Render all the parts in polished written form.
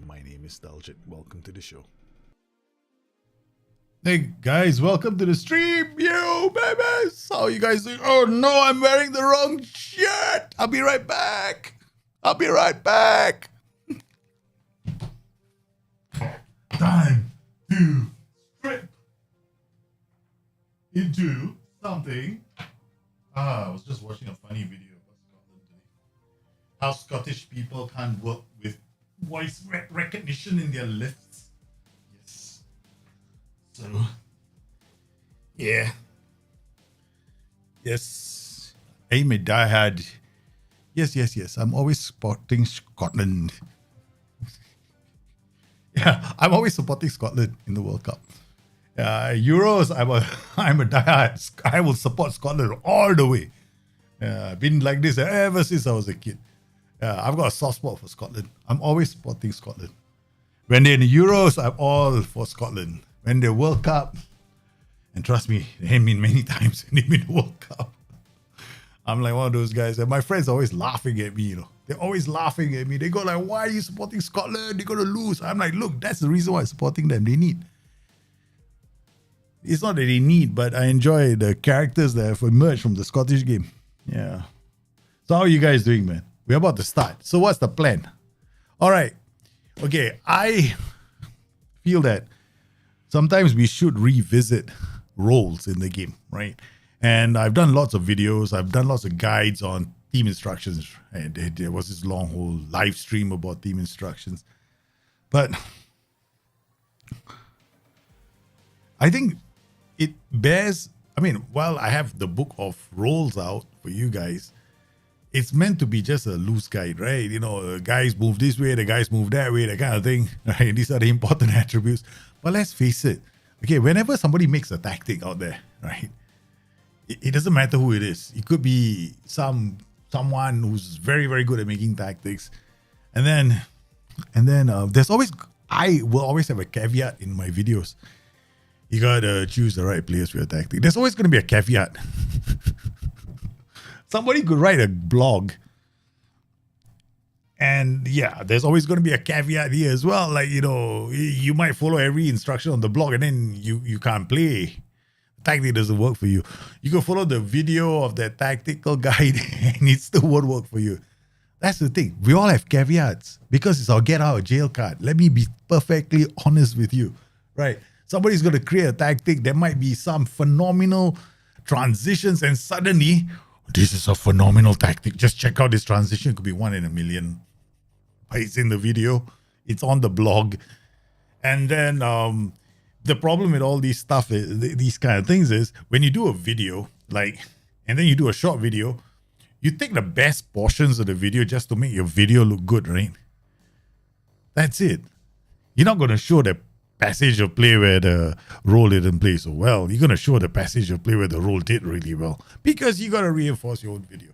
My name is Daljit. Welcome to the show. Hey guys, welcome to the stream, you babies. How you guys doing? Oh no, I'm wearing the wrong shirt. I'll be right back. Time to strip into something. I was just watching a funny video about Scotland today. How Scottish people can't work with voice recognition in their lifts. Yes. So, yeah. Yes. I'm a diehard. Yes. I'm always supporting Scotland. Yeah, I'm always supporting Scotland in the World Cup. Euros, I'm a diehard. I will support Scotland all the way. Been like this ever since I was a kid. I've got a soft spot for Scotland. I'm always supporting Scotland. When they're in the Euros, I'm all for Scotland. When they're World Cup, and trust me, they haven't been many times when they've been the World Cup. I'm like one of those guys, and my friends are always laughing at me, They're always laughing at me. They go like, why are you supporting Scotland? They're going to lose. I'm like, look, that's the reason why I'm supporting them. They need. It's not that they need, but I enjoy the characters that have emerged from the Scottish game. Yeah. So how are you guys doing, man? We're about to start. So what's the plan? All right. Okay, I feel that sometimes we should revisit roles in the game, right? And I've done lots of videos. I've done lots of guides on team instructions. And there was this long whole live stream about team instructions. But I think it bears, while I have the book of roles out for you guys, it's meant to be just a loose guide, right? The guys move this way, the guys move that way, that kind of thing, right? These are the important attributes. But let's face it, okay, whenever somebody makes a tactic out there, right, it doesn't matter who it is. It could be someone who's very, very good at making tactics. And then I will always have a caveat in my videos. You gotta choose the right players for your tactic. There's always going to be a caveat. Somebody could write a blog, and yeah, there's always going to be a caveat here as well. Like, you might follow every instruction on the blog, and then you can't play. The tactic doesn't work for you. You can follow the video of that tactical guide, and it still won't work for you. That's the thing. We all have caveats because it's our get out of jail card. Let me be perfectly honest with you, right? Somebody's going to create a tactic. There might be some phenomenal transitions, and suddenly, this is a phenomenal tactic. Just check out this transition. It could be 1 in a million. But it's in the video. It's on the blog. And then the problem with all these stuff, these kind of things is when you do a video, and then you do a short video, you take the best portions of the video just to make your video look good, right? That's it. You're not going to show the passage of play where the role didn't play so well. You're going to show the passage of play where the role did really well because you got to reinforce your own video.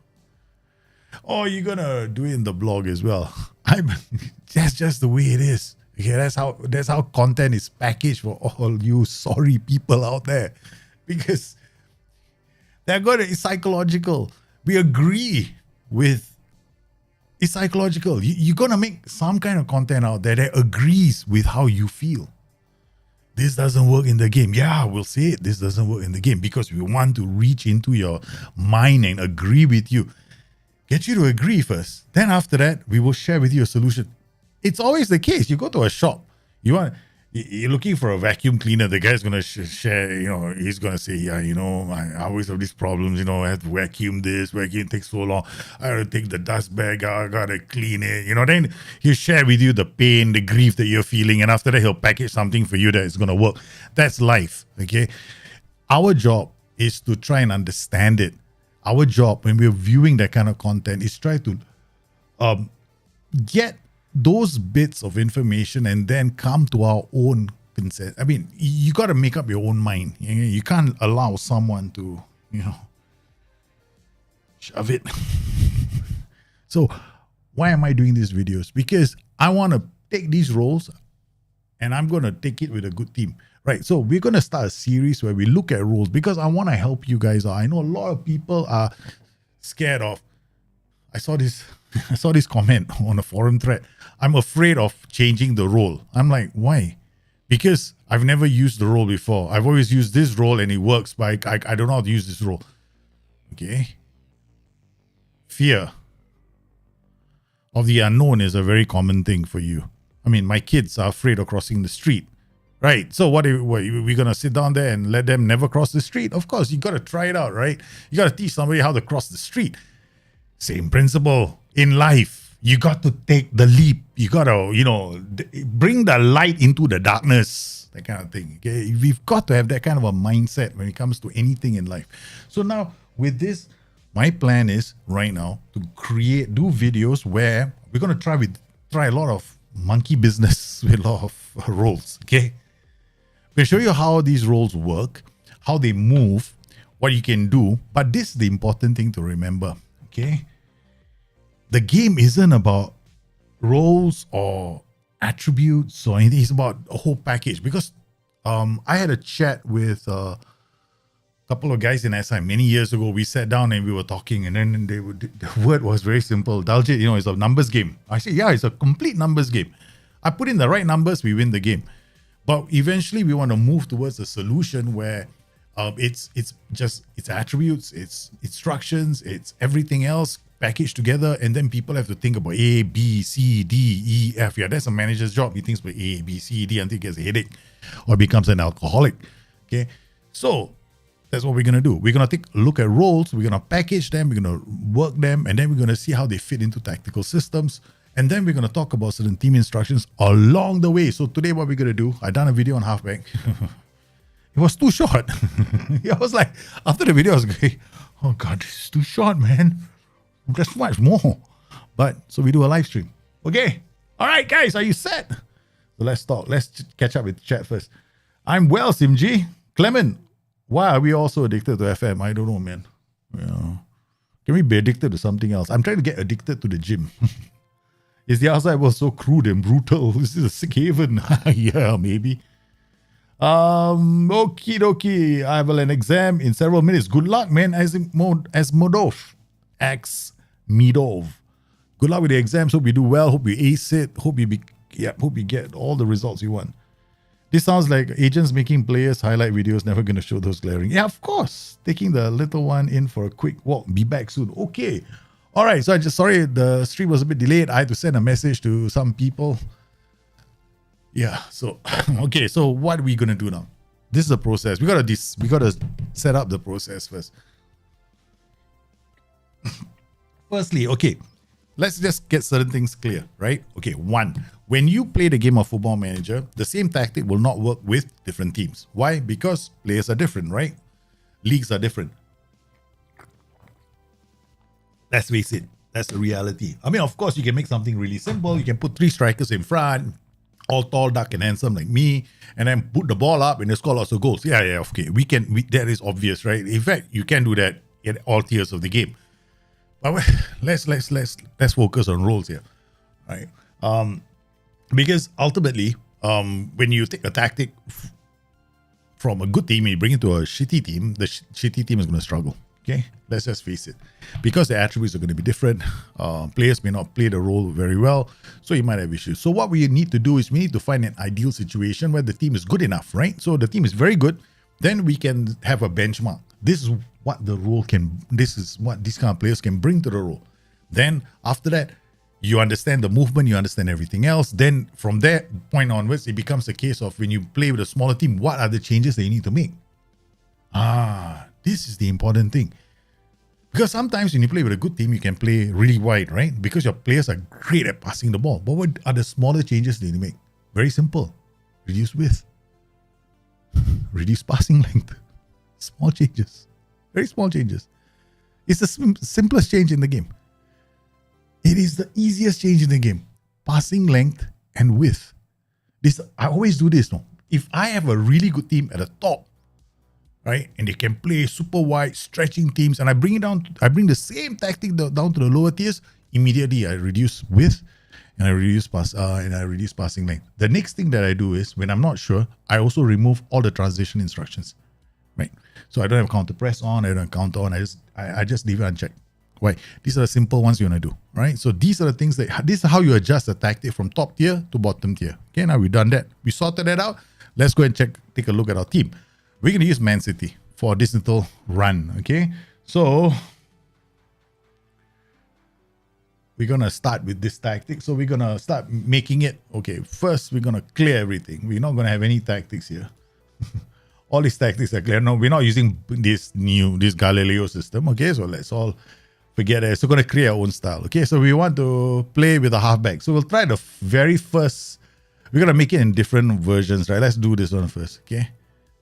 Or you're going to do it in the blog as well. That's just the way it is. Okay, that's how content is packaged for all you sorry people out there. Because it's psychological. We agree with it's psychological. You're going to make some kind of content out there that agrees with how you feel. This doesn't work in the game. Yeah, we'll say it. This doesn't work in the game because we want to reach into your mind and agree with you. Get you to agree first. Then after that, we will share with you a solution. It's always the case. You go to a shop. You're looking for a vacuum cleaner. The guy's going to share, he's going to say, yeah, I always have these problems, I have to vacuum this, vacuum takes so long. I got to take the dust bag out, I got to clean it, Then he'll share with you the pain, the grief that you're feeling. And after that, he'll package something for you that is going to work. That's life, okay? Our job is to try and understand it. Our job when we're viewing that kind of content is try to get those bits of information and then come to our own consent. You got to make up your own mind. You can't allow someone to, shove it. So why am I doing these videos? Because I want to take these roles and I'm going to take it with a good team. Right. So we're going to start a series where we look at roles because I want to help you guys out. I know a lot of people are scared of, I saw this comment on a forum thread. I'm afraid of changing the role. I'm like, why? Because I've never used the role before. I've always used this role and it works, but I don't know how to use this role. Okay. Fear of the unknown is a very common thing for you. My kids are afraid of crossing the street. Right. So what are we going to sit down there and let them never cross the street? Of course, you got to try it out, right? You got to teach somebody how to cross the street. Same principle in life. You got to take the leap. You got to, bring the light into the darkness, that kind of thing. Okay. We've got to have that kind of a mindset when it comes to anything in life. So now with this, my plan is right now to do videos where we're going to try a lot of monkey business with a lot of roles. Okay. We'll show you how these roles work, how they move, what you can do. But this is the important thing to remember. Okay. The game isn't about roles or attributes or anything. It's about a whole package. Because I had a chat with couple of guys in SI many years ago, we sat down and we were talking, and then the word was very simple. Daljit, it's a numbers game. I said, yeah, it's a complete numbers game. I put in the right numbers, we win the game. But eventually we want to move towards a solution where it's attributes, it's instructions, it's everything else packaged together, and then people have to think about A, B, C, D, E, F. Yeah, that's a manager's job. He thinks about A, B, C, D until he gets a headache or becomes an alcoholic. Okay, so that's what we're going to do. We're going to take a look at roles, we're going to package them, we're going to work them, and then we're going to see how they fit into tactical systems. And then we're going to talk about certain team instructions along the way. So today what we're going to do, I done a video on Halfback. It was too short. I was like, after the video, I was going, oh God, this is too short, man. There's so much more. But, so we do a live stream. Okay. All right, guys, are you set? So let's talk. Let's catch up with chat first. I'm well, Simji. Clement, why are we also addicted to FM? I don't know, man. Can we be addicted to something else? I'm trying to get addicted to the gym. Is the outside world so crude and brutal? This is a sick haven. Yeah, maybe. Okie dokie. I have an exam in several minutes. Good luck, man. As Modov. Medov. Good luck with the exams. Hope you do well. Hope you ace it. Hope you get all the results you want. This sounds like agents making players highlight videos, never going to show those glaring. Yeah, of course. Taking the little one in for a quick walk. Be back soon. Okay. All right. So sorry, the stream was a bit delayed. I had to send a message to some people. Yeah. So, okay. So what are we going to do now? This is a process. We got to set up the process first. Firstly, okay. Let's just get certain things clear, right? Okay, one, when you play the game of Football Manager, the same tactic will not work with different teams. Why? Because players are different, right? Leagues are different. Let's face it, that's the reality. I mean, of course, you can make something really simple. You can put 3 strikers in front, all tall, dark, and handsome like me, and then put the ball up and they score lots of goals. Yeah, okay. That is obvious, right? In fact, you can do that in all tiers of the game. But let's focus on roles here, right? Because ultimately, when you take a tactic from a good team and you bring it to a shitty team, the shitty team is going to struggle. Okay, let's just face it, because the attributes are going to be different. Players may not play the role very well, so you might have issues. So what we need to do is we need to find an ideal situation where the team is good enough, right? So the team is very good, then we can have a benchmark. This is what the role can. This is what these kind of players can bring to the role. Then after that, you understand the movement, you understand everything else. Then from that point onwards, it becomes a case of when you play with a smaller team, what are the changes that you need to make? This is the important thing. Because sometimes when you play with a good team, you can play really wide, right? Because your players are great at passing the ball. But what are the smaller changes that you make? Very simple. Reduce width. Reduce passing length. Small changes. Very small changes. It's the simplest change in the game. It is the easiest change in the game. Passing length and width. I always do this. No? If I have a really good team at the top, right, and they can play super wide, stretching teams, and I bring the same tactic down to the lower tiers, immediately I reduce width and I reduce passing length. The next thing that I do is, when I'm not sure, I also remove all the transition instructions. Right. So I don't have counter press on, I don't have counter on, I just leave it unchecked. Why? These are the simple ones you want to do. Right. So these are the things this is how you adjust the tactic from top tier to bottom tier. Okay, now we've done that. We sorted that out. Let's go and take a look at our team. We're going to use Man City for this little run. Okay. So we're going to start with this tactic. So we're going to start making it. Okay. First, we're going to clear everything. We're not going to have any tactics here. All these tactics are clear. No, we're not using this Galileo system. Okay, so let's all forget it. So we're going to create our own style. Okay, so we want to play with a halfback. So we'll try the very first. We're going to make it in different versions, right? Let's do this one first. Okay,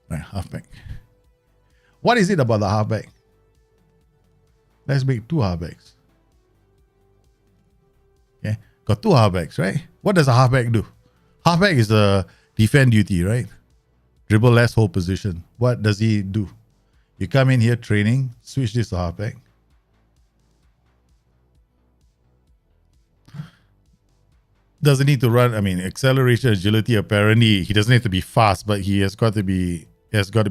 right, halfback. What is it about the halfback? Let's make 2 halfbacks. Okay, got 2 halfbacks, right? What does a halfback do? Halfback is a defend duty, right? Dribble less, hold position. What does he do? You come in here training, switch this to halfback. Doesn't need to run. I mean, acceleration, agility. Apparently, he doesn't need to be fast, but he has got to be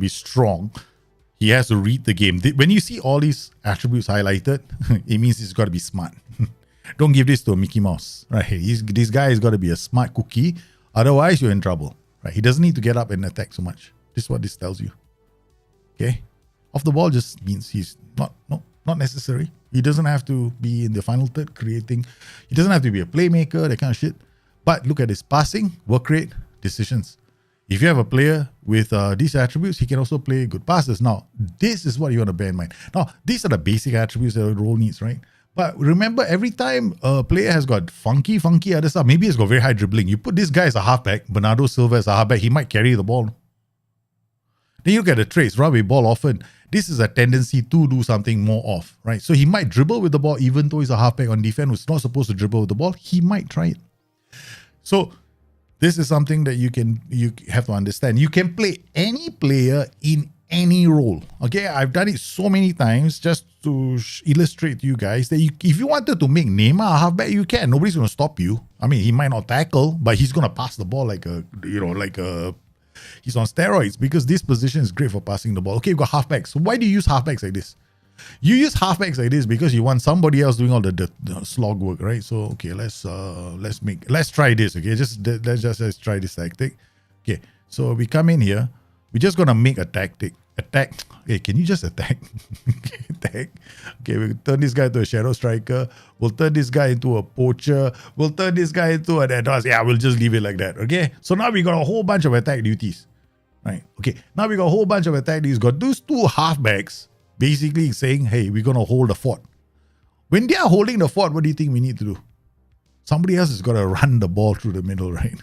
strong. He has to read the game. When you see all these attributes highlighted, it means he's got to be smart. Don't give this to a Mickey Mouse, right? This guy has got to be a smart cookie. Otherwise, you're in trouble, right? He doesn't need to get up and attack so much. This is what this tells you. Okay? Off the ball just means he's not necessary. He doesn't have to be in the final third creating. He doesn't have to be a playmaker, that kind of shit. But look at his passing, work rate, decisions. If you have a player with these attributes, he can also play good passes. Now, this is what you want to bear in mind. Now, these are the basic attributes that a role needs, right? But remember, every time a player has got funky other stuff, maybe he's got very high dribbling. You put this guy as a halfback, Bernardo Silva as a halfback, he might carry the ball. Then you look at the traits, run with ball often. This is a tendency to do something more off, right? So he might dribble with the ball, even though he's a halfback on defense who's not supposed to dribble with the ball. He might try it. So this is something that you have to understand. You can play any player in any role. Okay, I've done it so many times just to illustrate to you guys that if you wanted to make Neymar a halfback, you can. Nobody's going to stop you. I mean, he might not tackle, but he's going to pass the ball like he's on steroids, because this position is great for passing the ball. Okay, you've got halfbacks. So why do you use halfbacks like this? You use halfbacks like this because you want somebody else doing all the slog work, right? So okay, let's try this. Okay, let's try this tactic. Okay, so we come in here. We're just gonna make a tactic. Attack. Hey, can you just attack? Attack. Okay, we'll turn this guy into a shadow striker. We'll turn this guy into a poacher. We'll turn this guy into an advanced. Yeah, we'll just leave it like that. Okay. So now we got a whole bunch of attack duties. Right. Okay. Now we got a whole bunch of attack duties. Got those two halfbacks basically saying, hey, we're gonna hold the fort. When they are holding the fort, what do you think we need to do? Somebody else is gonna run the ball through the middle, right?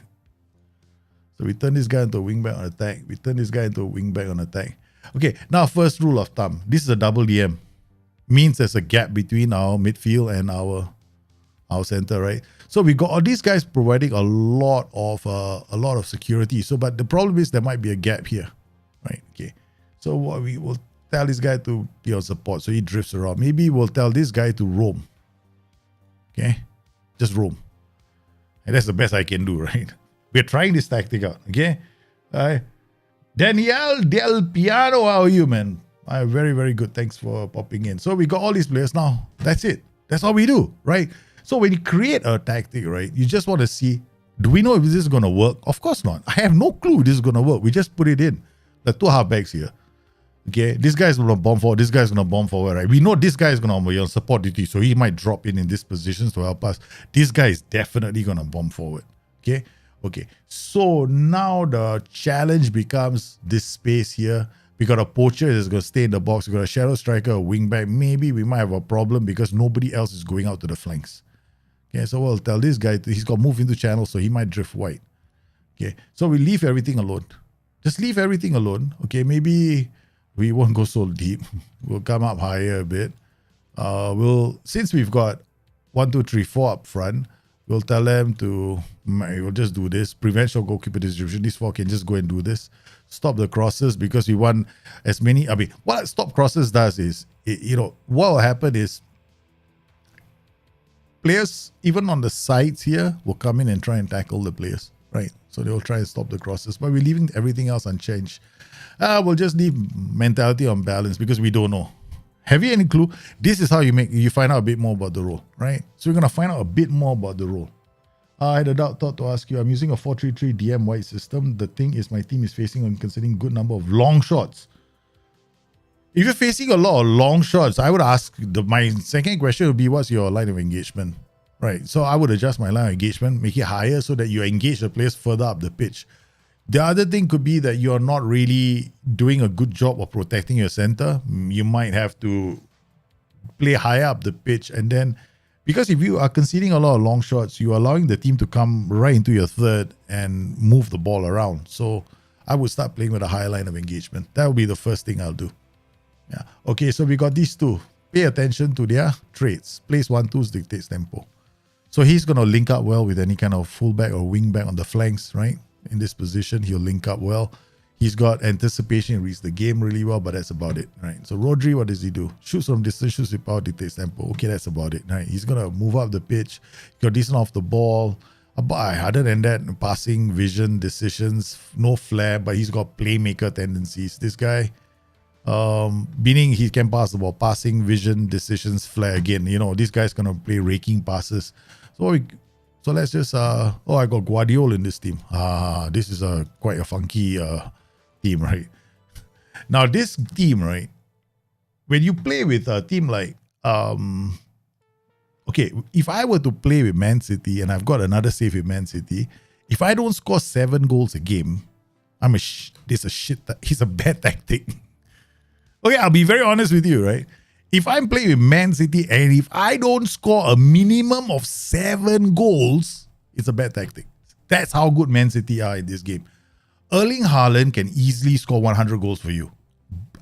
So we turn this guy into a wingback on attack. We turn this guy into a wingback on attack. Okay, now first rule of thumb. This is a double DM. Means there's a gap between our midfield and our center, right? So we got all these guys providing a lot of security. So, but the problem is there might be a gap here, right? Okay. So what we will tell this guy to be on support, so he drifts around. Maybe we'll tell this guy to roam. Okay, just roam, and that's the best I can do, right? We're trying this tactic out. Okay, Danielle Del Piano, how are you, man? Very, very good. Thanks for popping in. So we got all these players now. That's it. That's all we do, right? So when you create a tactic, right, you just want to see, do we know if this is going to work? Of course not. I have no clue this is going to work. We just put it in. The two halfbacks here. Okay, this guy's going to bomb forward. This guy's going to bomb forward, right? We know this guy is going to be on support duty, so he might drop in these positions to help us. This guy is definitely going to bomb forward. Okay. Okay, so now the challenge becomes this space here. We got a poacher that's going to stay in the box. We got a shadow striker, a wingback. Maybe we might have a problem because nobody else is going out to the flanks. Okay, so we'll tell this guy he's got to move into channel, so he might drift wide. Okay, so we leave everything alone. Just leave everything alone. Okay, maybe we won't go so deep. We'll come up higher a bit. Since we've got 1, 2, 3, 4 up front, we'll tell them we'll just do this. Prevent short goalkeeper distribution. These four can just go and do this. Stop the crosses because we want as many. I mean, what stop crosses does is, what will happen is players, even on the sides here, will come in and try and tackle the players, right? So they will try and stop the crosses, but we're leaving everything else unchanged. We'll just leave mentality on balance because we don't know. Have you any clue? This is how you find out a bit more about the role, right? So we're going to find out a bit more about the role. I had a thought to ask you. I'm using a 4-3-3 DM wide system. The thing is my team is facing and considering good number of long shots. If you're facing a lot of long shots, I would ask, my second question would be, what's your line of engagement? Right. So I would adjust my line of engagement, make it higher so that you engage the players further up the pitch. The other thing could be that you're not really doing a good job of protecting your center. You might have to play higher up the pitch. And then, because if you are conceding a lot of long shots, you're allowing the team to come right into your third and move the ball around. So I would start playing with a higher line of engagement. That would be the first thing I'll do. Yeah. Okay, so we got these two. Pay attention to their traits. Place 1-2s dictates tempo. So he's going to link up well with any kind of fullback or wingback on the flanks, right? In this position, he'll link up well. He's got anticipation, reads the game really well, but that's about it, right? So Rodri, what does he do? Shoots from distance, shoots with power, dictates tempo. Okay, that's about it, right? He's going to move up the pitch. He got decent off the ball. But other than that, passing, vision, decisions, no flair, but he's got playmaker tendencies. This guy, Meaning he can pass the ball, passing, vision, decisions, flair. Again, this guy's gonna play raking passes. So let's just I got Guardiola in this team. This is quite a funky team, right? Now this team, right? When you play with a team like okay, if I were to play with Man City and I've got another save with Man City, if I don't score 7 goals a game, he's a bad tactic. Okay, I'll be very honest with you, right? If I'm playing with Man City and if I don't score a minimum of 7 goals, it's a bad tactic. That's how good Man City are in this game. Erling Haaland can easily score 100 goals for you.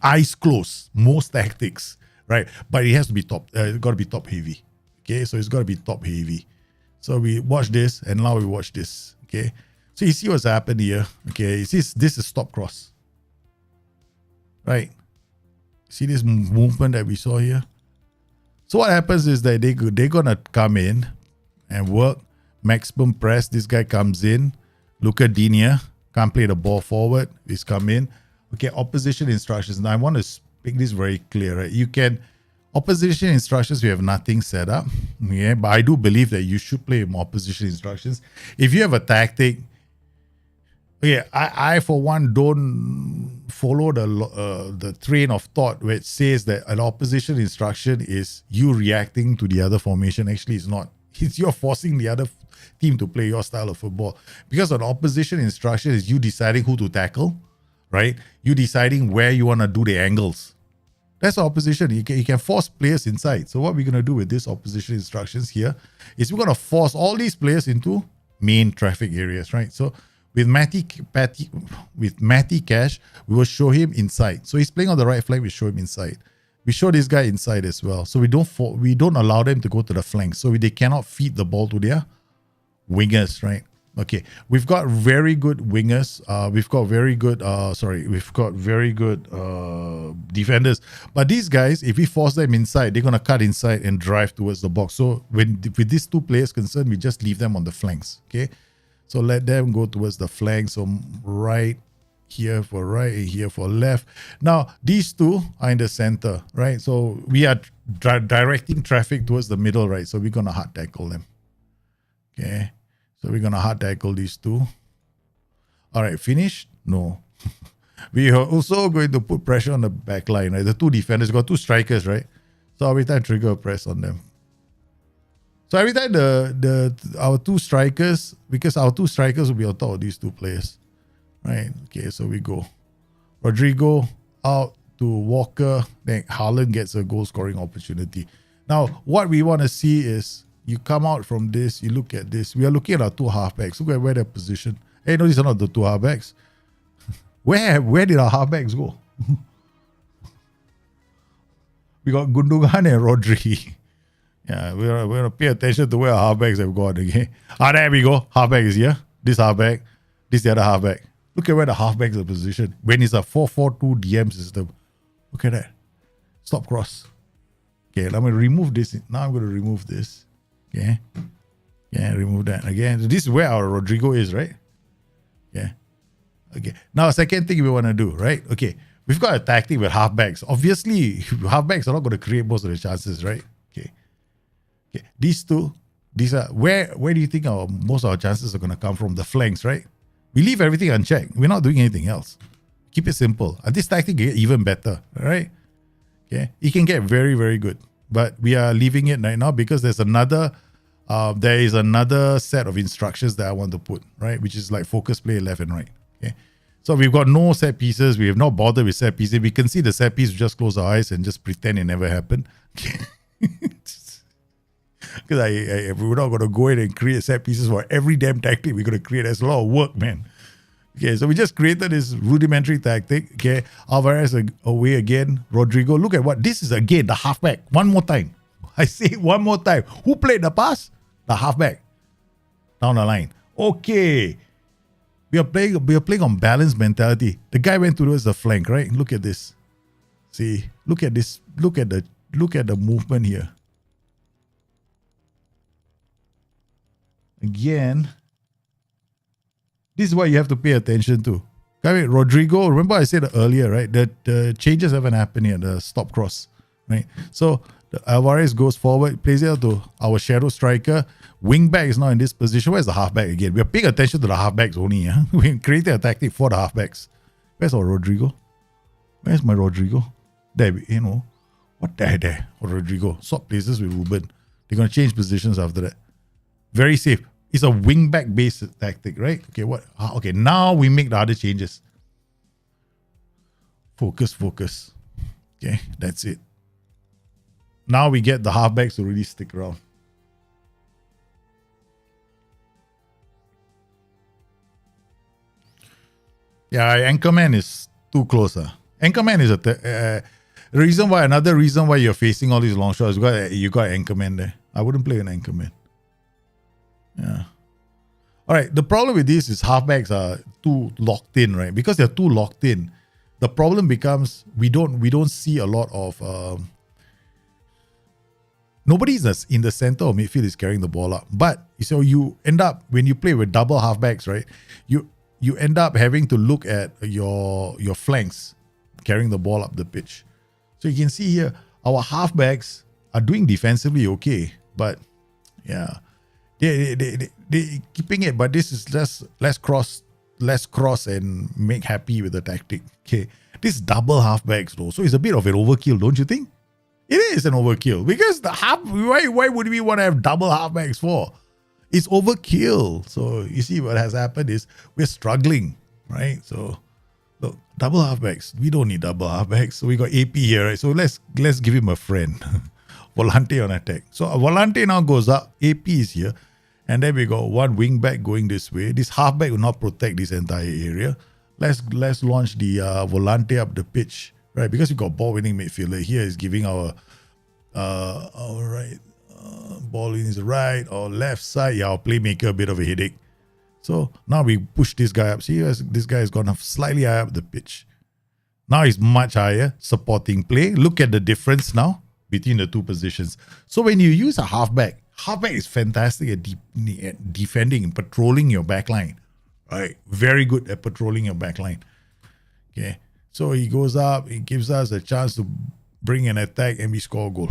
Eyes closed, most tactics, right? But it has to be it's got to be top heavy. Okay, so it's got to be top heavy. So we watch this and now we watch this. Okay, so you see what's happened here. Okay, this is stop cross, right? See this movement that we saw here? So what happens is that they're gonna come in and work maximum press. This guy comes in. Luca Digne can't play the ball forward. He's come in. Okay, opposition instructions. Now I want to make this very clear, right? You can opposition instructions, we have nothing set up. Yeah, but I do believe that you should play more opposition instructions. If you have a tactic, yeah, I for one don't follow the train of thought where it says that an opposition instruction is you reacting to the other formation. Actually, it's not. It's you're forcing the other team to play your style of football. Because an opposition instruction is you deciding who to tackle, right? You deciding where you want to do the angles. That's opposition. You can force players inside. So what we're going to do with this opposition instructions here is we're going to force all these players into main traffic areas, right? So with Matty Cash, we will show him inside. So he's playing on the right flank, we show him inside. We show this guy inside as well. So we don't allow them to go to the flank. So they cannot feed the ball to their wingers, right? Okay, we've got very good wingers. We've got very good defenders. But these guys, if we force them inside, they're gonna cut inside and drive towards the box. So with these two players concerned, we just leave them on the flanks. Okay, so let them go towards the flanks. So right here for right, here for left. Now these two are in the center, right? So we are directing traffic towards the middle, right? So we're gonna hard tackle them. Okay. So we're going to hard tackle these two. All right, finished? No. We are also going to put pressure on the back line, right? The two defenders, got two strikers, right? So every time trigger a press on them. So every time our two strikers, because our two strikers will be on top of these two players, right? Okay, so we go. Rodrigo out to Walker, then Haaland gets a goal scoring opportunity. Now, what we want to see is you come out from this, you look at this. We are looking at our two halfbacks. Look at where they're positioned. Hey, no, these are not the two halfbacks. Where did our halfbacks go? We got Gundogan and Rodri. Yeah, we're going to pay attention to where our halfbacks have gone again. There we go. Halfback is here. This halfback. This the other halfback. Look at where the halfbacks are positioned. When it's a 4-4-2 DM system. Look at that. Stop cross. Okay, I'm going to remove this. Now I'm going to remove this. Okay. Yeah, remove that. Again, this is where our Rodrigo is, right? Yeah. Okay. Now, second thing we want to do, right? Okay. We've got a tactic with halfbacks. Obviously, halfbacks are not going to create most of the chances, right? Okay. Okay. These are where do you think most of our chances are going to come from? The flanks, right? We leave everything unchecked. We're not doing anything else. Keep it simple. And this tactic get even better, right? Okay. It can get very, very good. But we are leaving it right now because there is another set of instructions that I want to put, right? Which is like focus play left and right. Okay. So we've got no set pieces. We have not bothered with set pieces. We can see the set piece, we just close our eyes and just pretend it never happened. Because we're not going to go in and create set pieces for every damn tactic we're going to create. That's a lot of work, man. Okay, so we just created this rudimentary tactic. Okay, Alvarez away again. Rodrigo, look at what this is again. The halfback. One more time. I say it one more time. Who played the pass? The halfback. Down the line. Okay, we are playing on balance mentality. The guy went towards the flank, right? Look at this. See, look at this. Look at the movement here. Again. This is what you have to pay attention to. Rodrigo, remember I said earlier, right, that changes haven't happened here, the stop cross, right? So Alvarez goes forward, plays it out to our shadow striker. Wingback is now in this position. Where's the halfback again? We're paying attention to the halfbacks only. Yeah? We created a tactic for the halfbacks. Where's our Rodrigo? Where's my Rodrigo? There, what there? Rodrigo. Swap places with Ruben. They're going to change positions after that. Very safe. It's a wingback based tactic, right? Okay, what? Okay, now we make the other changes. Focus. Okay, that's it. Now we get the halfbacks to really stick around. Yeah, Anchorman is too close. Anchorman is another reason why you're facing all these long shots. You got Anchorman there. I wouldn't play an Anchorman. Yeah. All right. The problem with this is halfbacks are too locked in, right? Because they're too locked in, the problem becomes we don't see a lot of nobody's in the center of midfield is carrying the ball up. But so you end up when you play with double halfbacks, right? You end up having to look at your flanks carrying the ball up the pitch. So you can see here our halfbacks are doing defensively okay, but yeah. They keeping it, but this is just less cross and make happy with the tactic. Okay, this double halfbacks though, so it's a bit of an overkill, don't you think? It is an overkill because why would we want to have double halfbacks for? It's overkill. So you see what has happened is we're struggling, right? So look, double halfbacks. We don't need double halfbacks. So we got AP here, right? So let's give him a friend. Volante on attack. So Volante now goes up. AP is here. And then we got one wing back going this way. This halfback will not protect this entire area. Let's launch the Volante up the pitch, right? Because we got ball winning midfielder here is giving our right ball in his right or left side. Yeah, our playmaker a bit of a headache. So now we push this guy up. See, this guy has gone slightly higher up the pitch. Now he's much higher, supporting play. Look at the difference now between the two positions. So when you use a halfback is fantastic at defending and patrolling your backline. Right, very good at patrolling your backline. Okay, so he goes up, he gives us a chance to bring an attack and we score a goal.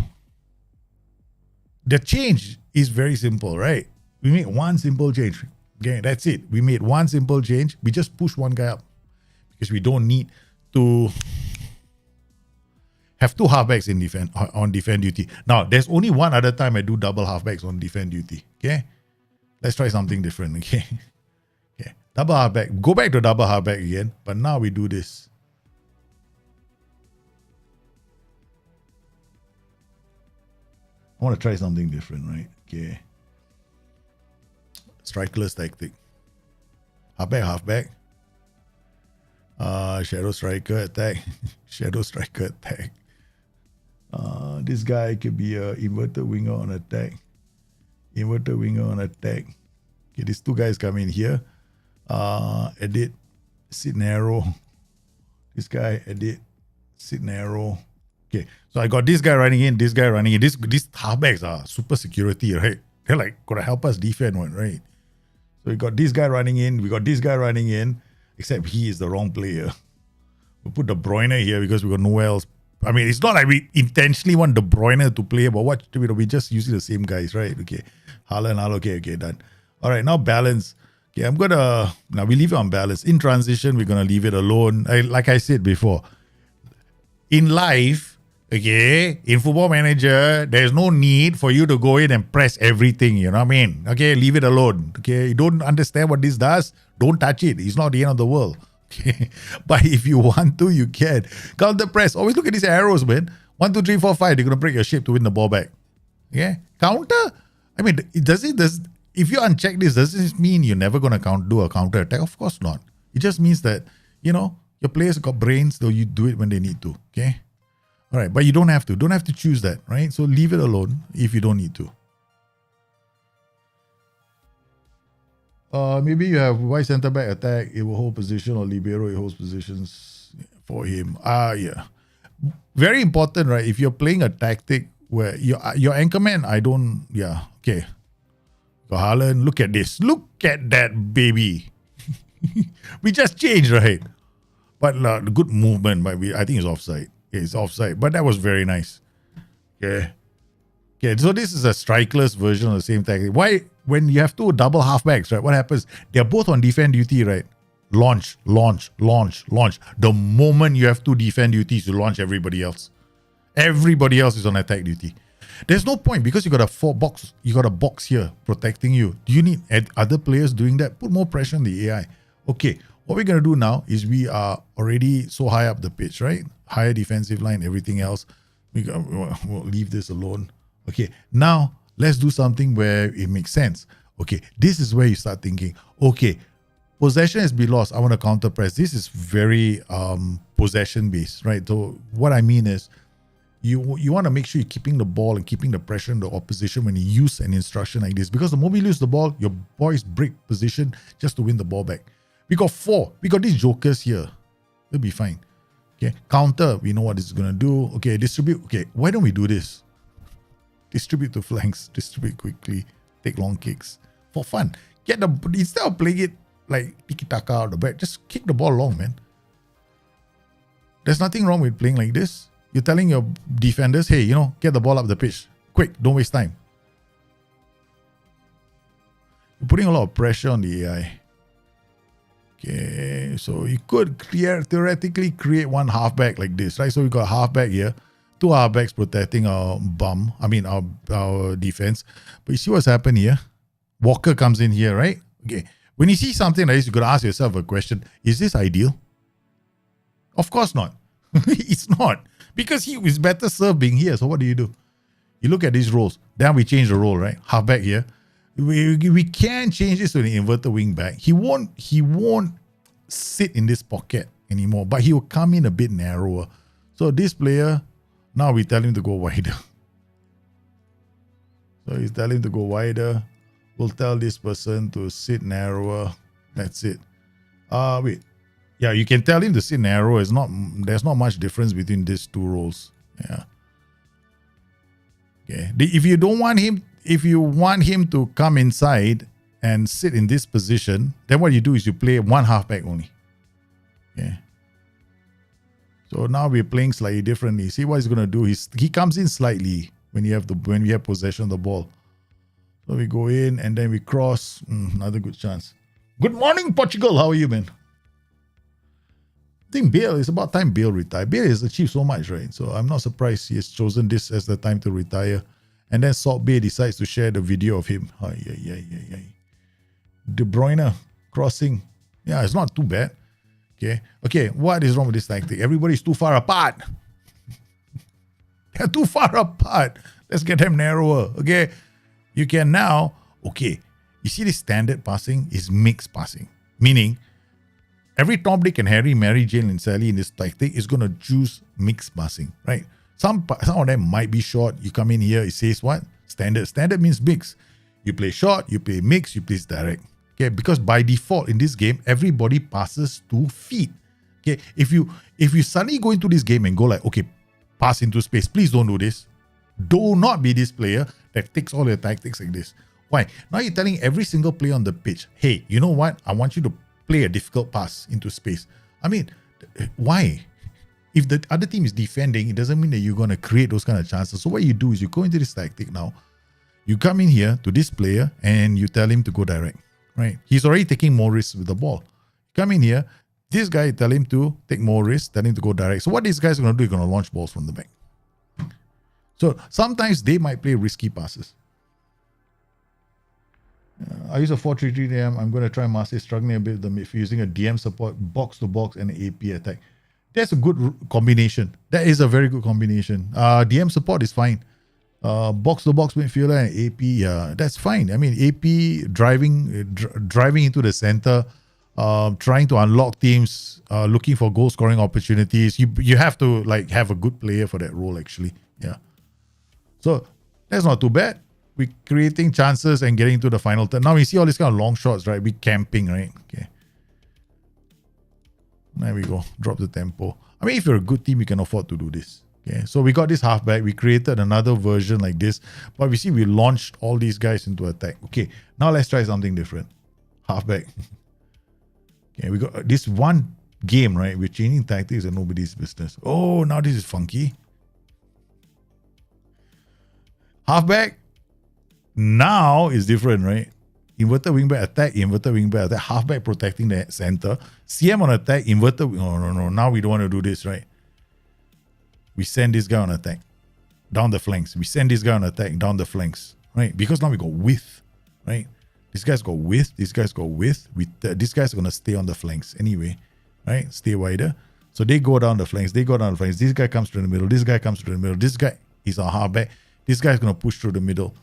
The change is very simple, right? We made one simple change. Okay, that's it. We made one simple change. We just push one guy up because we don't need to have two halfbacks on defend duty. Now, there's only one other time I do double halfbacks on defend duty. Okay, let's try something different. Okay, double halfback. Go back to double halfback again, but now we do this. I want to try something different, right? Okay, strikerless tactic. Halfback. Shadow striker attack. Shadow striker attack. This guy could be a inverted winger on attack. Okay, these two guys come in here. Edit, sit narrow. This guy, edit, sit narrow. Okay, so I got this guy running in, this guy running in. These halfbacks are super security, right? They're like gonna help us defend one, right? So we got this guy running in, we got this guy running in, except he is the wrong player. We put De Bruyne here because we got nowhere else. I mean, it's not like we intentionally want De Bruyne to play, but what we just using the same guys, right? Okay, Haaland, okay, done. All right, now balance. Okay, now we leave it on balance. In transition, we're gonna leave it alone. Like I said before, in life, okay, in Football Manager, there's no need for you to go in and press everything, you know what I mean? Okay, leave it alone. Okay, you don't understand what this does, don't touch it. It's not the end of the world. Okay, but if you want to, you can. Counter press. Always look at these arrows, man. 1, 2, 3, 4, 5. They're gonna break your shape to win the ball back. Okay, counter. I mean, does if you uncheck this, does this mean you're never gonna do a counter attack? Of course not. It just means that your players got brains, so you do it when they need to. Okay. All right, but you don't have to. Don't have to choose that, right? So leave it alone if you don't need to. Maybe you have wide centre back attack, it will hold position, or libero, it holds positions for him. Yeah. Very important, right? If you're playing a tactic where your anchorman, okay. So Haaland, look at this. Look at that, baby. We just changed, right? But good movement. But I think it's offside. Yeah, it's offside. But that was very nice. Okay. Okay, so this is a strikerless version of the same tactic. Why, when you have two double halfbacks, right? What happens? They're both on defend duty, right? Launch, launch, launch, launch. The moment you have two defend duties, you launch everybody else. Everybody else is on attack duty. There's no point because you got a box here protecting you. Do you need other players doing that? Put more pressure on the AI. Okay, what we're gonna do now is we are already so high up the pitch, right? Higher defensive line, everything else. We'll leave this alone. Okay, now let's do something where it makes sense. Okay, this is where you start thinking, okay, possession has been lost. I want to counter press. This is very possession based, right? So what I mean is you want to make sure you're keeping the ball and keeping the pressure on the opposition when you use an instruction like this. Because the moment you lose the ball, your boys break position just to win the ball back. We got 4. We got these jokers here. It'll be fine. Okay, counter. We know what this is going to do. Okay, distribute. Okay, why don't we do this? Distribute to flanks. Distribute quickly. Take long kicks. For fun. Instead of playing it like tiki-taka out the back, just kick the ball long, man. There's nothing wrong with playing like this. You're telling your defenders, hey, get the ball up the pitch. Quick, don't waste time. You're putting a lot of pressure on the AI. Okay, so you could theoretically create one halfback like this, right? So we got a halfback here, 2 halfbacks protecting our our defense. But you see what's happened here? Walker comes in here, right? Okay, when you see something like this, you got to ask yourself a question. Is this ideal? Of course not. It's not. Because he is better served being here. So what do? You look at these roles. Then we change the role, right? Halfback here. We can change this to an inverted wing back. He won't sit in this pocket anymore, but he will come in a bit narrower. So this player, now we tell him to go wider. So he's telling him to go wider. We'll tell this person to sit narrower. That's it. Wait. Yeah, you can tell him to sit narrow. There's not much difference between these 2 roles. Yeah. Okay. If you want him to come inside and sit in this position, then what you do is you play one halfback only. Okay. So now we're playing slightly differently. See what he's gonna do? He comes in slightly when we have possession of the ball. So we go in and then we cross. Another good chance. Good morning, Portugal. How are you, man? I think Bale, it's about time Bale retired. Bale has achieved so much, right? So I'm not surprised he has chosen this as the time to retire. And then Salt Bay decides to share the video of him. De Bruyne crossing. Yeah, it's not too bad. Okay, what is wrong with this tactic? Everybody's too far apart. They're too far apart. Let's get them narrower. Okay, you can now, okay, you see this standard passing is mixed passing. Meaning, every Tom, Dick, and Harry, Mary, Jane, and Sally in this tactic is going to choose mixed passing, right? Some of them might be short. You come in here, it says what? Standard. Standard means mix. You play short, you play mix, you play direct. Okay, because by default in this game, everybody passes 2 feet. Okay, if you suddenly go into this game and go like, okay, pass into space, please don't do this. Do not be this player that takes all your tactics like this. Why? Now you're telling every single player on the pitch, hey, you know what? I want you to play a difficult pass into space. I mean, why? If the other team is defending, it doesn't mean that you're going to create those kind of chances. So what you do is you go into this tactic now. You come in here to this player and you tell him to go direct, right? He's already taking more risks with the ball. Come in here, this guy tell him to take more risks, tell him to go direct. So what these guys are going to do, they're going to launch balls from the back. So sometimes they might play risky passes. I use a 4-3-3 DM. I'm going to try Master, struggling a bit with the midfield using a DM support, box to box, and an AP attack. That's a good combination. That is a very good combination. DM support is fine. Box to box midfielder and AP, yeah, that's fine. I mean, AP driving into the center, trying to unlock teams, looking for goal scoring opportunities. You have to have a good player for that role actually. Yeah. So that's not too bad. We're creating chances and getting to the final third. Now we see all these kind of long shots, right? We're camping, right? Okay. There we go. Drop the tempo. I mean, if you're a good team, you can afford to do this. Okay. So we got this halfback. We created another version like this. But we see we launched all these guys into attack. Okay. Now let's try something different. Halfback. Okay. We got this one game, right? We're changing tactics and nobody's business. Oh, now this is funky. Halfback now is different, right? Inverted wingback attack, inverted wingback attack, halfback protecting the center, CM on attack, inverted. No. Now we don't want to do this, right? We send this guy on attack down the flanks. We send this guy on attack down the flanks, right? Because now we got width, right? This guy's got width. This guy's got width. This guy's gonna stay on the flanks anyway, right? Stay wider. So they go down the flanks. They go down the flanks. This guy comes to the middle. This guy comes to the middle. This guy is on halfback. This guy's gonna push through the middle.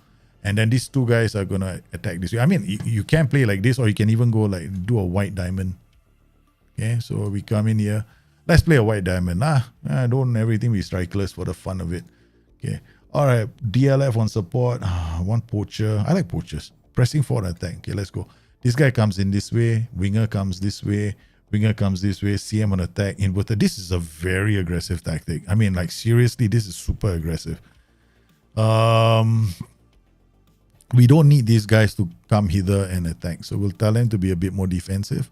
And then these two guys are going to attack this way. I mean, you can play like this, or you can even go like do a white diamond. Okay, so we come in here. Let's play a white diamond. Don't everything be strikeless for the fun of it. Okay, all right. DLF on support. One poacher. I like poachers. Pressing forward attack. Okay, let's go. This guy comes in this way. Winger comes this way. Winger comes this way. CM on attack. Inverted. This is a very aggressive tactic. I mean, like seriously, this is super aggressive. We don't need these guys to come hither and attack. So we'll tell them to be a bit more defensive.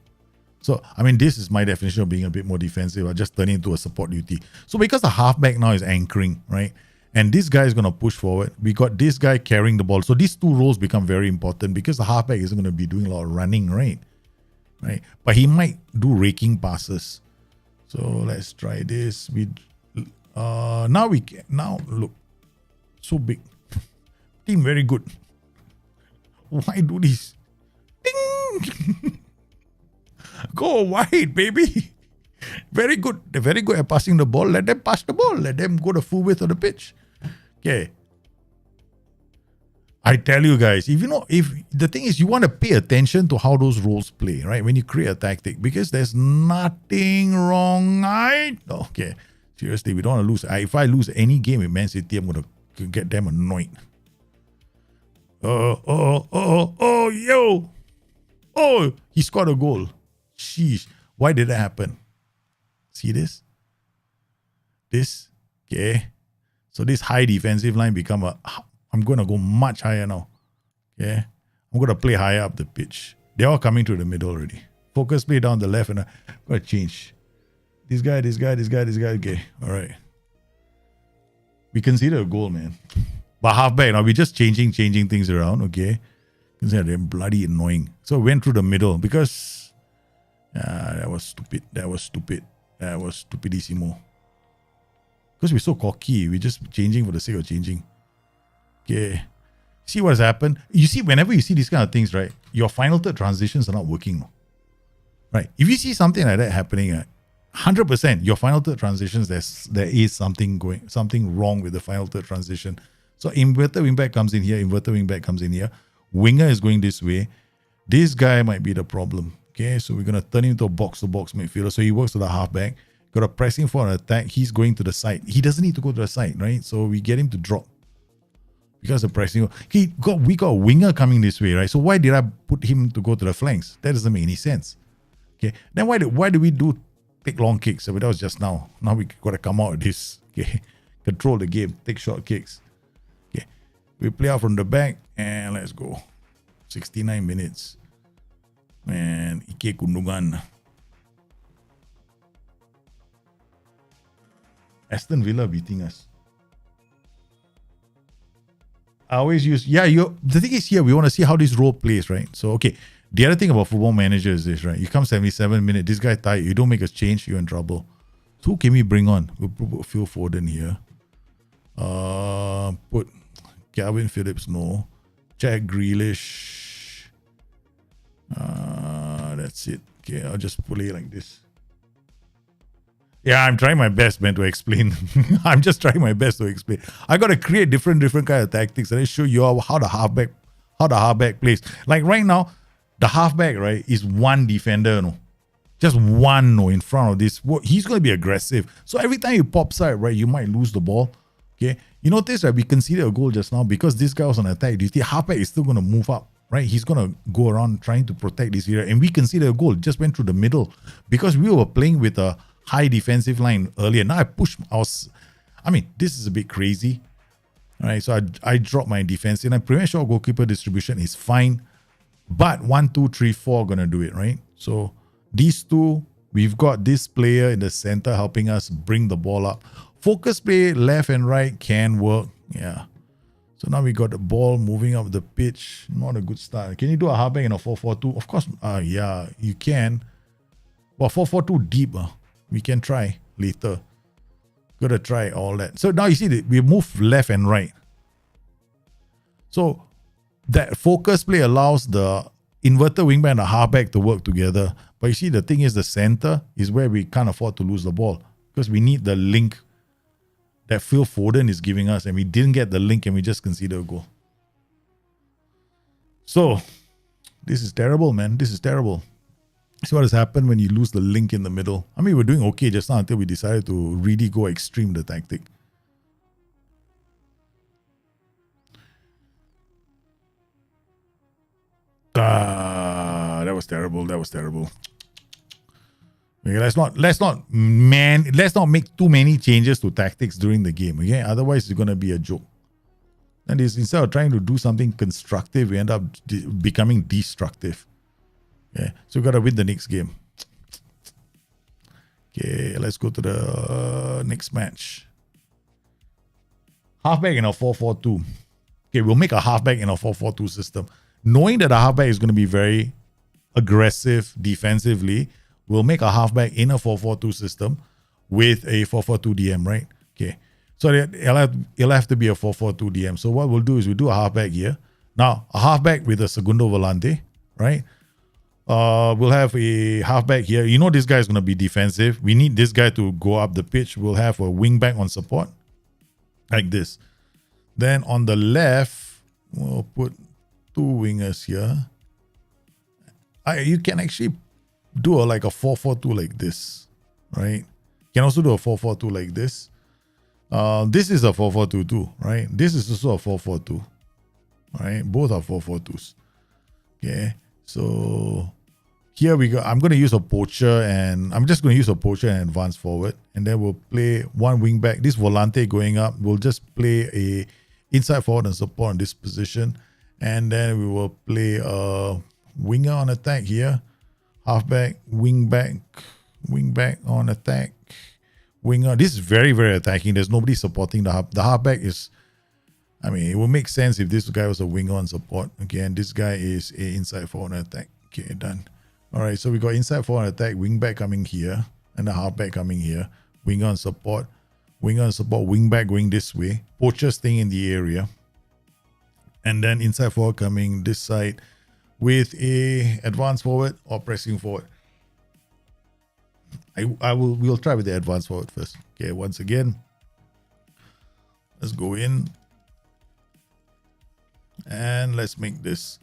So, I mean, this is my definition of being a bit more defensive. I just turn it into a support duty. So because the halfback now is anchoring, right? And this guy is going to push forward. We got this guy carrying the ball. So these two roles become very important because the halfback isn't going to be doing a lot of running, right? Right? But he might do raking passes. So let's try this. Now look. So big. Team very good. Why do this? Ding! Go wide, baby. Very good. They're very good at passing the ball. Let them pass the ball. Let them go the full width of the pitch. Okay. I tell you guys, if the thing is, you want to pay attention to how those roles play, right? When you create a tactic, because there's nothing wrong. Okay. Seriously, we don't want to lose. If I lose any game in Man City, I'm going to get them annoyed. Yo. Oh, he scored a goal. Sheesh. Why did that happen? See this? Okay. So this high defensive line I'm going to go much higher now. Okay. I'm going to play higher up the pitch. They're all coming to the middle already. Focus play down the left and I'm going to change. This guy. Okay. All right. We conceded a goal, man. But halfback, now we're just changing things around, okay? They're bloody annoying. So we went through the middle because that was stupid. That was stupidissimo. Because we're so cocky, we're just changing for the sake of changing. Okay. See what's happened? You see, whenever you see these kind of things, right? Your final third transitions are not working. Right? If you see something like that happening, 100%, your final third transitions, there is something wrong with the final third transition. So inverted wingback comes in here, inverted wingback comes in here. Winger is going this way. This guy might be the problem. Okay, so we're going to turn him into a box-to-box midfielder. So he works to the halfback. Got a pressing for an attack. He's going to the side. He doesn't need to go to the side, right? So we get him to drop. Because the pressing... we got a winger coming this way, right? So why did I put him to go to the flanks? That doesn't make any sense. Okay, then why do we take long kicks? So that was just now. Now we got to come out of this. Okay, control the game. Take short kicks. We play out from the back and let's go. 69 minutes. Man, Ike Kundungan. Aston Villa beating us. I always use... the thing is here, we want to see how this role plays, right? So, okay. The other thing about Football Manager is this, right? You come 77 minutes, this guy tired, you don't make a change, you're in trouble. So who can we bring on? We'll put Phil Foden here. Put... Calvin Phillips, no. Jack Grealish. That's it. Okay, I'll just play like this. Yeah, I'm trying my best, man, to explain. I'm just trying my best to explain. I got to create different kind of tactics and I show you how the halfback plays. Like right now, the halfback, right, is one defender, no. Just one, no, in front of this. He's going to be aggressive. So every time you pop side, right, you might lose the ball. Okay, you notice that we conceded a goal just now because this guy was on attack duty. Halfback is still going to move up, right? He's going to go around trying to protect this area. And we conceded a goal, just went through the middle because we were playing with a high defensive line earlier. Now this is a bit crazy. All right, so I dropped my defensive line. Pretty sure goalkeeper distribution is fine. But 1, 2, 3, 4 going to do it, right? So these two we've got this player in the center helping us bring the ball up. Focus play left and right can work. Yeah. So now we got the ball moving up the pitch. Not a good start. Can you do a halfback in a 4-4-2? Of course, yeah, you can. But 4-4-2 deep. We can try later. Gotta try all that. So now you see that we move left and right. So that focus play allows the inverted wingback and the halfback to work together. But you see, the thing is, the center is where we can't afford to lose the ball because we need the link that Phil Foden is giving us, and we didn't get the link and we just conceded a goal. So this is terrible, man. This is terrible. See what has happened when you lose the link in the middle. I mean, we're doing okay just now until we decided to really go extreme the tactic. That was terrible. That was terrible. Okay, let's not make too many changes to tactics during the game. Okay, otherwise it's gonna be a joke. And instead of trying to do something constructive, we end up becoming destructive. Okay, so we gotta win the next game. Okay, let's go to the next match. Halfback in a 4-4-2. Okay, we'll make a halfback in a 4-4-2 system. Knowing that the halfback is going to be very aggressive defensively, we'll make a halfback in a 4-4-2 system with a 4-4-2 DM, right? Okay. So it'll have to be a 4-4-2 DM. So what we'll do is we'll do a halfback here. Now, a halfback with a segundo volante, right? We'll have a halfback here. You know this guy is going to be defensive. We need this guy to go up the pitch. We'll have a wingback on support, like this. Then on the left, we'll put 2 wingers here. You can actually do like a 4-4-2 like this, right? You can also do a 4-4-2 like this. This is a 4-4-2 too, right? This is also a 4-4-2, right? Both are 4-4-2s. Okay, so here we go. I'm going to use a poacher, and I'm just going to use a poacher and advance forward, and then we'll play one wing back. This volante going up. We'll just play a inside forward and support in this position, and then we will play a winger on attack here. Halfback, wing back on attack. Winger. This is very, very attacking. There's nobody supporting the half. The halfback is, I mean, it will make sense if this guy was a winger on support. Okay, and this guy is a inside forward on attack. Okay, done. All right, so we got inside forward on attack, wing back coming here, and the halfback coming here. Winger on support, wing back going this way. Poacher staying in the area. And then inside forward coming this side with a advance forward or pressing forward. We'll try with the advance forward first. Okay, once again, let's go in and let's make this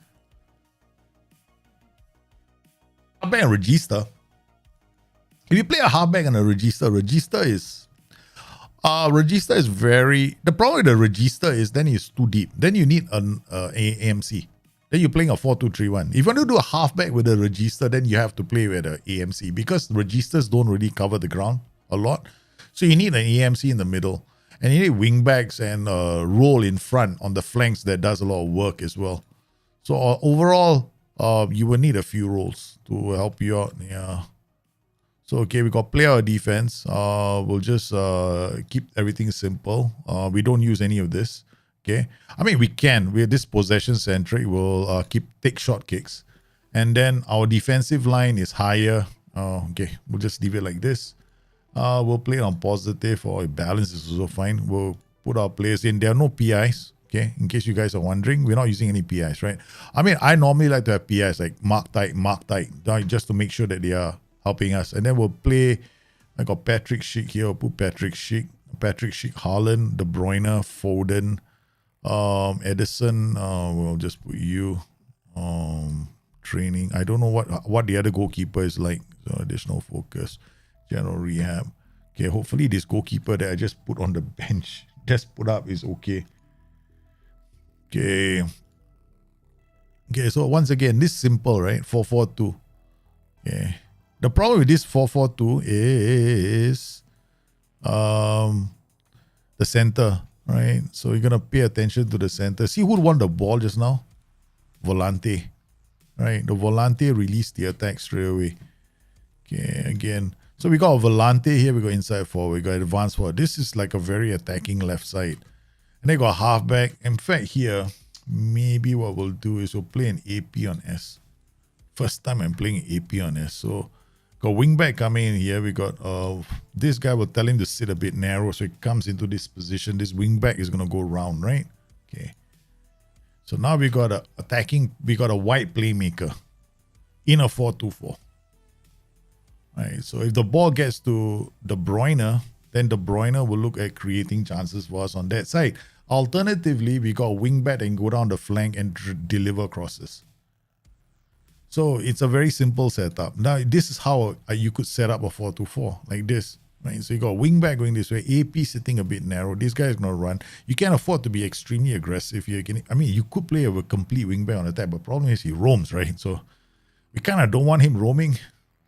halfback and register. If you play a halfback and a register is very, the problem with the register is then it's too deep. Then you need an AMC. Then you're playing a 4-2-3-1. If you want to do a halfback with a register, then you have to play with an AMC because registers don't really cover the ground a lot. So you need an AMC in the middle. And you need wing backs and a roll in front on the flanks that does a lot of work as well. So overall, you will need a few rolls to help you out. Yeah. So, okay, we got player or defense. We'll just keep everything simple. We don't use any of this. Okay. I mean, we can. We're this possession centric. We'll take short kicks. And then our defensive line is higher. Okay. We'll just leave it like this. We'll play on positive or balance is also fine. We'll put our players in. There are no PIs. Okay. In case you guys are wondering, we're not using any PIs, right? I mean, I normally like to have PIs like mark tight, just to make sure that they are helping us. And then we'll play, I got Patrick Schick here. We'll put Patrick Schick, Haaland, De Bruyne, Foden, Edison. We'll just put you. Training. I don't know what the other goalkeeper is like. So additional focus, general rehab. Okay, hopefully this goalkeeper that I just put on the bench, just put up is okay. Okay. Okay, so once again, this is simple, right? 4-4-2. Okay. The problem with this 4-4-2 is the center, right? So you're going to pay attention to the center. See who won the ball just now? Volante, right? The Volante released the attack straight away. Okay, again. So we got a Volante here. We got inside forward. We got advanced forward. This is like a very attacking left side. And then got halfback. In fact, here, maybe what we'll do is we'll play an AP on S. First time I'm playing AP on S. So got wingback coming in here. We got this guy will tell him to sit a bit narrow. So he comes into this position. This wingback is going to go round, right? Okay. So now we got a attacking. We got a wide playmaker in a 4-2-4. Right, so if the ball gets to De Bruyne, then De Bruyne will look at creating chances for us on that side. Alternatively, we got a wingback and go down the flank and deliver crosses. So it's a very simple setup. Now, this is how you could set up a 4-2-4 like this. Right, so you got a wingback going this way, AP sitting a bit narrow. This guy is going to run. You can't afford to be extremely aggressive here. I mean, you could play a complete wingback on attack, but problem is he roams, right? So we kind of don't want him roaming.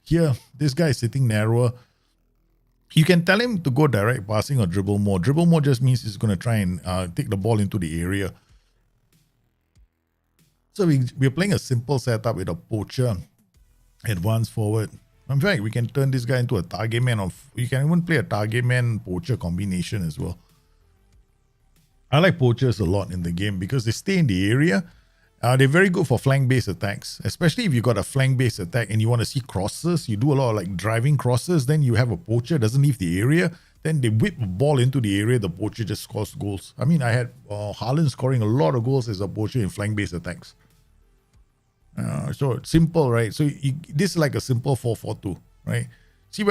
Here, this guy is sitting narrower. You can tell him to go direct passing or dribble more. Dribble more just means he's going to try and take the ball into the area. So we're playing a simple setup with a poacher, advance forward. In fact, we can turn this guy into a target man. You can even play a target man poacher combination as well. I like poachers a lot in the game because they stay in the area. They're very good for flank-based attacks, especially if you got a flank-based attack and you want to see crosses. You do a lot of like driving crosses, then you have a poacher, doesn't leave the area. Then they whip a ball into the area, the poacher just scores goals. I mean, I had Haaland scoring a lot of goals as a poacher in flank-based attacks. So it's simple, right? So this is like a simple 4-4-2, right? See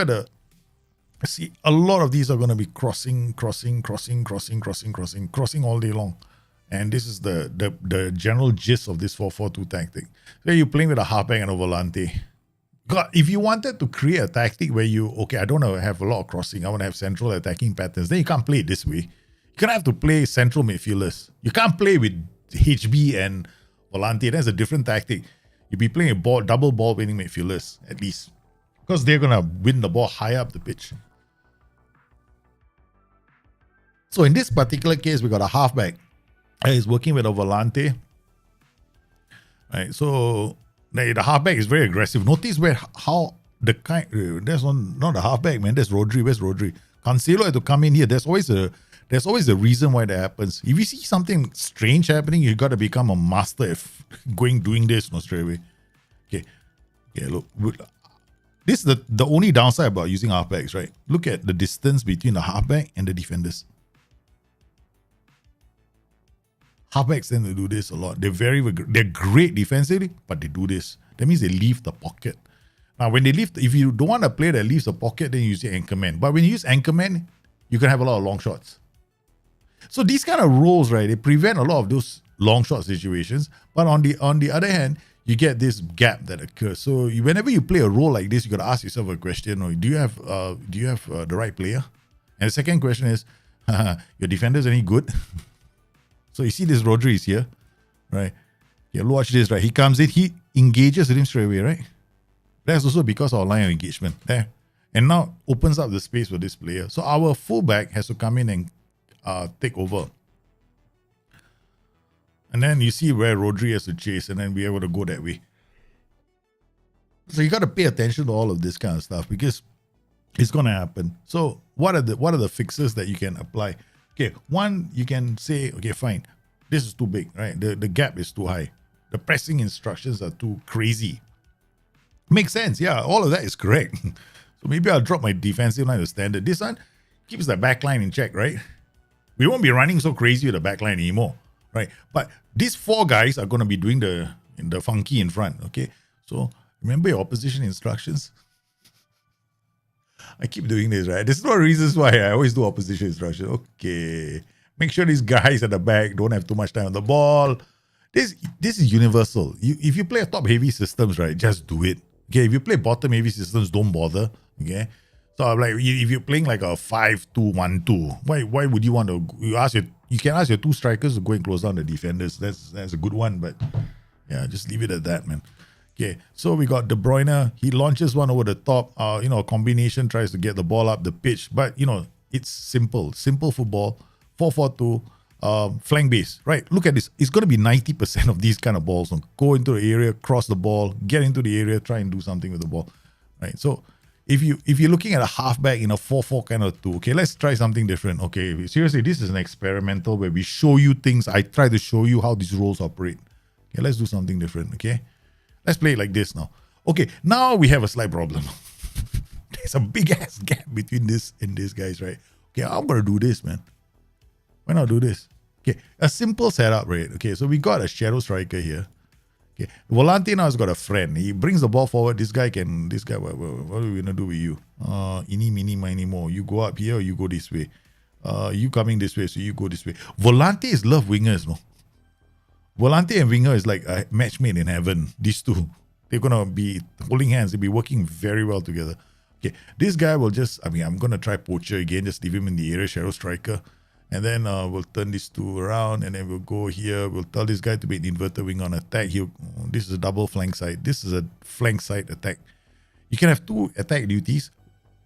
a lot of these are going to be crossing all day long. And this is the general gist of this 4-4-2 tactic. So you're playing with a halfback and a volante. God, if you wanted to create a tactic where I don't want to have a lot of crossing, I want to have central attacking patterns, then you can't play it this way. You're going to have to play central midfielders. You can't play with HB and volante. That's a different tactic. You'd be playing double ball winning midfielders, at least. Because they're going to win the ball high up the pitch. So in this particular case, we got a halfback. He's working with a volante. Right, so the halfback is very aggressive. Notice that's not a halfback, man. That's Rodri. Where's Rodri? Cancelo had to come in here. There's always a reason why that happens. If you see something strange happening, you got to become a master of doing this straight away. Okay, look. This is the only downside about using halfbacks, right? Look at the distance between the halfback and the defenders. Halfbacks tend to do this a lot. They're great defensively, but they do this. That means they leave the pocket. Now, when they leave, if you don't want a player that leaves the pocket, then you use the anchorman. But when you use anchorman, you can have a lot of long shots. So these kind of roles, right, they prevent a lot of those long shot situations. But on the other hand, you get this gap that occurs. So whenever you play a role like this, you got to ask yourself a question: do you have the right player? And the second question is, your defenders any good? So you see this Rodri is here, right? Yeah, watch this, right? He comes in, he engages with him straight away, right? That's also because of our line of engagement there. And now opens up the space for this player. So our fullback has to come in and take over. And then you see where Rodri has to chase and then be able to go that way. So you got to pay attention to all of this kind of stuff because it's going to happen. So what are the fixes that you can apply? Okay, one, you can say, okay, fine, this is too big, right? The gap is too high. The pressing instructions are too crazy. Makes sense, yeah, all of that is correct. So maybe I'll drop my defensive line to standard. This one keeps the back line in check, right? We won't be running so crazy with the back line anymore, right? But these four guys are going to be doing the funky in front, okay? So remember your opposition instructions. I keep doing this, right? There's no reasons why I always do opposition instruction. Okay. Make sure these guys at the back don't have too much time on the ball. This is universal. If you play top-heavy systems, right, just do it. Okay, if you play bottom-heavy systems, don't bother. Okay? So I'm like, if you're playing like a 5-2-1-2, why would you want to... You can ask your two strikers to go and close down the defenders. That's a good one, but yeah, just leave it at that, man. Okay, so we got De Bruyne. He launches one over the top. A combination tries to get the ball up the pitch. But, it's simple football. 4-4-2, flank base. Right, look at this. It's going to be 90% of these kind of balls. Go into the area, cross the ball, get into the area, try and do something with the ball. Right, so if you're looking at a halfback in a 4-4 kind of 2, okay, let's try something different. Okay, seriously, this is an experimental where we show you things. I try to show you how these roles operate. Okay, let's do something different. Okay, let's play it like this now. Okay, now we have a slight problem. There's a big ass gap between this and this, guys, right? Okay, I'm gonna do this, man. Why not do this? Okay, a simple setup, right? Okay, so we got a shadow striker here. Okay, Volante now has got a friend. He brings the ball forward. This guy, what are we gonna do with you? Ini, mini, miny, mo. You go up here or you go this way. You coming this way, so you go this way. Volante is love wingers, no? Volante and winger is like a match made in heaven. These two, they're gonna be holding hands. They'll be working very well together. Okay, this guy will just, I'm gonna try poacher again. Just leave him in the area, shadow striker. And then we'll turn these two around, and then we'll go here. We'll tell this guy to be an inverted wing on attack. This is a double flank side. This is a flank side attack. You can have 2 attack duties.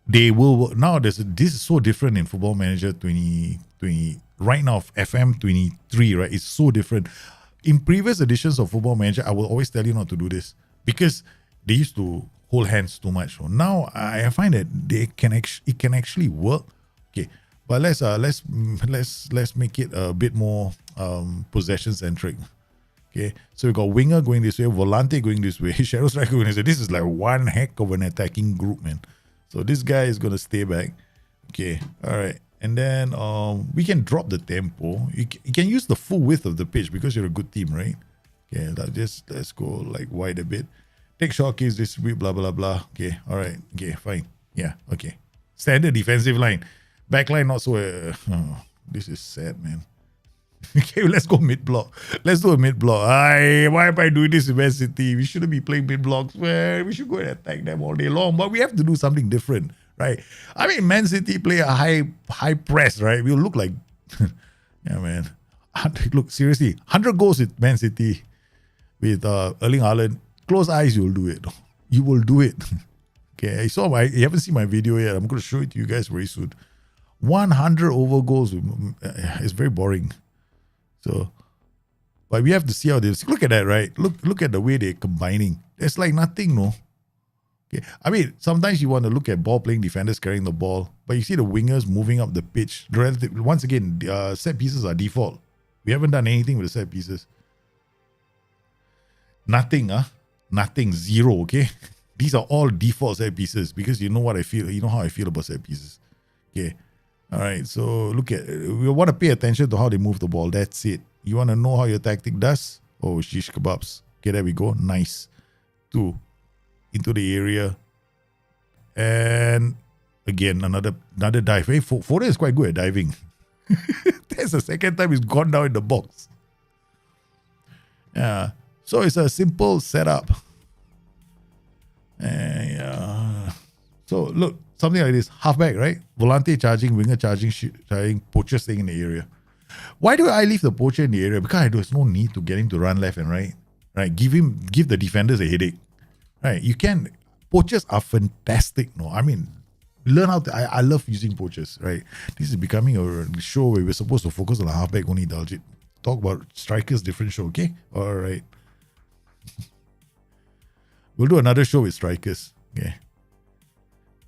They will work. Now, this is so different in Football Manager 2020. Right now, FM 23, right? It's so different. In previous editions of Football Manager, I will always tell you not to do this because they used to hold hands too much. So now I find that it can actually work. Okay. But let's make it a bit more possession centric. Okay, so we got winger going this way, Volante going this way, shadow striker going this way. This is like one heck of an attacking group, man. So this guy is gonna stay back. Okay, all right, and then we can drop the tempo. You can use the full width of the pitch because you're a good team, right? Okay, let's go like wide a bit. Take short kicks, distribute, blah blah blah. Okay, all right, okay, fine. Yeah, okay. Standard defensive line. Backline not so. This is sad, man. Okay, let's go mid block. Let's do a mid block. Why am I doing this in Man City? We shouldn't be playing mid blocks. Well, we should go and attack them all day long. But we have to do something different, right? I mean, Man City play a high press, right? We'll look like, yeah, man. Look, seriously, 100 goals with Man City with Erling Haaland. Close eyes, you'll do it. You will do it. Okay, you haven't seen my video yet. I'm going to show it to you guys very soon. 100 over goals is very boring. So, but we have to see how this. Look at that, right? Look at the way they're combining. It's like nothing, no. Okay, I mean, sometimes you want to look at ball playing defenders carrying the ball, but you see the wingers moving up the pitch. Once again, set pieces are default. We haven't done anything with the set pieces. Nothing, nothing, zero. Okay, these are all default set pieces because you know what I feel. You know how I feel about set pieces. Okay. All right, so we want to pay attention to how they move the ball. That's it. You want to know how your tactic does? Oh, shish kebabs. Okay, there we go. Nice. 2 into the area. And again, another dive. Hey, Foden is quite good at diving. That's the second time he's gone down in the box. Yeah. So it's a simple setup. So look. Something like this, halfback, right? Volante charging, winger charging, poacher staying in the area. Why do I leave the poacher in the area? Because there's no need to get him to run left and right. Right? Give the defenders a headache. Right? You can. Poachers are fantastic. No, I mean, learn how to. I love using poachers. Right? This is becoming a show where we're supposed to focus on the halfback only. Daljit. Talk about strikers, different show. Okay. All right. We'll do another show with strikers. Okay.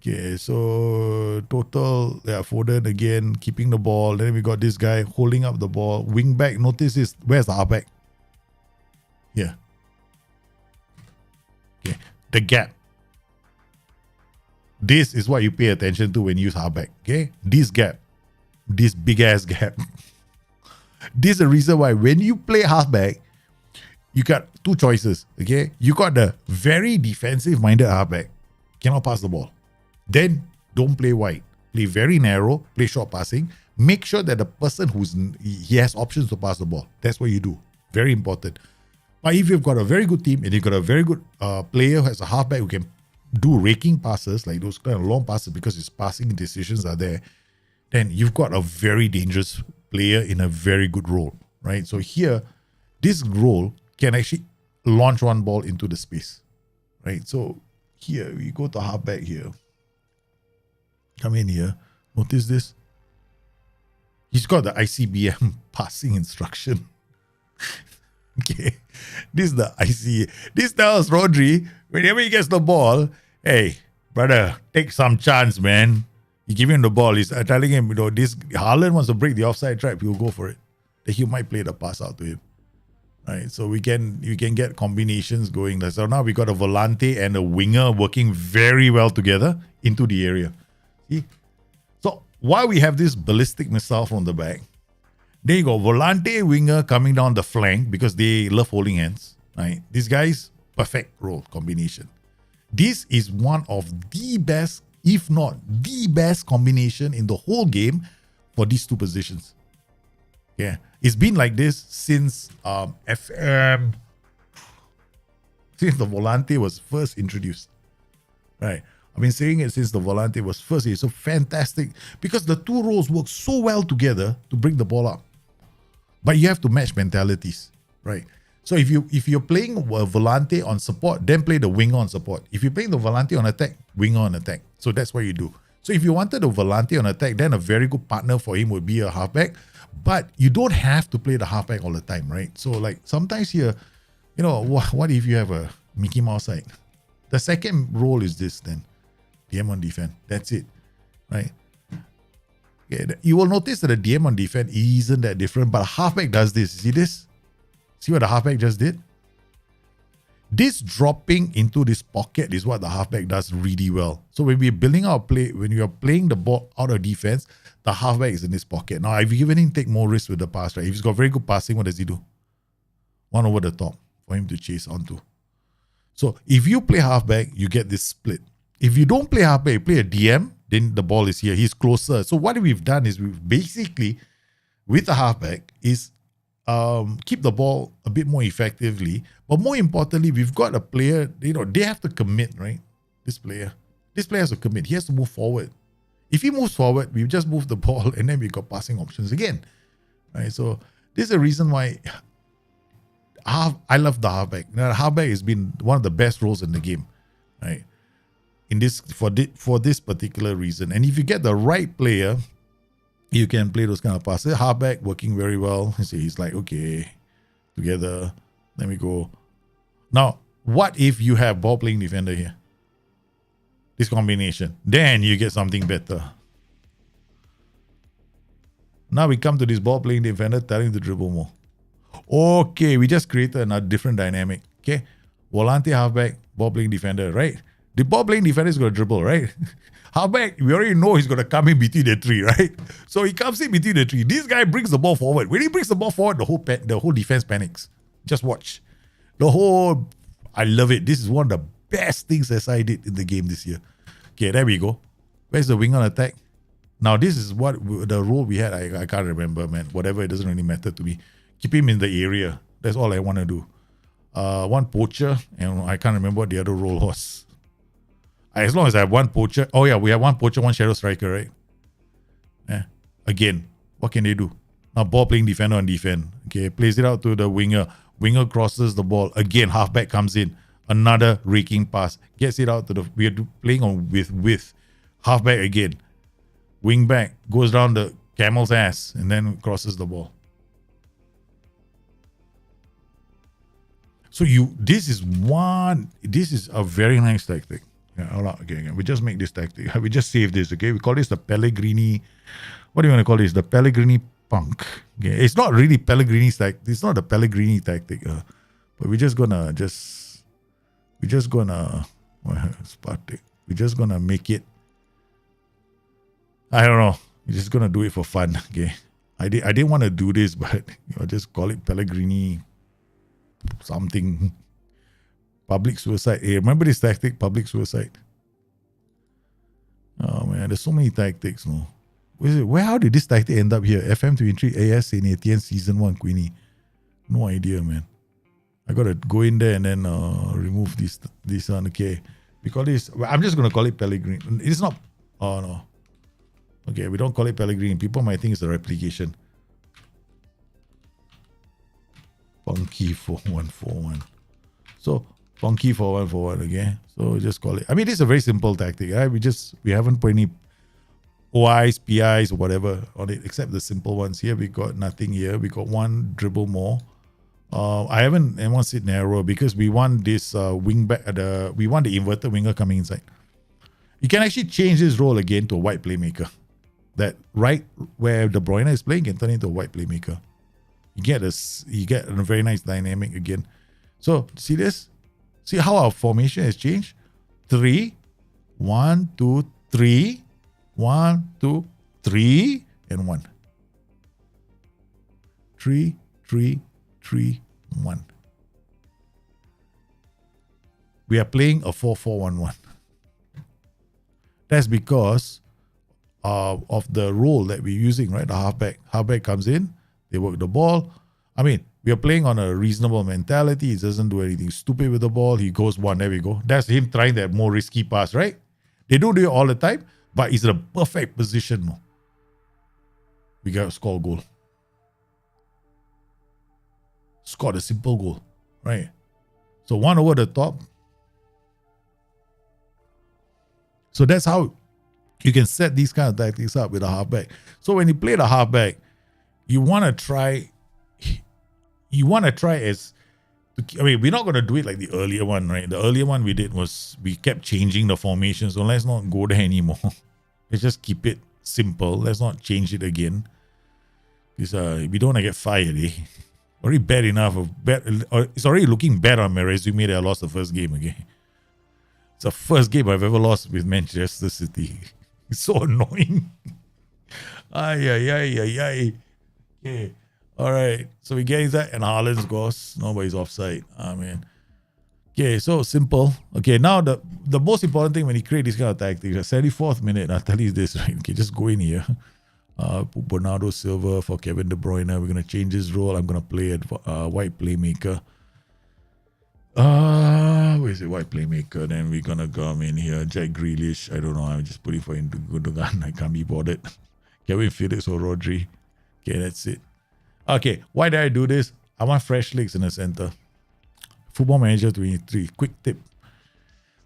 Okay, so total, Foden again, keeping the ball. Then we got this guy holding up the ball. Wing back, notice this. Where's the halfback? Here. Okay, the gap. This is what you pay attention to when you use halfback. Okay, this gap. This big ass gap. This is the reason why when you play halfback, you got 2 choices. Okay, you got the very defensive minded halfback. Cannot pass the ball. Then don't play wide. Play very narrow, play short passing. Make sure that the person he has options to pass the ball. That's what you do. Very important. But if you've got a very good team and you've got a very good player who has a halfback who can do raking passes, like those kind of long passes because his passing decisions are there, then you've got a very dangerous player in a very good role, right? So here, this role can actually launch one ball into the space, right? So here, we go to halfback here. Come in here. Notice this. He's got the ICBM passing instruction. Okay. This is the IC. This tells Rodri, whenever he gets the ball, hey, Brother, take some chance, man. You give him the ball. He's telling him, this Haaland wants to break the offside trap. He'll go for it. Then he might play the pass out to him. Right, so we can get combinations going. So now we got a volante and a winger working very well together into the area. See? So while we have this ballistic missile from the back, then you got volante winger coming down the flank because they love holding hands. Right, these guys perfect role combination. This is one of the best, if not the best combination in the whole game for these two positions. Yeah, it's been like this since FM, since the volante was first introduced. Right, I've been saying it since the volante was first. It's so fantastic because the two roles work so well together to bring the ball up. But you have to match mentalities, right? So if you're playing a volante on support, then play the winger on support. If you're playing the volante on attack, winger on attack. So that's what you do. So if you wanted a volante on attack, then a very good partner for him would be a halfback. But you don't have to play the halfback all the time, right? So like sometimes here, what if you have a Mickey Mouse side? The second role is this then. DM on defense. That's it, right? Okay, you will notice that the DM on defense isn't that different, but halfback does this. See this? See what the halfback just did? This dropping into this pocket is what the halfback does really well. So when we're building our play, when you're playing the ball out of defense, the halfback is in this pocket. Now, if you given him take more risk with the pass, right? If he's got very good passing, what does he do? One over the top for him to chase onto. So if you play halfback, you get this split. If you don't play halfback, you play a DM, then the ball is here. He's closer. So what we've done is we've basically, with the halfback, is keep the ball a bit more effectively. But more importantly, we've got a player, they have to commit, right? This player has to commit. He has to move forward. If he moves forward, we just move the ball and then we got passing options again, right? So this is the reason why I love the halfback. Now, the halfback has been one of the best roles in the game, right? For this particular reason. And if you get the right player, you can play those kind of passes. Halfback working very well. He's like, okay, together, let me go. Now, what if you have ball playing defender here? This combination. Then you get something better. Now we come to this ball playing defender telling to dribble more. Okay, we just created a different dynamic. Okay, volante halfback, ball playing defender, right? The ball playing defender is going to dribble, right? Halfback, we already know he's going to come in between the three, right? So he comes in between the three. This guy brings the ball forward. When he brings the ball forward, the whole defense panics. Just watch. I love it. This is one of the best things SI did in the game this year. Okay, there we go. Where's the wing on attack? Now, this is what the role we had. I can't remember, man. Whatever, it doesn't really matter to me. Keep him in the area. That's all I want to do. One poacher, and I can't remember what the other role was. As long as I have one poacher. Oh, yeah, we have one poacher, one shadow striker, right? Yeah. Again, what can they do? Now, ball playing defender on defense. Okay, plays it out to the winger. Winger crosses the ball. Again, halfback comes in. Another raking pass. Gets it out to the... We are playing on with halfback again. Wing back. Goes down the camel's ass and then crosses the ball. So this is a very nice tactic. Yeah, okay. We just make this tactic. We just save this, okay? We call this the Pellegrini. What do you want to call this? The Pellegrini punk. Okay, it's not really Pellegrini's tactic. It's not the Pellegrini tactic. But we're just gonna make it. I don't know. We're just gonna do it for fun. Okay. I didn't want to do this, but just call it Pellegrini something. Public suicide. Hey, remember this tactic? Public suicide. Oh man, there's so many tactics, no? How did this tactic end up here? FM23 AS in ATN Season 1, Queenie. No idea, man. I gotta go in there and then remove this one. Okay. We call this, I'm just gonna call it Pellegrini. It's not, oh no. Okay, we don't call it Pellegrini. People might think it's a replication. Funky 4141. So Funky 4141, okay? So just call it. I mean, this is a very simple tactic, right? We haven't put any OIs, PIs, or whatever on it, except the simple ones. Here we got nothing here. We got one dribble more. I want sit narrow because we want this wing back. We want the inverted winger coming inside. You can actually change this role again to a wide playmaker. That right where De Bruyne is playing can turn into a wide playmaker. You get a very nice dynamic again. So see this? See how our formation has changed? 3, 1, 2, 3, 1, 2, 3, and 1. 3, 3, 3, 1. We are playing a 4-4-1-1. That's because of the role that we're using, right? The halfback. Halfback comes in, they work the ball. I mean, we are playing on a reasonable mentality. He doesn't do anything stupid with the ball. He goes one, there we go. That's him trying that more risky pass, right? They don't do it all the time, but it's a perfect position. No? We got to score a goal. Scored a simple goal, right? So one over the top. So that's how you can set these kind of tactics up with a halfback. So when you play the halfback, you want to try as, I mean, we're not going to do it like the earlier one, right? The earlier one we did was we kept changing the formation. So let's not go there anymore. Let's just keep it simple. Let's not change it again. Because we don't want to get fired, eh? Already bad enough. It's already looking bad on my resume that I lost the first game again. It's the first game I've ever lost with Manchester City. It's so annoying. Ay. Okay. All right. So we get that and Haaland scores. Nobody's offside. Man. Okay, so simple. Okay, now the most important thing when you create this kind of tactics, 74th minute, I'll tell you this, right? Okay, just go in here. Put Bernardo Silva for Kevin De Bruyne. We're going to change his role. I'm going to play at white playmaker. Where is it? White playmaker. Then we're going to come in here. Jack Grealish. I don't know. I'm just putting for him to Gundogan. I can't be bothered. Kevin Phillips or Rodri. Okay, that's it. Okay, why did I do this? I want fresh legs in the center. Football Manager 23. Quick tip.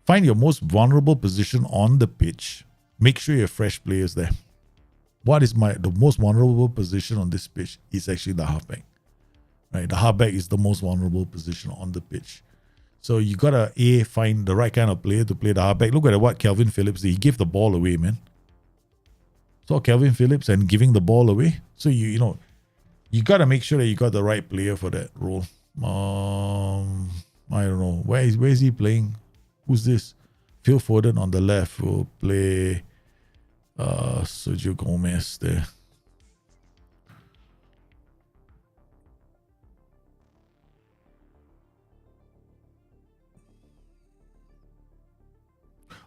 Find your most vulnerable position on the pitch. Make sure you have fresh players there. What is the most vulnerable position on this pitch? Is actually the halfback. Right? The halfback is the most vulnerable position on the pitch. So you gotta find the right kind of player to play the halfback. Look at what Calvin Phillips did. He gave the ball away, man. So Calvin Phillips and giving the ball away. So you gotta make sure that you got the right player for that role. I don't know. Where is he playing? Who's this? Phil Foden on the left will play Sergio Gomez there.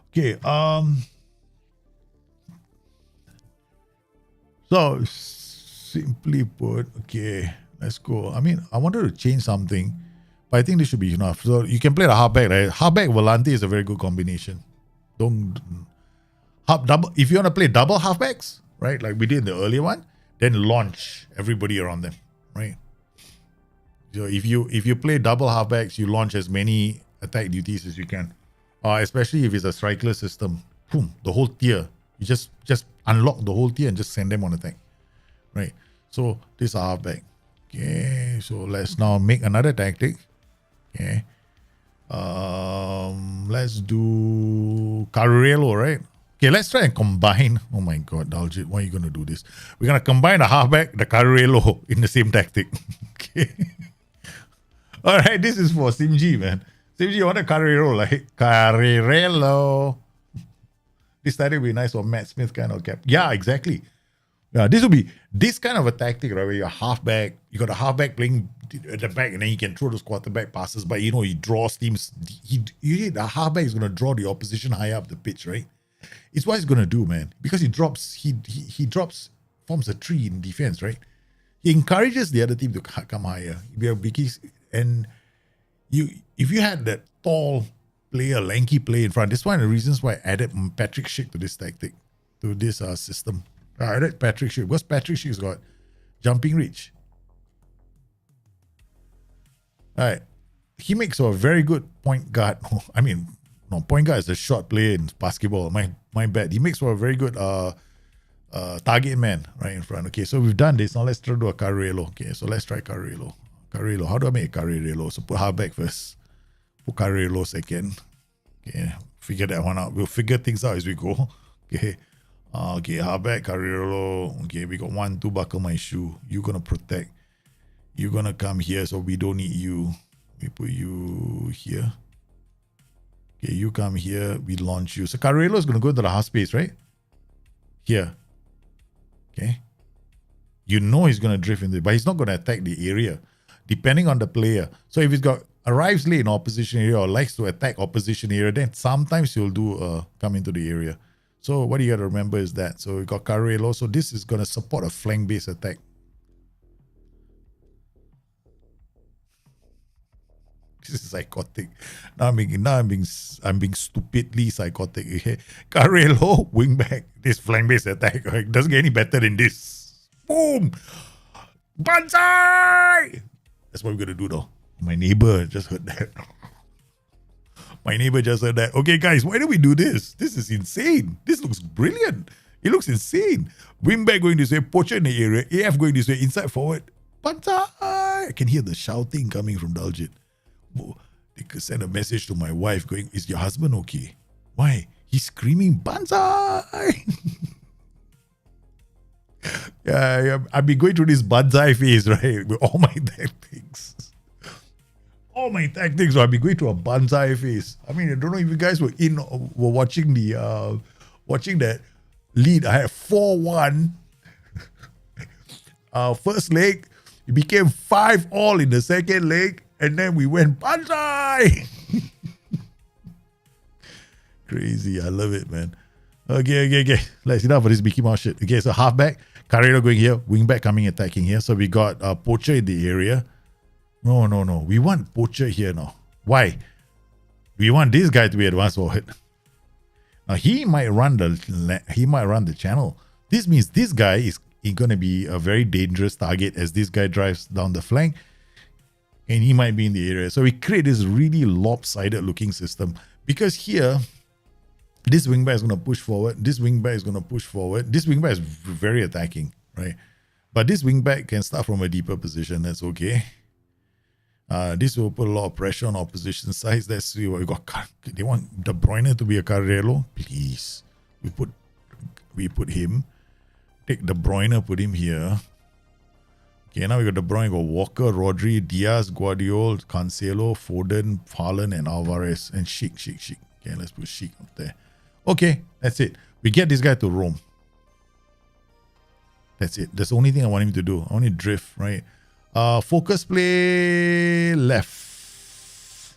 Okay, so simply put, okay, let's go. I mean, I wanted to change something, but I think this should be enough. So you can play the halfback, right? Halfback Volante is a very good combination. If you want to play double halfbacks, right, like we did in the earlier one, then launch everybody around them, right? So if you play double halfbacks, you launch as many attack duties as you can. Especially if it's a strikerless system. Boom, the whole tier. You just unlock the whole tier and just send them on attack. Right? So this is a halfback. Okay, so let's now make another tactic. Okay. Let's do Carrilero, right? Okay, let's try and combine. Oh my god, Daljit, why are you gonna do this? We're gonna combine the halfback, the Carrilero in the same tactic. Okay. Alright, this is for Simji, man. Simji, you want a Carrilero, like Carrilero. This tactic would be nice for Matt Smith kind of cap. Yeah, exactly. Yeah, this will be this kind of a tactic, right? Where you're halfback, you got a halfback playing at the back, and then he can throw those quarterback passes, but he draws teams. The halfback is gonna draw the opposition high up the pitch, right? It's what he's gonna do, man. Because he drops, forms a tree in defense, right? He encourages the other team to come higher. And if you had that tall player, lanky player in front, that's one of the reasons why I added Patrick Schick to this tactic, to this system. I added Patrick Schick because Patrick Schick's got jumping reach. All right. He makes a very good point guard. I mean, no, point guard is a short player in basketball. My bad. He makes for a very good target man right in front. Okay, so we've done this. Now let's try to do a Carrilero. Okay, so let's try Carrilero. Carrilero. How do I make Carrilero? So put halfback first. Put Carrilero second. Okay. figure that one out. We'll figure things out as we go. Okay. Okay, Halfback, Carrilero. Okay, we got 1, 2, buckle my shoe. You're gonna protect. You're gonna come here, so we don't need you. We put you here. Okay, you come here, we launch you. So Carrilero is gonna go to the half space, right? Here. Okay. You know he's gonna drift into it, but he's not gonna attack the area, depending on the player. So if he's got arrives late in opposition area or likes to attack opposition area, then sometimes he'll do come into the area. So what you got to remember is that. So we got Carrilero. So this is going to support a flank-based attack. This is psychotic. Now I'm being stupidly psychotic. Okay? Carrilero, wing back. This flank-based attack. It doesn't get any better than this. Boom! Banzai! That's what we're going to do though. My neighbor just heard that. Okay, guys, why do we do this? This is insane. This looks brilliant. It looks insane. Wingback going this way, Poacher in the area, AF going this way, inside forward. Banzai! I can hear the shouting coming from Daljit. They could send a message to my wife going, is your husband okay? Why? He's screaming, Banzai! Yeah, I've been going through this Banzai phase, right? With all my tactics. So I've been going through a Banzai phase. I mean, I don't know if you guys were watching the watching that lead. I had 4-1. First leg, it became 5-all in the second leg, and then we went Banzai. Crazy, I love it, man. Okay. Let's enough for this Mickey Mouse shit. Okay, so halfback, Carrilero going here, wingback coming attacking here. So we got Poacher in the area. No. We want Poacher here now. Why? We want this guy to be advanced forward. Now he might run the channel. This means this guy is going to be a very dangerous target as this guy drives down the flank, and he might be in the area. So we create this really lopsided looking system because here, this wingback is going to push forward. This wingback is going to push forward. This wingback is very attacking, right? But this wingback can start from a deeper position. That's okay. This will put a lot of pressure on opposition sides. Let's see what we got. They want De Bruyne to be a Carrilero. Please. We put him. Take De Bruyne, put him here. Okay, now we got De Bruyne, got Walker, Rodri, Diaz, Guardiola, Cancelo, Foden, Haaland, and Alvarez. And Schick. Okay, let's put Schick up there. Okay, that's it. We get this guy to roam. That's it. That's the only thing I want him to do. I want him to drift, right? Focus play left.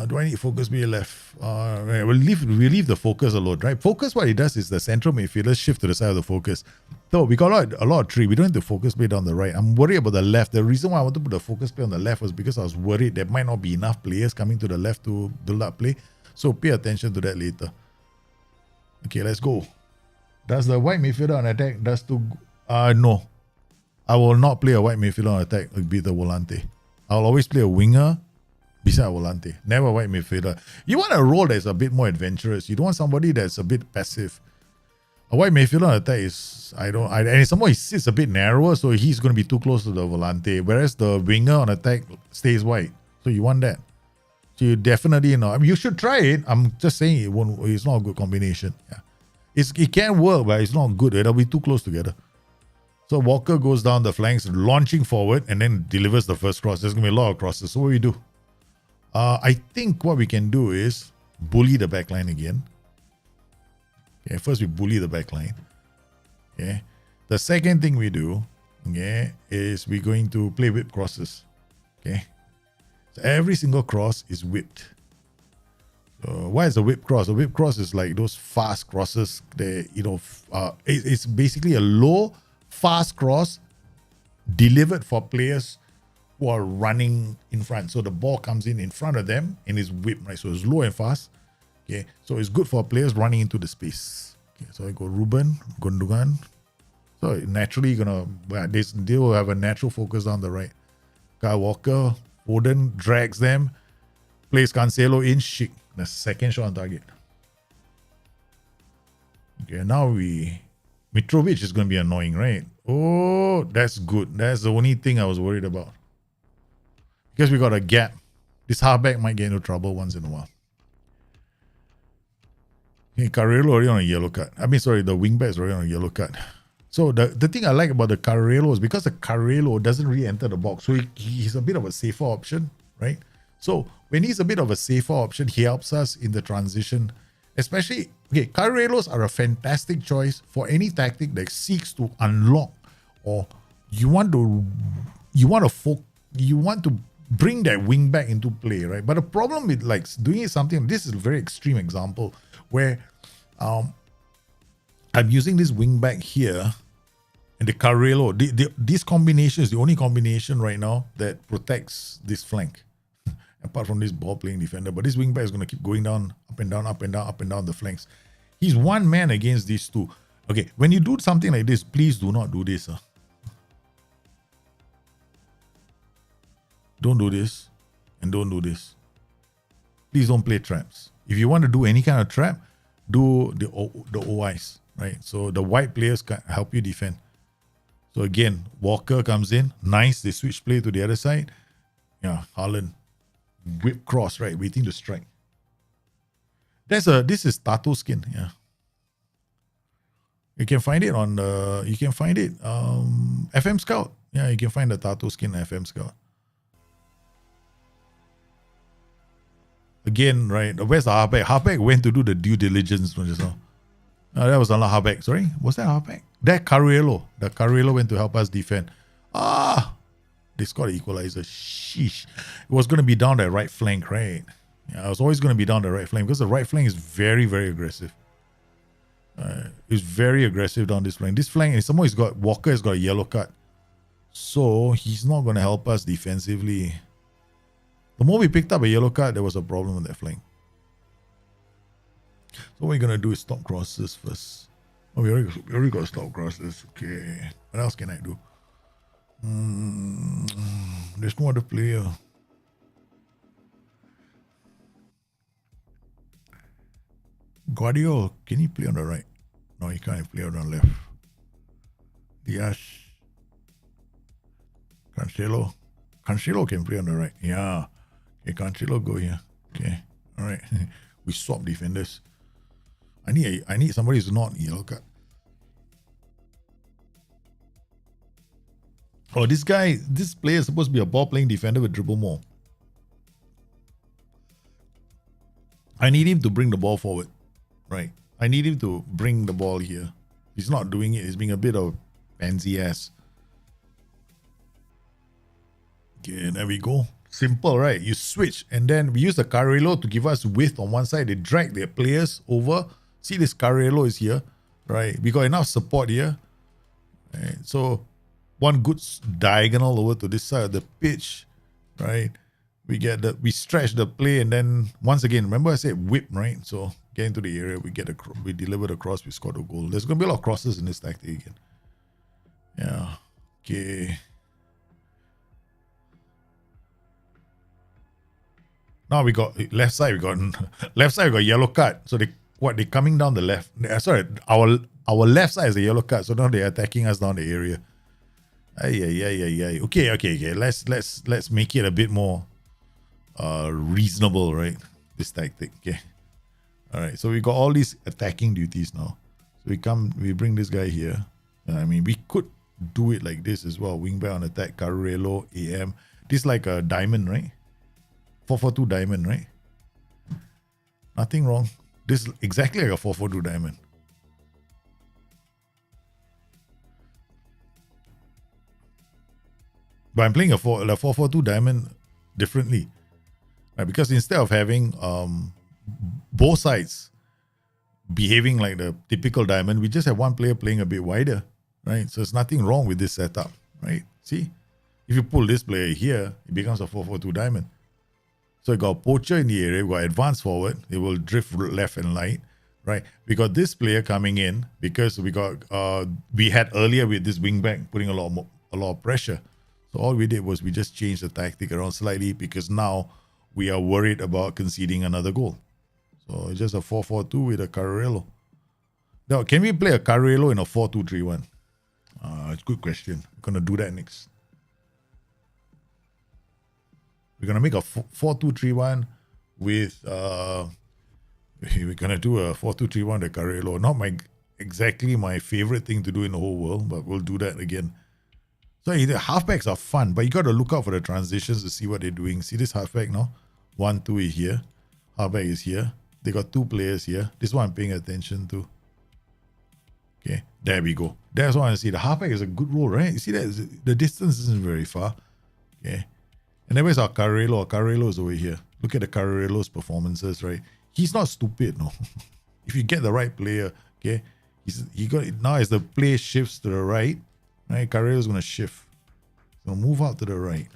Do I need focus play left? Right, we'll leave the focus alone, right? Focus, what it does is the central midfielder shift to the side of the focus. So we got a lot of tree. We don't need the focus play down the right. I'm worried about the left. The reason why I want to put the focus play on the left was because I was worried there might not be enough players coming to the left to build up play. So pay attention to that later. Okay, let's go. Does the white midfielder on attack? No. I will not play a white midfielder on attack with the volante. I'll always play a winger beside a volante. Never a white midfielder. You want a role that's a bit more adventurous. You don't want somebody that's a bit passive. A white midfielder on attack is, and somehow he sits a bit narrower, so he's going to be too close to the volante. Whereas the winger on attack stays wide. So you want that. So you definitely, you should try it. I'm just saying it's not a good combination. Yeah. It can work, but it's not good. It'll be too close together. So Walker goes down the flanks, launching forward, and then delivers the first cross. There's going to be a lot of crosses. So what do we do? I think what we can do is bully the backline again. Okay, first we bully the backline. Okay. The second thing we do, okay, is we're going to play whip crosses. Okay. So every single cross is whipped. So why is a whip cross? A whip cross is like those fast crosses. It's basically a low, fast cross delivered for players who are running in front. So the ball comes in front of them and is whipped, right? So it's low and fast. Okay, so it's good for players running into the space. Okay, so I go Ruben, Gundogan. So naturally, they will have a natural focus down the right. Kyle Walker, Foden drags them, plays Cancelo in, Schick. The second shot on target. Okay, now Mitrovic is going to be annoying, right? Oh, that's good. That's the only thing I was worried about. Because we got a gap. This halfback might get into trouble once in a while. Okay, Carrilero already on a yellow card. I mean, sorry, the wingback is already on a yellow card. So the thing I like about the Carrilero is because the Carrilero doesn't really enter the box, so he's a bit of a safer option, right? So when he's a bit of a safer option, he helps us in the transition. Especially, okay, Carrileros are a fantastic choice for any tactic that seeks to unlock, or you want to bring that wing back into play, right? But the problem with like doing something, this is a very extreme example where I'm using this wing back here, and the Carrilero, this combination is the only combination right now that protects this flank. Apart from this ball playing defender, but this wingback is going to keep going down, up and down, up and down, up and down the flanks. He's one man against these two. Okay, when you do something like this, please do not do this. Don't do this, and don't do this. Please don't play traps. If you want to do any kind of trap, do the OIs, right? So the white players can help you defend. So again, Walker comes in, nice. They switch play to the other side. Yeah, Haaland. Whip cross, right? Waiting to strike. This is Tato skin, yeah. You can find it on FM Scout. Yeah, you can find the Tato skin FM Scout. Again, right? Where's the Halfback? Halfback went to do the due diligence just now. That was not Halfback. Sorry, was that Halfback? That Carrilero. The Carrilero went to help us defend. They scored an equalizer. Sheesh. It was going to be down that right flank, right? Yeah, it was always going to be down the right flank because the right flank is very, very aggressive. It's very aggressive down this flank. This flank, and someone has got Walker has got a yellow card. So he's not going to help us defensively. The moment we picked up a yellow card, there was a problem with that flank. So what we're going to do is stop crosses first. Oh, we already got stop crosses. Okay. What else can I do? There's no other player. Guardiola, can he play on the right? No, he can't play on the left. Diaz. Cancelo. Cancelo can play on the right. Yeah. Okay, Cancelo go here. Okay. All right. We swap defenders. I need somebody who's not yellow card. Oh, this player is supposed to be a ball-playing defender with dribble more. I need him to bring the ball forward. Right. I need him to bring the ball here. He's not doing it. He's being a bit of pansy ass. Okay, there we go. Simple, right? You switch, and then we use the Carrilero to give us width on one side. They drag their players over. See, this Carrilero is here, right? We got enough support here. Right. So one good diagonal over to this side of the pitch, right? We stretch the play, and then once again, remember I said whip, right? So get into the area, we deliver the cross, we score the goal. There's gonna be a lot of crosses in this tactic again. Yeah. Okay. Now we got left side. We got yellow card. So they coming down the left? Sorry, our left side is the yellow card. So now they're attacking us down the area. Okay. Let's make it a bit more reasonable, right? This tactic. Okay. All right. So we got all these attacking duties now. So we bring this guy here. I mean, we could do it like this as well. Wingback on attack, Carrilero, AM. This is like a diamond, right? 4-4-2 diamond, right? Nothing wrong. This is exactly like a 4-4-2 diamond. But I'm playing a 4-4-2 diamond differently. Right? Because instead of having both sides behaving like the typical diamond, we just have one player playing a bit wider. Right? So there's nothing wrong with this setup. Right? See? If you pull this player here, it becomes a 4-4-2 diamond. So we got a poacher in the area, we got advance forward, it will drift left and right, right? We got this player coming in because we had earlier with this wing back putting a lot of pressure. So all we did was we just changed the tactic around slightly because now we are worried about conceding another goal. So it's just a 4-4-2 with a Carrilero. Now, can we play a Carrilero in a 4-2-3-1? It's a good question. We're going to do that next. We're going to make a 4-2-3-1 with We're gonna do a 4-2-3-1 to Carrilero. Not exactly my favorite thing to do in the whole world, but we'll do that again. So the halfbacks are fun, but you got to look out for the transitions to see what they're doing. See this halfback now? 1-2 is here. Halfback is here. They got two players here. This is what I'm paying attention to. Okay, there we go. That's what I see. The halfback is a good role, right? You see that the distance isn't very far. Okay, and then where's our Carrilero? Carrilero is over here. Look at the Carrilero's performances, right? He's not stupid, no. If you get the right player, okay, he got it now as the play shifts to the right. Right, Carrilero's gonna shift. So move out to the right.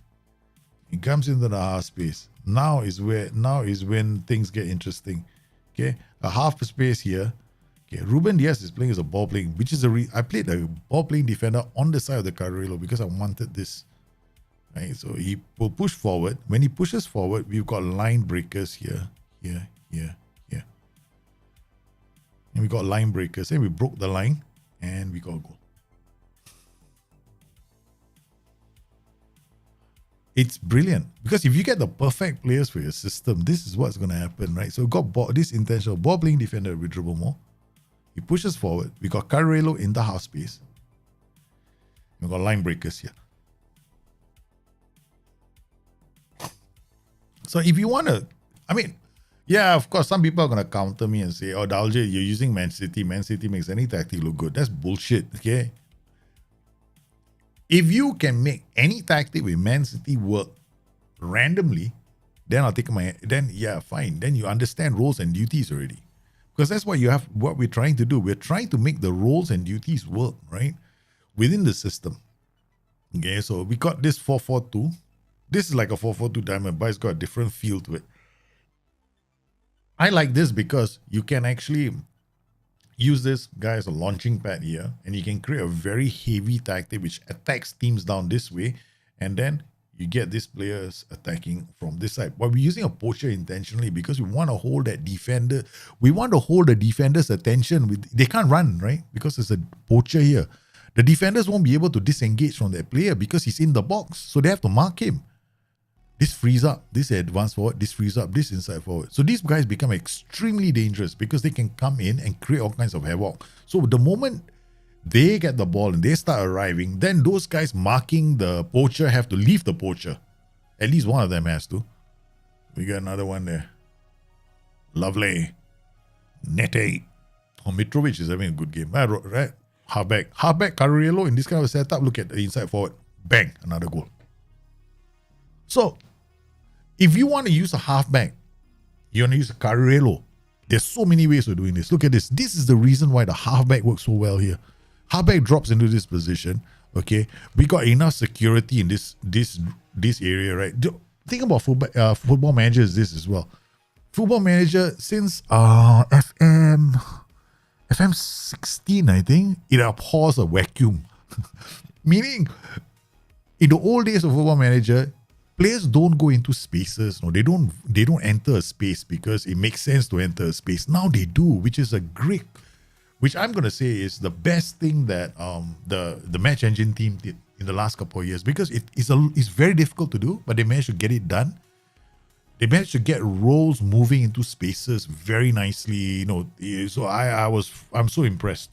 He comes into the half space. Now is when things get interesting. Okay, a half space here. Okay, Ruben Diaz is playing as a ball playing, which is I played a ball playing defender on the side of the Carrilero because I wanted this. Right, so he will push forward. When he pushes forward, we've got line breakers here, here, here, here, and we got line breakers. And we broke the line, and we got a goal. It's brilliant because if you get the perfect players for your system, this is what's going to happen, right? So we got this intentional ball playing defender with dribble more. He pushes forward. We got Carrilero in the half space. We got line breakers here. So if you want to, I mean, yeah, of course, some people are going to counter me and say, oh, Dalje, you're using Man City. Man City makes any tactic look good. That's bullshit, okay? If you can make any tactic with Man City work randomly, then I'll take then yeah, fine. Then you understand roles and duties already. Because that's what we're trying to do. We're trying to make the roles and duties work, right? Within the system. Okay, so we got this 4-4-2. This is like a 4-4-2 diamond, but it's got a different feel to it. I like this because you can actually use this guy as a launching pad here, and you can create a very heavy tactic which attacks teams down this way, and then you get these players attacking from this side. But we're using a poacher intentionally because we want to hold that defender. We want to hold the defender's attention. They can't run, right? Because there's a poacher here. The defenders won't be able to disengage from that player because he's in the box. So they have to mark him. This frees up, this advance forward, this frees up, this inside forward. So these guys become extremely dangerous because they can come in and create all kinds of havoc. So the moment they get the ball and they start arriving, then those guys marking the poacher have to leave the poacher. At least one of them has to. We got another one there. Lovely. Nete. Oh, Mitrovic is having a good game. Right? Halfback, Carrilero in this kind of setup. Look at the inside forward. Bang, another goal. So, if you want to use a halfback, you want to use a Carrilero. There's so many ways of doing this. Look at this. This is the reason why the halfback works so well here. Halfback drops into this position. Okay, we got enough security in this area, right? Think about Football Manager is this as well. Football Manager since FM 16, I think, it abhors a vacuum. Meaning, in the old days of Football Manager, players don't go into spaces. No, they don't enter a space because it makes sense to enter a space. Now they do, which is a great, which I'm gonna say is the best thing that the Match Engine team did in the last couple of years, because it's very difficult to do, but they managed to get it done. They managed to get roles moving into spaces very nicely, you know. So I'm so impressed.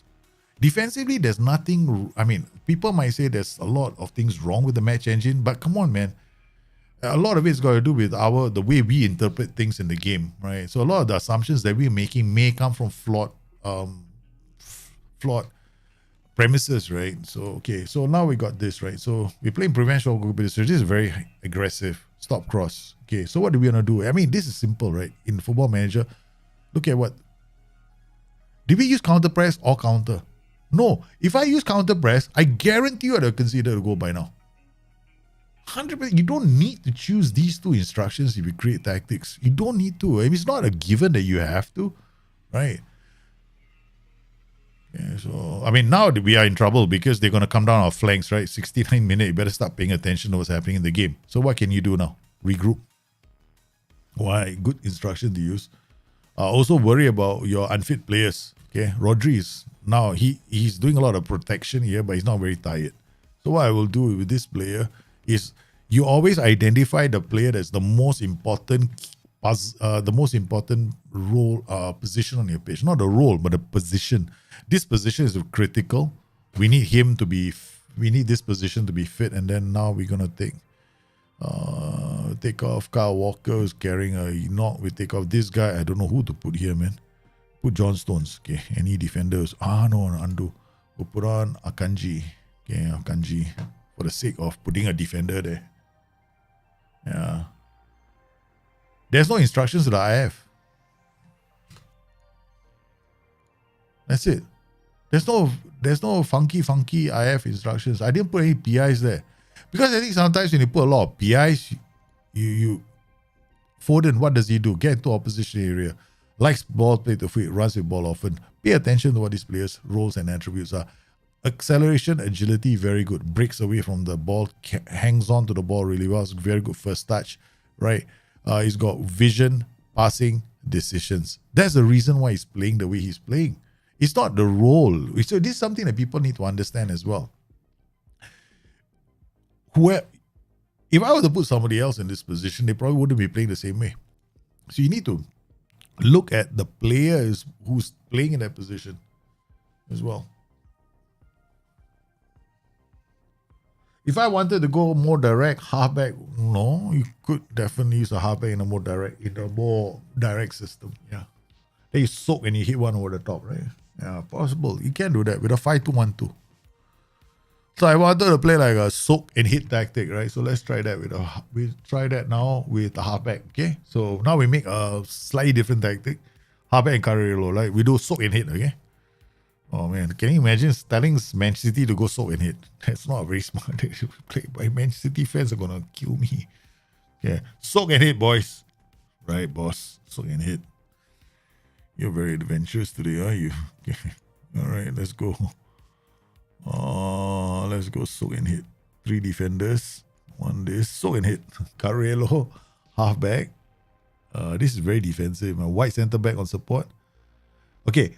Defensively, there's nothing. I mean, people might say there's a lot of things wrong with the Match Engine, but come on, man. A lot of it's got to do with the way we interpret things in the game, right? So a lot of the assumptions that we're making may come from flawed premises, right? So okay, so now we got this, right? So we're playing prevention of this is very aggressive. Stop cross. Okay, so what do we want to do? I mean, this is simple, right? In Football Manager, look at what. Did we use counter press or counter? No. If I use counter press, I guarantee you I'd have considered a goal by now. 100%. You don't need to choose these two instructions if you create tactics. You don't need to. I mean, it's not a given that you have to, right? Yeah, so, I mean, now we are in trouble because they're going to come down our flanks, right? 69 minutes. You better start paying attention to what's happening in the game. So what can you do now? Regroup. Why? Good instruction to use. Also worry about your unfit players. Okay, Rodri is now he's doing a lot of protection here, but he's not very tired. So what I will do with this player is you always identify the player that's the most important the most important role position on your pitch. Not the role, but the position. This position is critical. We need him to be. We need this position to be fit, and then now we're gonna take off. Kyle Walker is carrying a knock. We take off this guy. I don't know who to put here, man. Put John Stones. Okay, any defenders? No, undo. We'll put on Akanji. Okay, Akanji, for the sake of putting a defender there. Yeah. There's no instructions to the IF. That's it. There's no funky IF instructions. I didn't put any PIs there. Because I think sometimes when you put a lot of PIs, you Foden, what does he do? Get into opposition area. Likes ball play to feet, runs with ball often. Pay attention to what these players' roles and attributes are. Acceleration, agility, very good. Breaks away from the ball, hangs on to the ball really well. It's very good first touch, right? He's got vision, passing, decisions. That's the reason why he's playing the way he's playing. It's not the role. So this is something that people need to understand as well. If I were to put somebody else in this position, they probably wouldn't be playing the same way. So you need to look at the players who's playing in that position as well. If I wanted to go more direct, halfback, no, you could definitely use a halfback in a more direct system. Yeah. Then you soak and you hit one over the top, right? Yeah, possible. You can do that with a 5-2-1-2. So I wanted to play like a soak and hit tactic, right? So let's try that we try that now with the halfback. Okay. So now we make a slightly different tactic. Halfback and Carrilero, right? We do soak and hit, okay? Oh man, can you imagine telling Manchester City to go soak and hit? That's not very smart. Play by Manchester City fans are gonna kill me. Yeah, soak and hit, boys. Right, boss. Soak and hit. You're very adventurous today, are you? Okay. All right, let's go. Let's go soak and hit. 3 defenders. One this. Soak and hit. Carrilero, halfback. This is very defensive. My white centre back on support. Okay.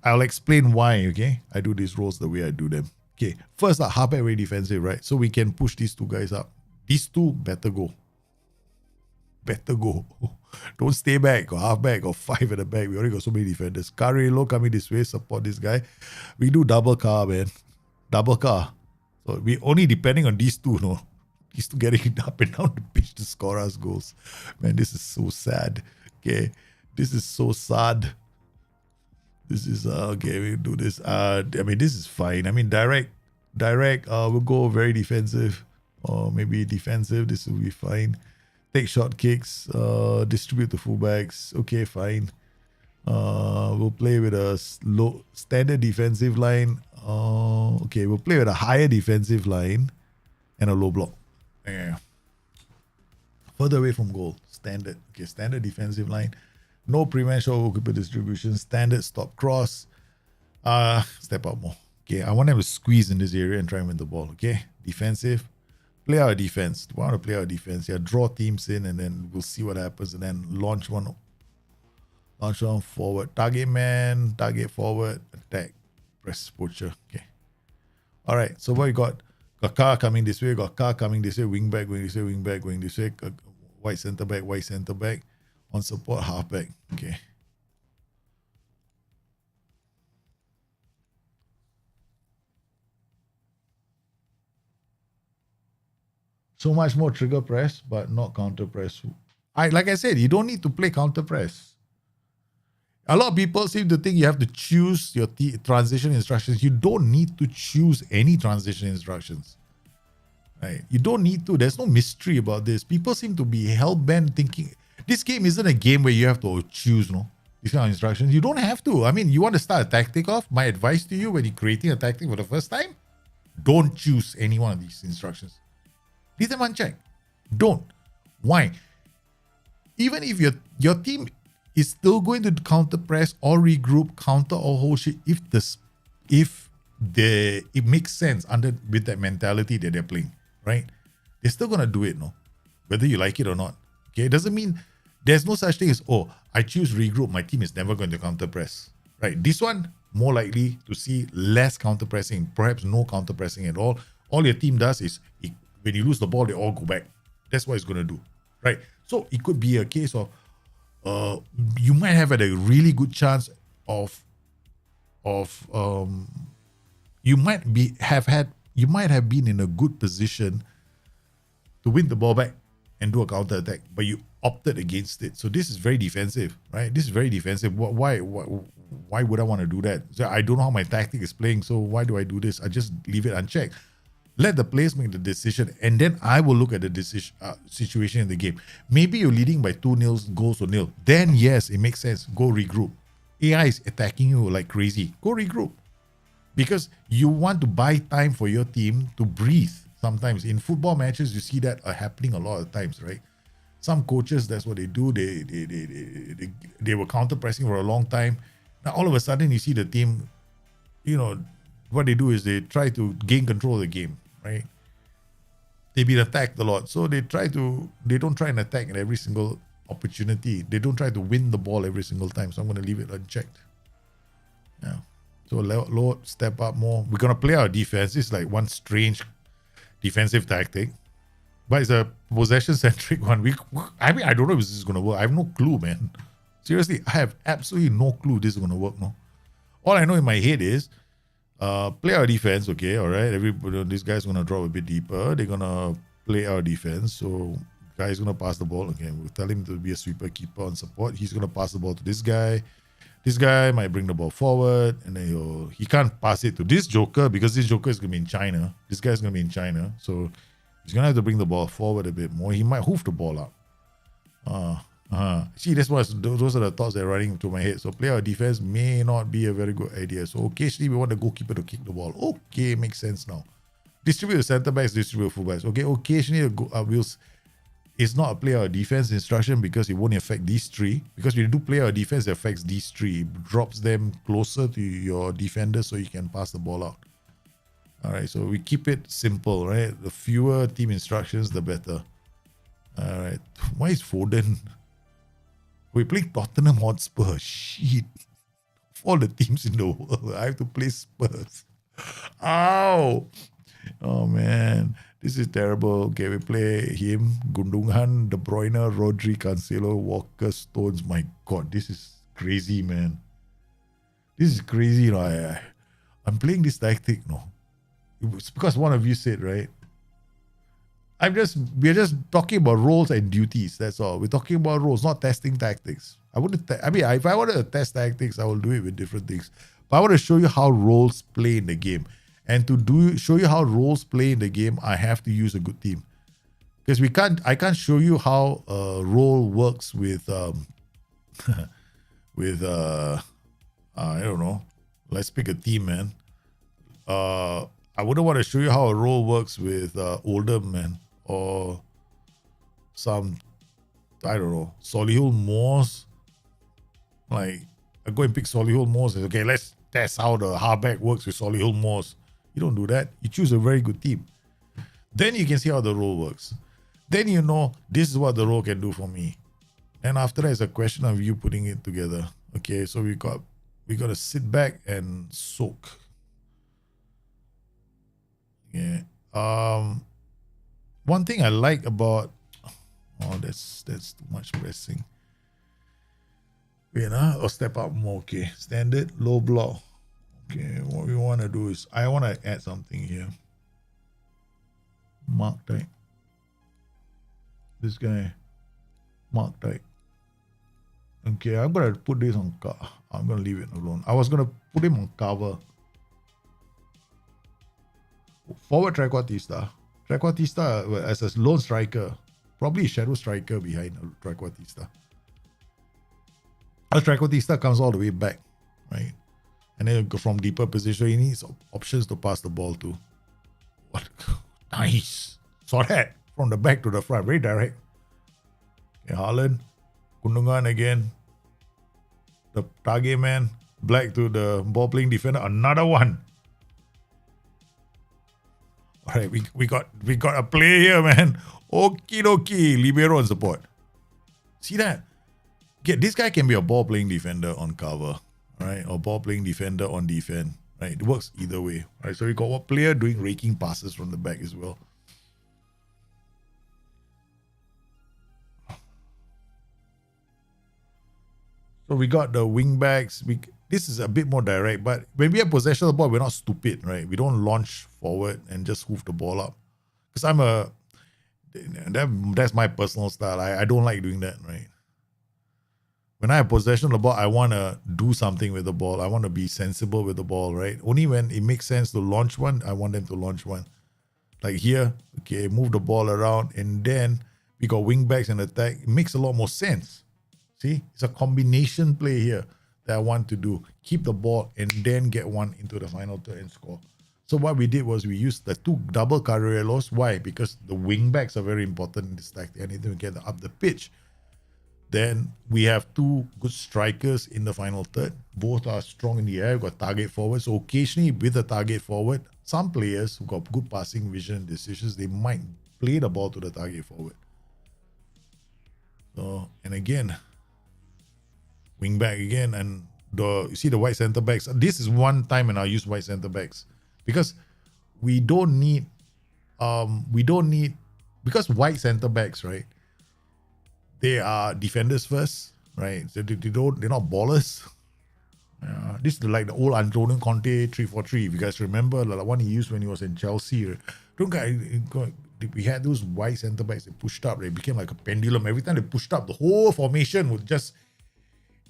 I'll explain why, okay? I do these roles the way I do them. Okay, first, halfback very defensive, right? So we can push these 2 guys up. These 2 better go. Better go. Don't stay back or halfback or 5 at the back. We already got so many defenders. Carrilero coming this way, support this guy. We do double car, man. Double car. So we only depending on these 2, no? These 2 getting up and down the pitch to score us goals. Man, this is so sad. Okay, this is so sad. This is, okay, we do this. I mean, this is fine. I mean, direct, we'll go very defensive. Or maybe defensive, this will be fine. Take short kicks, distribute to fullbacks. Okay, fine. We'll play with a low standard defensive line. Okay, we'll play with a higher defensive line and a low block. Yeah. Further away from goal, standard. Okay, standard defensive line. No pre-match or goalkeeper distribution. Standard stop cross. Step up more. Okay, I want them to squeeze in this area and try and win the ball. Okay, defensive. Play our defense. We want to play our defense. Yeah, draw teams in and then we'll see what happens and then launch one forward. Target man, target forward, attack. Press poacher. Okay. All right, so what we got? Got car coming this way, got car coming this way, wing back going this way, wing back going this way, white centre back. On support, halfback. Okay. So much more trigger press, but not counter press. Like I said, you don't need to play counter press. A lot of people seem to think you have to choose your transition instructions. You don't need to choose any transition instructions. Right? You don't need to. There's no mystery about this. People seem to be hell-bent thinking... This game isn't a game where you have to choose, these kind of instructions. You don't have to. I mean, you want to start a tactic off? My advice to you when you're creating a tactic for the first time, don't choose any one of these instructions. Leave them unchecked. Don't. Why? Even if your team is still going to counter press or regroup, counter or hold shit, if it makes sense with that mentality that they're playing, right? They're still gonna do it, whether you like it or not. Okay, it doesn't mean there's no such thing as, I choose regroup, my team is never going to counter press. Right? This one, more likely to see less counter pressing, perhaps no counter pressing at all. All your team does is, when you lose the ball, they all go back. That's what it's going to do. Right? So it could be a case of, you might have had a really good chance of you might have been in a good position to win the ball back and do a counter attack, but you opted against it. So this is very defensive, right? This is very defensive. Why would I want to do that? So I don't know how my tactic is playing, so why do I do this? I just leave it unchecked. Let the players make the decision, and then I will look at the decision situation in the game. Maybe you're leading by 2-0 goals or nil. Then yes, it makes sense. Go regroup. AI is attacking you like crazy. Go regroup. Because you want to buy time for your team to breathe. Sometimes in football matches, you see that happening a lot of times, right? Some coaches, that's what they do. They were counter pressing for a long time. Now all of a sudden, you see the team. What they do is they try to gain control of the game, right? They've been attacked a lot, so they don't try and attack at every single opportunity. They don't try to win the ball every single time. So I'm going to leave it unchecked. Yeah. So low, step up more. We're going to play our defense. It's like one strange defensive tactic, but it's a possession-centric one. I don't know if this is going to work. I have no clue, man. Seriously, I have absolutely no clue this is going to work. No, all I know in my head is play our defense. Okay, all right. This guy's going to drop a bit deeper. They're going to play our defense. So guy's going to pass the ball. Okay, we'll tell him to be a sweeper, keeper on support. He's going to pass the ball to this guy. This guy might bring the ball forward, and then he can't pass it to this joker because this joker is going to be in China. This guy's going to be in China. So he's going to have to bring the ball forward a bit more. He might hoof the ball up. See, those are the thoughts that are running through my head. So play our defense may not be a very good idea. So occasionally we want the goalkeeper to kick the ball. Okay, makes sense now. Distribute the centre backs, distribute the fullbacks. Okay, occasionally it's not a play our defense instruction because it won't affect these three. Because when you do play our defense, it affects these three. It drops them closer to your defender so you can pass the ball out. All right, so we keep it simple, right? The fewer team instructions, the better. All right, why is Foden? We play Tottenham Hotspur. Shit. Of all the teams in the world, I have to play Spurs. Ow! Oh, man. This is terrible. Okay, we play him, Gundogan, De Bruyne, Rodri, Cancelo, Walker, Stones. My God, this is crazy, man. This is crazy. I'm playing this tactic. It's because one of you said, right? We're just talking about roles and duties. That's all. We're talking about roles, not testing tactics. If I wanted to test tactics, I will do it with different things. But I want to show you how roles play in the game. And to show you how roles play in the game, I have to use a good team. Because I can't show you how a role works with I don't know. Let's pick a team, man. I wouldn't want to show you how a role works with Oldham, man. Or some, I don't know, Solihull Moors. Like, I go and pick Solihull Moors and okay, let's test how the halfback works with Solihull Moors. You don't do that. You choose a very good team. Then you can see how the role works. Then you know this is what the role can do for me. And after that, it's a question of you putting it together. Okay, so we got to sit back and soak. Yeah. One thing I like about that's too much pressing. Wait, or step up more. Okay, standard low block. Okay, what we want to do is I want to add something here. Mark type. This guy, mark type. Okay, I'm gonna put this on. I'm gonna leave it alone. I was gonna put him on cover. Forward Trequartista. Trequartista as a lone striker. Probably a shadow striker behind Trequartista. Trequartista comes all the way back, right? And then go from deeper position. He needs options to pass the ball to. What? Nice. Saw that. From the back to the front. Very direct. Okay, Haaland. Gundogan again. The target man. Black to the ball playing defender. Another one. All right, we got a play here, man. Okie dokie. Libero on support. See that? This guy can be a ball playing defender on cover, right? Or ball playing defender on defense, right? It works either way, right? So we got one player doing raking passes from the back as well. So we got the wing backs. This is a bit more direct, but when we have possession of the ball, we're not stupid, right? We don't launch forward and just hoof the ball up. Because that's my personal style. I don't like doing that, right? When I have possession of the ball, I want to do something with the ball. I want to be sensible with the ball, right? Only when it makes sense to launch one, I want them to launch one. Like here, okay, move the ball around, and then we got wing backs and attack. It makes a lot more sense. See, it's a combination play here that I want to do. Keep the ball and then get one into the final third and score. So what we did was we used the two double Carrileros. Why? Because the wing backs are very important in this tactic. Anything to get up the pitch. Then we have two good strikers in the final third. Both are strong in the air. We've got target forward. So occasionally with the target forward, some players who got good passing vision and decisions, they might play the ball to the target forward. So, and again, wing back again, and you see the white centre backs. This is one time when I use white centre backs because we don't need because white centre backs, right? They are defenders first, right? So they're not ballers. This is like the old Antonio Conte 3-4-3. If you guys remember, the one he used when he was in Chelsea. Right? We had those white centre backs. They pushed up. They became like a pendulum. Every time they pushed up, the whole formation would just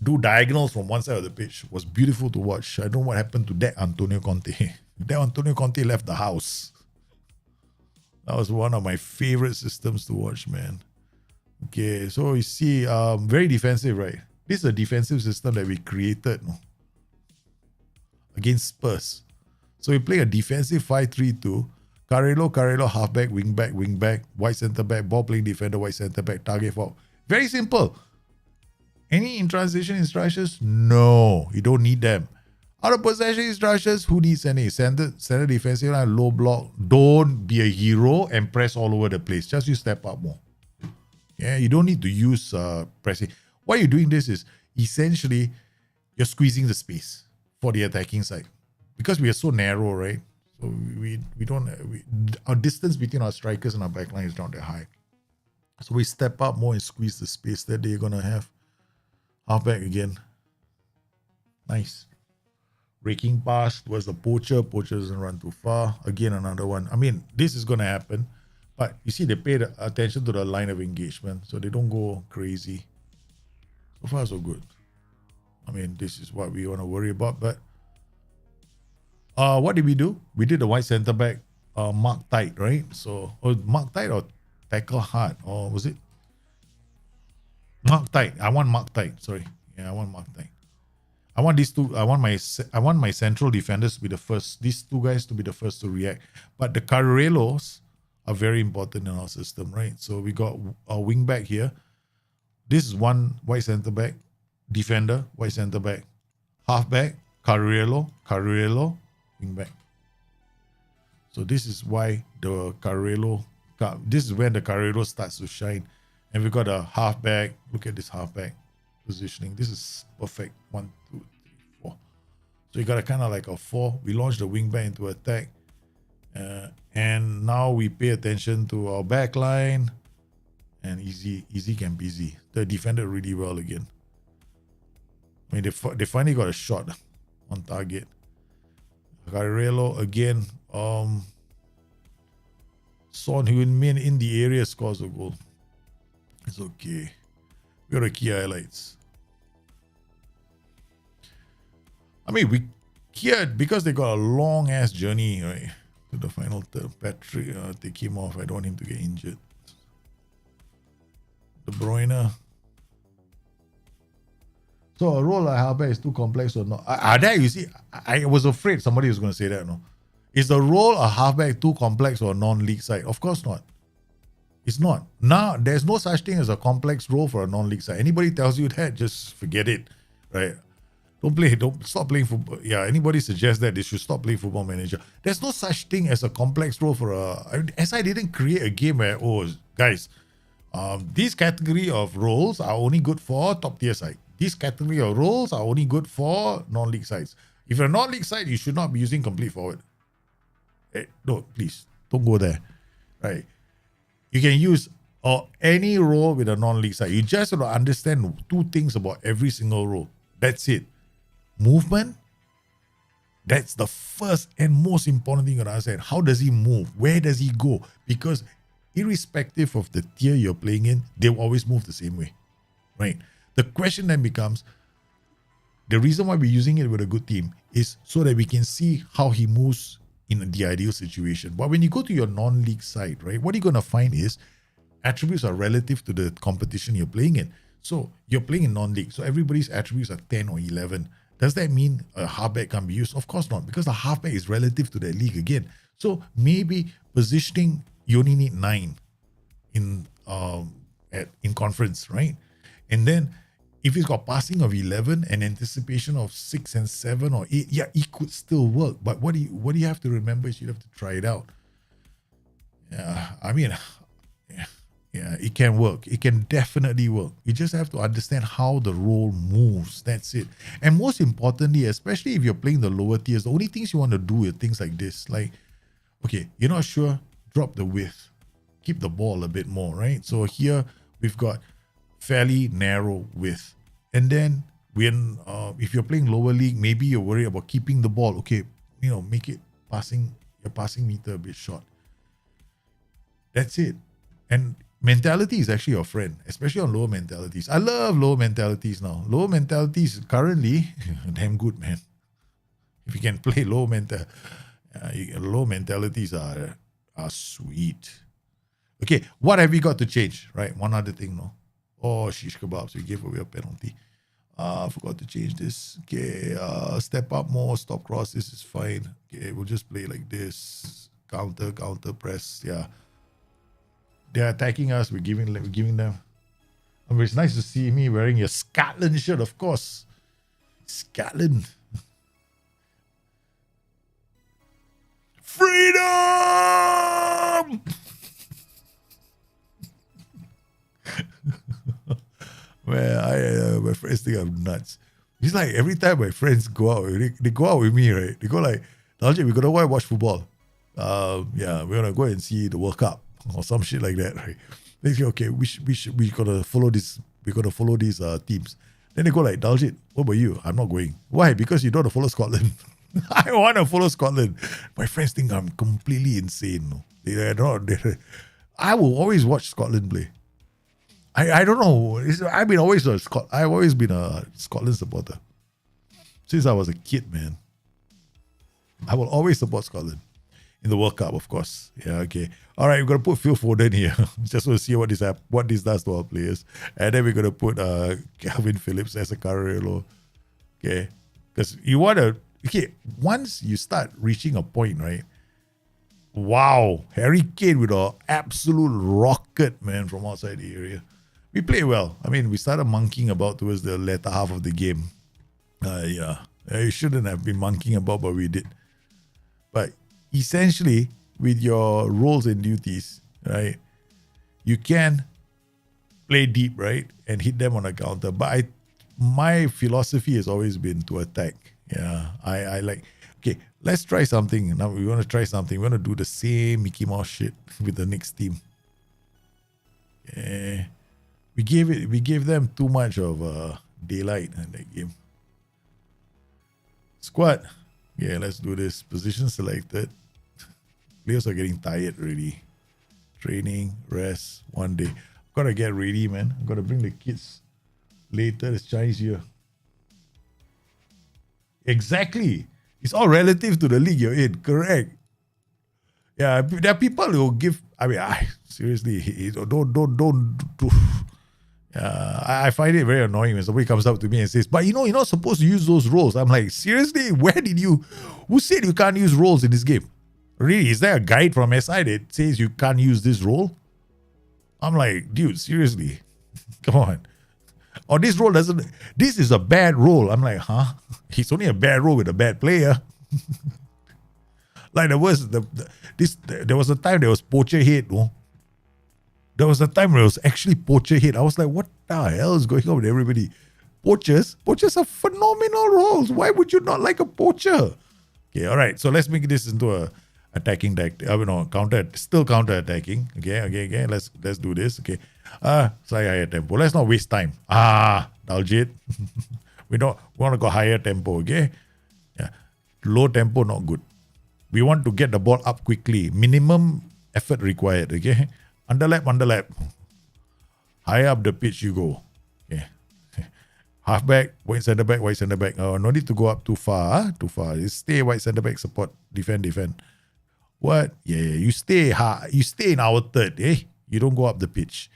do diagonals from one side of the pitch. It was beautiful to watch. I don't know what happened to that Antonio Conte. That Antonio Conte left the house. That was one of my favorite systems to watch, man. Okay, so you see, very defensive, right? This is a defensive system that we created against Spurs. So we play a defensive 5-3-2. Carrilero, halfback, wing back, white centre back, ball playing defender, white centre back, target forward. Very simple. Any in transition instructions? No, you don't need them. Out of possession instructions, who needs any? Center defensive line, low block. Don't be a hero and press all over the place. Just you step up more. Yeah, you don't need to use pressing. Why you're doing this is essentially you're squeezing the space for the attacking side because we are so narrow, right? So our distance between our strikers and our backline is not that high. So we step up more and squeeze the space that they're gonna have. Halfback again, nice. Breaking pass towards the poacher. Poacher doesn't run too far. Again, another one. I mean, this is gonna happen. But you see, they pay attention to the line of engagement, so they don't go crazy. So far, so good. I mean, this is what we want to worry about. But what did we do? We did the white centre back mark tight, right? So, mark tight or tackle hard, or was it mark tight? I want mark tight. Sorry, yeah, I want mark tight. I want these two. I want my central defenders to be the first. These two guys to be the first to react. But the Carrileros are very important in our system, right? So we got our wing back here. This is one white centre back, defender, white centre back, halfback, Carrilero, wing back. So this is why this is when the Carrilero starts to shine. And we got a halfback. Look at this halfback positioning. This is perfect. 1, 2, 3, 4. So you got a kind of like a 4. We launched the wing back into attack. And now we pay attention to our back line, and easy can be easy. They defended really well again. I mean, they finally got a shot on target. Carrilero again. Son Heung-min in the area scores a goal. It's okay. We got the key highlights. I mean, because they got a long ass journey, right? To the final third. Patrick, take him off. I don't want him to get injured. De Bruyne. So a role like halfback is too complex or not? You see, I was afraid somebody was going to say that. No, is the role of halfback too complex for a non-league side? Of course not. It's not. Now there's no such thing as a complex role for a non-league side. Anybody tells you that, just forget it, right? Don't stop playing football. Yeah, anybody suggests that they should stop playing Football Manager. There's no such thing as a complex role for SI didn't create a game where, guys, this category of roles are only good for top tier side. This category of roles are only good for non-league sides. If you're a non-league side, you should not be using complete forward. No, please, don't go there. Right? You can use or any role with a non-league side. You just have to understand two things about every single role. That's it. Movement, that's the first and most important thing you understand. How does he move? Where does he go? Because irrespective of the tier you're playing in, they will always move the same way, right? The question then becomes, the reason why we're using it with a good team is so that we can see how he moves in the ideal situation. But when you go to your non-league side, right, what you're going to find is attributes are relative to the competition you're playing in. So you're playing in non-league, so everybody's attributes are 10 or 11. Does that mean a halfback can't be used? Of course not, because the halfback is relative to that league again. So maybe positioning, you only need 9 in conference, right? And then if he's got passing of 11 and anticipation of 6 and 7 or 8, yeah, it could still work. But what do you have to remember is you have to try it out. Yeah, I mean, yeah, it can work. It can definitely work. You just have to understand how the role moves. That's it. And most importantly, especially if you're playing the lower tiers, the only things you want to do are things like this. Like, okay, you're not sure, drop the width. Keep the ball a bit more, right? So here we've got fairly narrow width. And then when if you're playing lower league, maybe you're worried about keeping the ball. Okay, make it your passing meter a bit short. That's it. And mentality is actually your friend, especially on lower mentalities. I love lower mentalities now. Lower mentalities currently, damn good, man. If you can play low mentalities are sweet. Okay, what have we got to change? Right, one other thing, no? Oh, shish kebabs, we gave away a penalty. I forgot to change this. Okay, step up more, stop cross, this is fine. Okay, we'll just play like this. Counter press, yeah. They're attacking us, we're giving them. I mean, it's nice to see me wearing your Scotland shirt, of course. Scotland. Freedom! My friends think I'm nuts. It's like every time my friends go out, they go out with me, right? They go like, Daljit, we're gonna watch football. Yeah, we're gonna go and see the World Cup or some shit like that, right? They say, okay, we gotta follow this. We gotta follow these teams. Then they go like, Daljit, what about you? I'm not going. Why? Because you don't want to follow Scotland. I want to follow Scotland. My friends think I'm completely insane. No? I will always watch Scotland play. I don't know. I've always been a Scotland supporter since I was a kid, man. I will always support Scotland in the World Cup, of course. Yeah, okay. All right, we're gonna put Phil Foden here just to see what this does to our players, and then we're gonna put Calvin Phillips as a Carrilero. Okay, because you want to. Okay, once you start reaching a point, right? Wow, Harry Kane with an absolute rocket, man, from outside the area. We played well. I mean, we started monkeying about towards the latter half of the game. Yeah, you shouldn't have been monkeying about, but we did. But essentially, with your roles and duties, right, you can play deep, right, and hit them on a counter. But my philosophy has always been to attack. Yeah, I like, okay, let's try something. Now we want to try something. We want to do the same Mickey Mouse shit with the next team. Yeah. We gave them too much of daylight in that game. Squad. Yeah, let's do this. Position selected. Players are getting tired already. Training, rest, one day. Gotta get ready, man. I'm gonna bring the kids later. It's Chinese year. Exactly. It's all relative to the league you're in. Correct. Yeah, there are people who will give. I mean, seriously, don't. I find it very annoying when somebody comes up to me and says, but you're not supposed to use those roles. I'm like, seriously? Who said you can't use roles in this game? Really? Is there a guide from SI that says you can't use this role? I'm like, dude, seriously? Come on. Or this role this is a bad role. I'm like, huh? It's only a bad role with a bad player. Like there was a time there was poacher head, no? There was a time where it was actually poacher head. I was like, what the hell is going on with everybody? Poachers are phenomenal roles. Why would you not like a poacher? Okay, all right. So let's make this into attacking deck. Still counter attacking. Okay. Let's do this. Okay. Slightly higher tempo. Let's not waste time. Daljit. we want to go higher tempo. Okay. Yeah. Low tempo not good. We want to get the ball up quickly. Minimum effort required. Okay. Underlap. Higher up the pitch you go. Okay. Halfback, wide centre back. Oh, no need to go up too far. Stay wide centre back, support, defend. What? Yeah, you stay hard. You stay in our third, eh? You don't go up the pitch.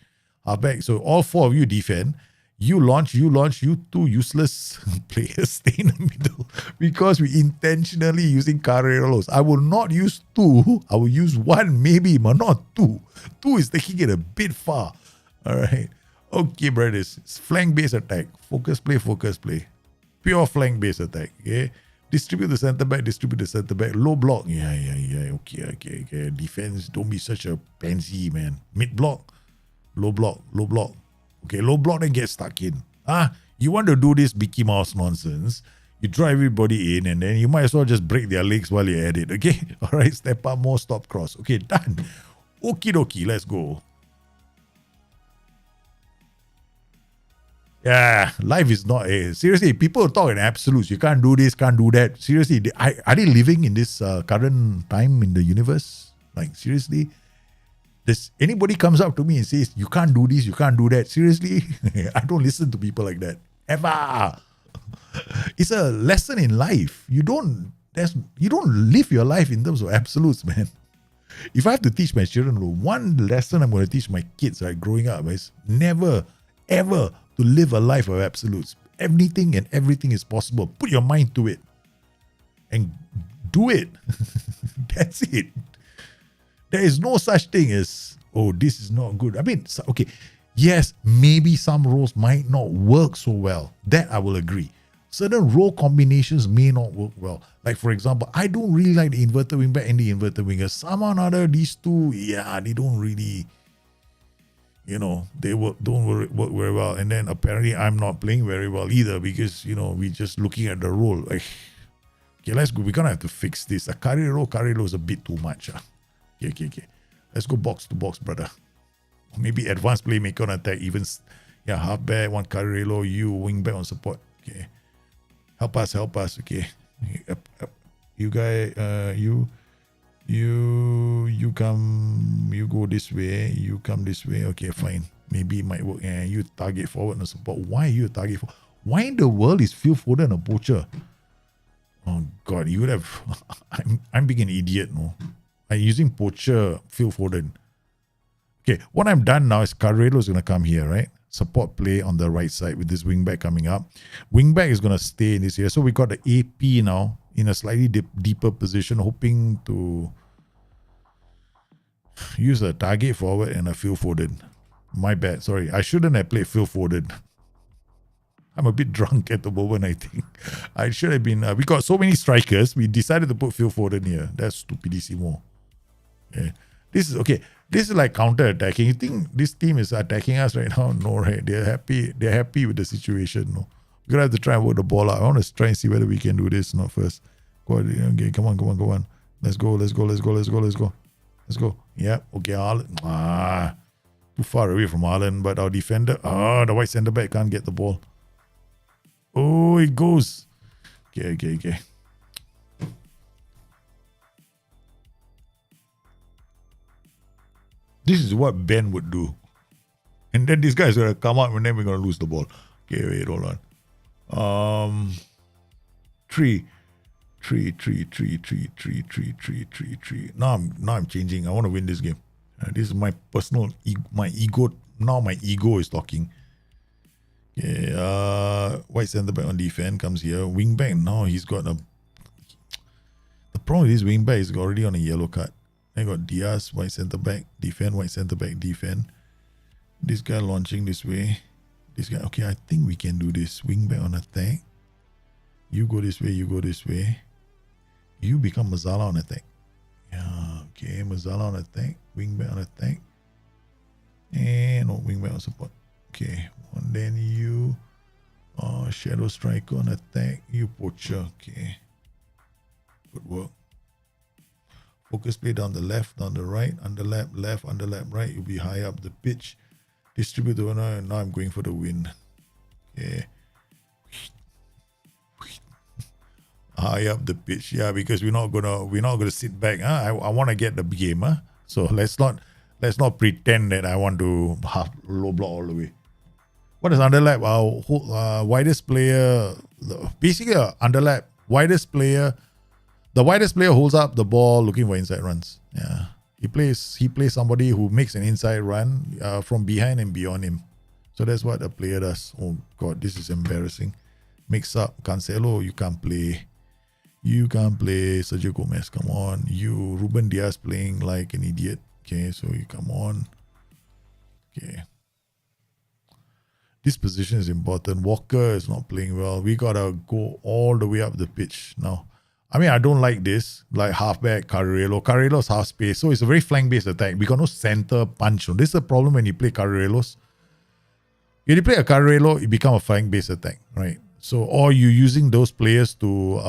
Halfback. So all four of you defend. You launch. You two useless players stay in the middle because we intentionally using Carrileros. I will not use two. I will use one maybe, but not two. Two is taking it a bit far. All right. Okay, brothers. It's flank-based attack. Focus play. Pure flank-based attack. Okay. Distribute the centre back. Low block. Yeah. Okay. Defense, don't be such a pansy, man. Mid block. Low block. Okay, low block then get stuck in. You want to do this Mickey Mouse nonsense. You draw everybody in and then you might as well just break their legs while you're at it. Okay? Alright, step up more, stop cross. Okay, done. Okie dokie, let's go. Yeah, life is not seriously, people talk in absolutes. You can't do this, can't do that. Seriously, are they living in this current time in the universe? Like, seriously? Does anybody comes up to me and says, you can't do this, you can't do that? Seriously? I don't listen to people like that. Ever. It's a lesson in life. You don't live your life in terms of absolutes, man. If I have to teach my children, one lesson I'm going to teach my kids, right, growing up is never, ever to live a life of absolutes. Anything and everything is possible. Put your mind to it and do it. That's it. There is no such thing as, this is not good. I mean, okay, yes, maybe some roles might not work so well. That I will agree. Certain role combinations may not work well. Like, for example, I don't really like the inverted wingback and the inverted winger. Somehow or other, these two, they don't really, they don't work very well. And then apparently I'm not playing very well either because, we're just looking at the role. Like, okay, let's go. We're going to have to fix this. Carrilero is a bit too much. Okay. Let's go box to box, brother. Maybe advanced playmaker on attack. Even, halfback, one Carrilero, you wingback on support. Okay. Help us. Okay. You guys, you come, you go this way, you come this way. Okay, fine. Maybe it might work. You target forward and support. Why you target forward? Why in the world is Phil Foden a poacher? Oh God, you would have. I'm being an idiot, no. I'm using poacher Phil Foden. Okay, what I'm done now is Carrilero is gonna come here, right? Support play on the right side with this wingback coming up. Wingback is going to stay in this area. So we got the AP now in a slightly deeper position, hoping to use a target forward and a Phil Foden. My bad. Sorry. I shouldn't have played Phil Foden. I'm a bit drunk at the moment, I think. I should have been... we got so many strikers. We decided to put Phil Foden here. That's stupidissimo. Okay. This is like counter-attacking. You think this team is attacking us right now? No, right? They're happy with the situation. No. We're gonna have to try and work the ball out. I want to try and see whether we can do this. Not first. Go ahead. Okay, come on. Let's go. Yeah. Okay. Too far away from Haaland, but our defender, the white centre back can't get the ball. Oh, it goes. Okay. This is what Ben would do. And then this guy is going to come out and then we're going to lose the ball. Okay, wait, hold on. Three. Now I'm changing. I want to win this game. This is my personal, my ego. Now my ego is talking. Okay, white centre back on defense comes here. Wing back, now he's got a... The problem with this wing back is already on a yellow card. I got Diaz, white centre back, defend, white centre back, defend. This guy launching this way. This guy, okay, I think we can do this. Wing back on attack. You go this way, you go this way. You become Mazzala on attack. Yeah, okay, Mazzala on attack, wing back on attack. And no, wing back on support. Okay, and then you shadow striker on attack. You poacher, okay. Good work. Focus play down the left, down the right, underlap, left, underlap, right. You'll be high up the pitch. Distribute the winner, and now I'm going for the win. Okay. High up the pitch, yeah, because we're not gonna sit back. Huh? I want to get the game, huh? So let's not pretend that I want to half low block all the way. What is underlap? Widest player, basically underlap. Widest player, the widest player holds up the ball looking for inside runs. Yeah, he plays somebody who makes an inside run from behind and beyond him. So that's what a player does. Oh God, this is embarrassing. Mix up, Cancelo, you can't play. You can't play. Sergio Gomez, come on. You, Ruben Diaz playing like an idiot. Okay, so you come on. Okay. This position is important. Walker is not playing well. We gotta go all the way up the pitch now. I mean, I don't like this. Like halfback, Carrilero. Carrilero's half space. So it's a very flank-based attack. We got no center punch. This is the problem when you play Carrileros. When you play a Carrilero, it becomes a flank-based attack, right? So, or you're using those players to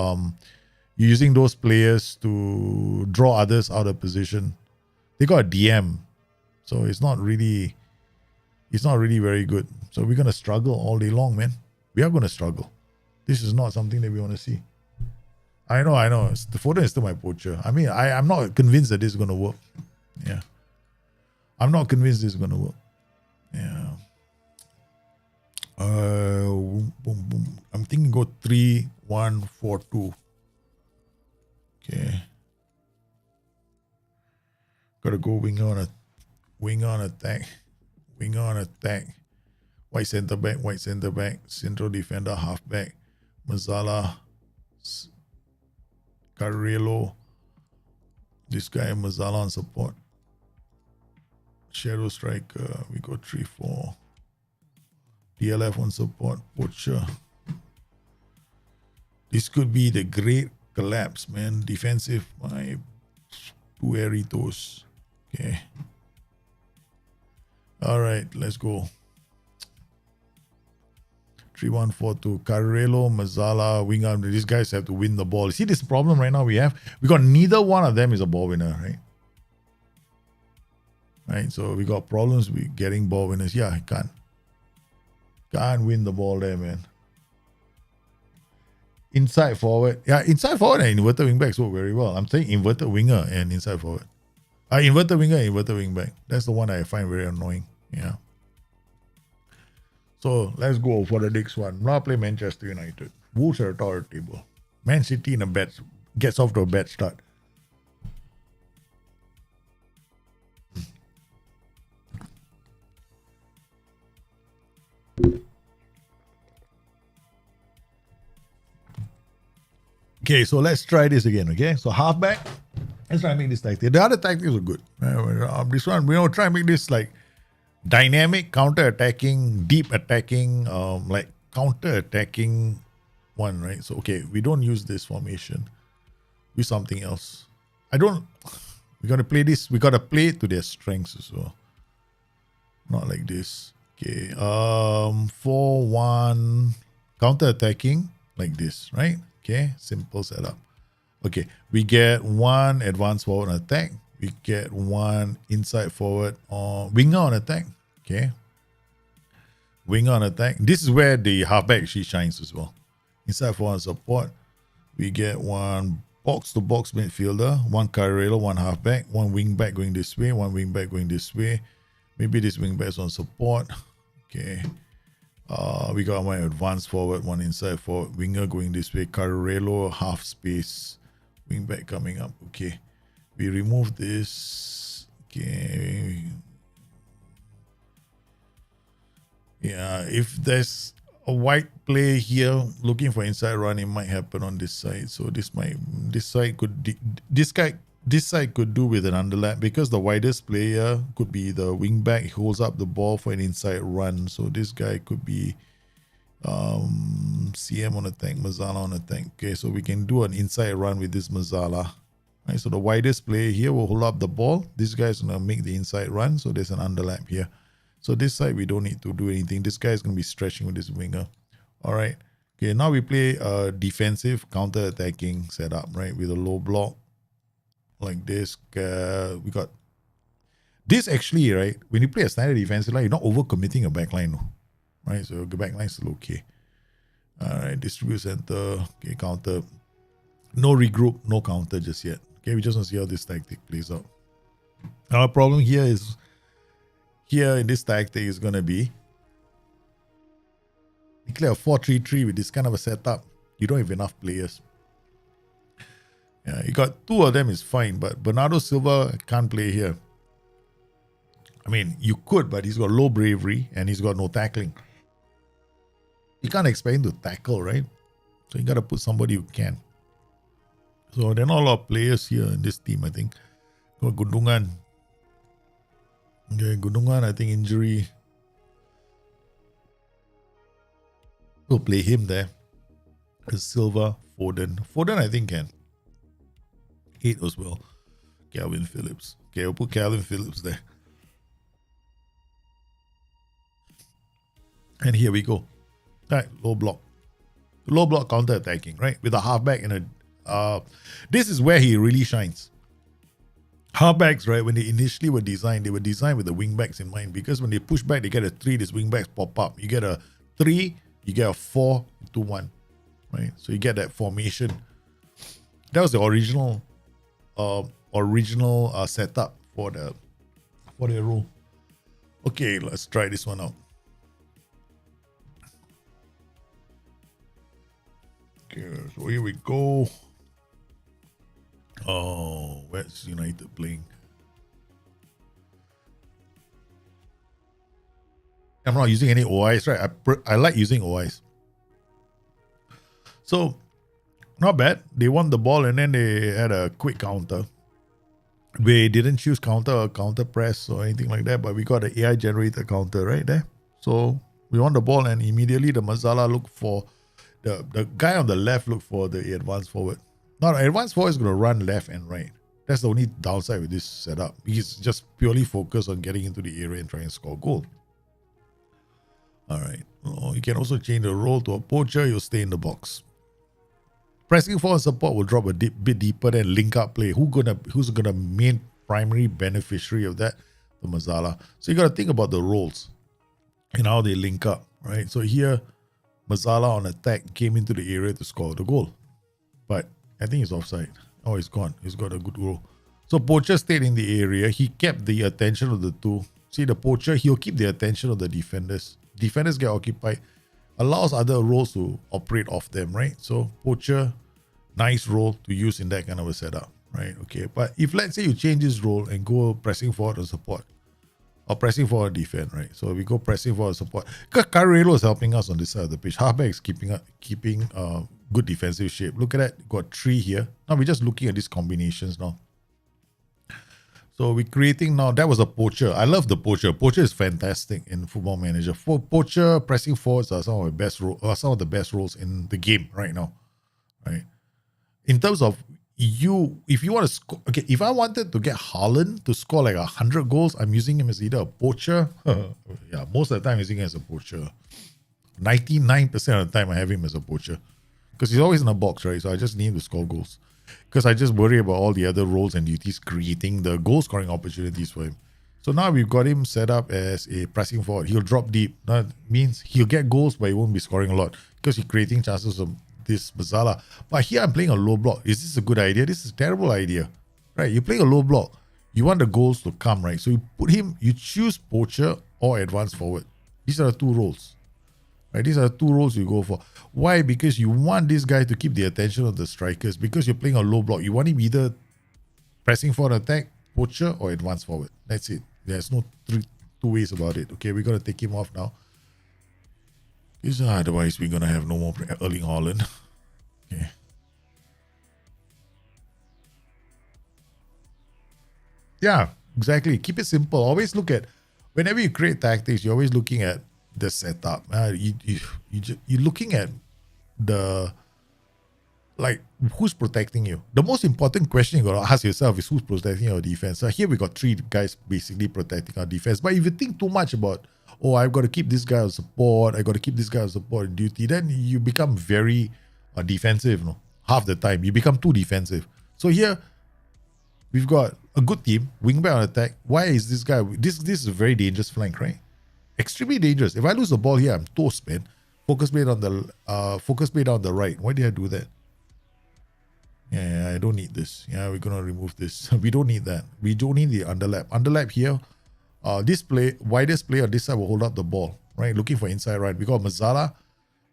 draw others out of position. They got a DM, so it's not really very good. So we're gonna struggle all day long, man. We are gonna struggle. This is not something that we want to see. I know. The Foden is still my poacher. I mean, I'm not convinced that this is gonna work. Yeah, I'm not convinced this is gonna work. Yeah. Boom, boom. I'm thinking go 3-1-4-2. Okay. Gotta go wing on attack. White center back, central defender, halfback, Mazzala, Carrilero. This guy Mazzala on support. Shadow striker. We go 3-4. DLF on support, Poacher. This could be the great collapse, man. Defensive, my two airy toes. Okay. All right, let's go. 3-1-4-2. Carrilero, Mazzala, wing out. These guys have to win the ball. See this problem right now we have? We got neither one of them is a ball winner, right? Right, so we got problems with getting ball winners. Yeah, I can't win the ball there, man. Inside forward. Yeah, inside forward and inverted wing backs work very well. I'm saying inverted winger and inside forward. Inverted winger and inverted wing back. That's the one I find very annoying. Yeah. So let's go for the next one. Now play Manchester United. Wolves are at the top table. Man City gets off to a bad start. Okay, so let's try this again, okay? So halfback, let's try and make this tactic. The other tactics are good. This one, we try and make this like dynamic, counter-attacking, deep attacking, like counter-attacking one, right? So, okay, we don't use this formation. Use something else. We got to play this. We got to play to their strengths as well. Not like this. Okay, 4-1, counter-attacking like this, right? Okay, simple setup. Okay, we get one advanced forward on attack. We get one inside forward or winger on attack. Okay, winger on attack. This is where the halfback she shines as well. Inside forward support. We get one box-to-box midfielder, one Carrilero, one halfback, one wing back going this way, one wing back going this way. Maybe this wing back is on support. Okay. We got one advanced forward, one inside forward, winger going this way, Carrilero, half space, wing back coming up. Okay, we remove this. Okay, yeah, if there's a wide play here looking for inside run, it might happen on this side. So this side could do with an underlap because the widest player could be the wing back. He holds up the ball for an inside run. So this guy could be CM on attack, Mazzala on attack. Okay, so we can do an inside run with this Mazzala. Right, so the widest player here will hold up the ball. This guy is going to make the inside run. So there's an underlap here. So this side, we don't need to do anything. This guy is going to be stretching with this winger. All right. Okay, now we play a defensive counter-attacking setup, right, with a low block. like this. We got this actually, right? When you play a standard defensive line, you're not overcommitting your backline, right? So your backline is still okay. All right, distribute center, okay, counter. No regroup, no counter just yet. Okay, we just want to see how this tactic plays out. Our problem here is, here in this tactic is going to be declare a 4-3-3 with this kind of a setup. You don't have enough players. Yeah, you got two of them is fine, but Bernardo Silva can't play here. I mean, you could, but he's got low bravery and he's got no tackling. You can't expect him to tackle, right? So you got to put somebody who can. So there are not a lot of players here in this team, I think. Got Gundogan. Okay, Gundogan, I think injury. We'll play him there. Silva, Foden. Foden, I think, can. 8 as well. Calvin Phillips. Okay, we'll put Calvin Phillips there. And here we go. All right, low block. Low block counter attacking, right? With a halfback and a this is where he really shines. Halfbacks, right, when they initially were designed with the wingbacks in mind, because when they push back, they get a 3, these wingbacks pop up. You get a 3, you get a 4, 2, 1, right? So you get that formation. That was the original setup for the rule. Okay, let's try this one out. Okay, so here we go. Oh, where's United playing? I'm not using any OIs, right? I like using OIs. So, not bad. They won the ball and then they had a quick counter. We didn't choose counter or counter press or anything like that, but we got an AI generated counter right there. So, we won the ball and immediately the Mazala looked for the guy on the left looked for the advanced forward. Now, the advanced forward is going to run left and right. That's the only downside with this setup. He's just purely focused on getting into the area and trying to score goal. All right. Oh, you can also change the role to a poacher. You'll stay in the box. Pressing forward support will drop a bit deeper than link up play. Who's gonna main primary beneficiary of that? The Mazala. So you got to think about the roles and how they link up, right? So here, Mazala on attack came into the area to score the goal, but I think he's offside. Oh, he's gone. He's got a good goal. So Poacher stayed in the area. He kept the attention of the two. See, the Poacher, he'll keep the attention of the defenders. Defenders get occupied. Allows other roles to operate off them, right? So Poacher, nice role to use in that kind of a setup, right? Okay, but if let's say you change this role and go pressing forward to support, or pressing forward defend, right? So we go pressing forward support. Because Carrilero is helping us on this side of the pitch. Halfback is keeping good defensive shape. Look at that. Got 3 here. Now we're just looking at these combinations now. So we're creating now. That was a Poacher. I love the Poacher. Poacher is fantastic in Football Manager. For Poacher, pressing forwards are some of the best roles in the game right now, right? In terms of if you want to score, okay, if I wanted to get Haaland to score like 100 goals, I'm using him as either a poacher. Yeah, most of the time I'm using him as a poacher. 99% of the time I have him as a poacher. Because he's always in a box, right? So I just need him to score goals. Because I just worry about all the other roles and duties creating the goal scoring opportunities for him. So now we've got him set up as a pressing forward. He'll drop deep. That means he'll get goals, but he won't be scoring a lot. Because he's creating chances of this Mazala. But here I'm playing a low block. Is this a good idea? This is a terrible idea. Right? You're playing a low block. You want the goals to come, right? So you choose poacher or advanced forward. These are the 2 roles. Right? These are the 2 roles you go for. Why? Because you want this guy to keep the attention of the strikers. Because you're playing a low block. You want him either pressing for an attack, poacher, or advanced forward. That's it. There's no 2 ways about it. Okay, we're going to take him off now. Otherwise, we're going to have no more Erling Haaland. Okay. Yeah, exactly. Keep it simple. Always look at, whenever you create tactics, you're always looking at the setup. You're looking at who's protecting you. The most important question you got to ask yourself is who's protecting your defense. So here we got 3 guys basically protecting our defense. But if you think too much about, oh, I've got to keep this guy on support, I got to keep this guy on support and duty, then you become very defensive. No, half the time you become too defensive. So here, We've got a good team, wingback on attack. Why is this guy? This is a very dangerous flank, right? Extremely dangerous. If I lose the ball here, I'm toast, man. Focus blade on the right. Why did I do that? Yeah, I don't need this. Yeah, we're gonna remove this. We don't need that. We don't need the underlap. Underlap here. This widest player on this side will hold up the ball, right? Looking for inside right. We got Mazzala.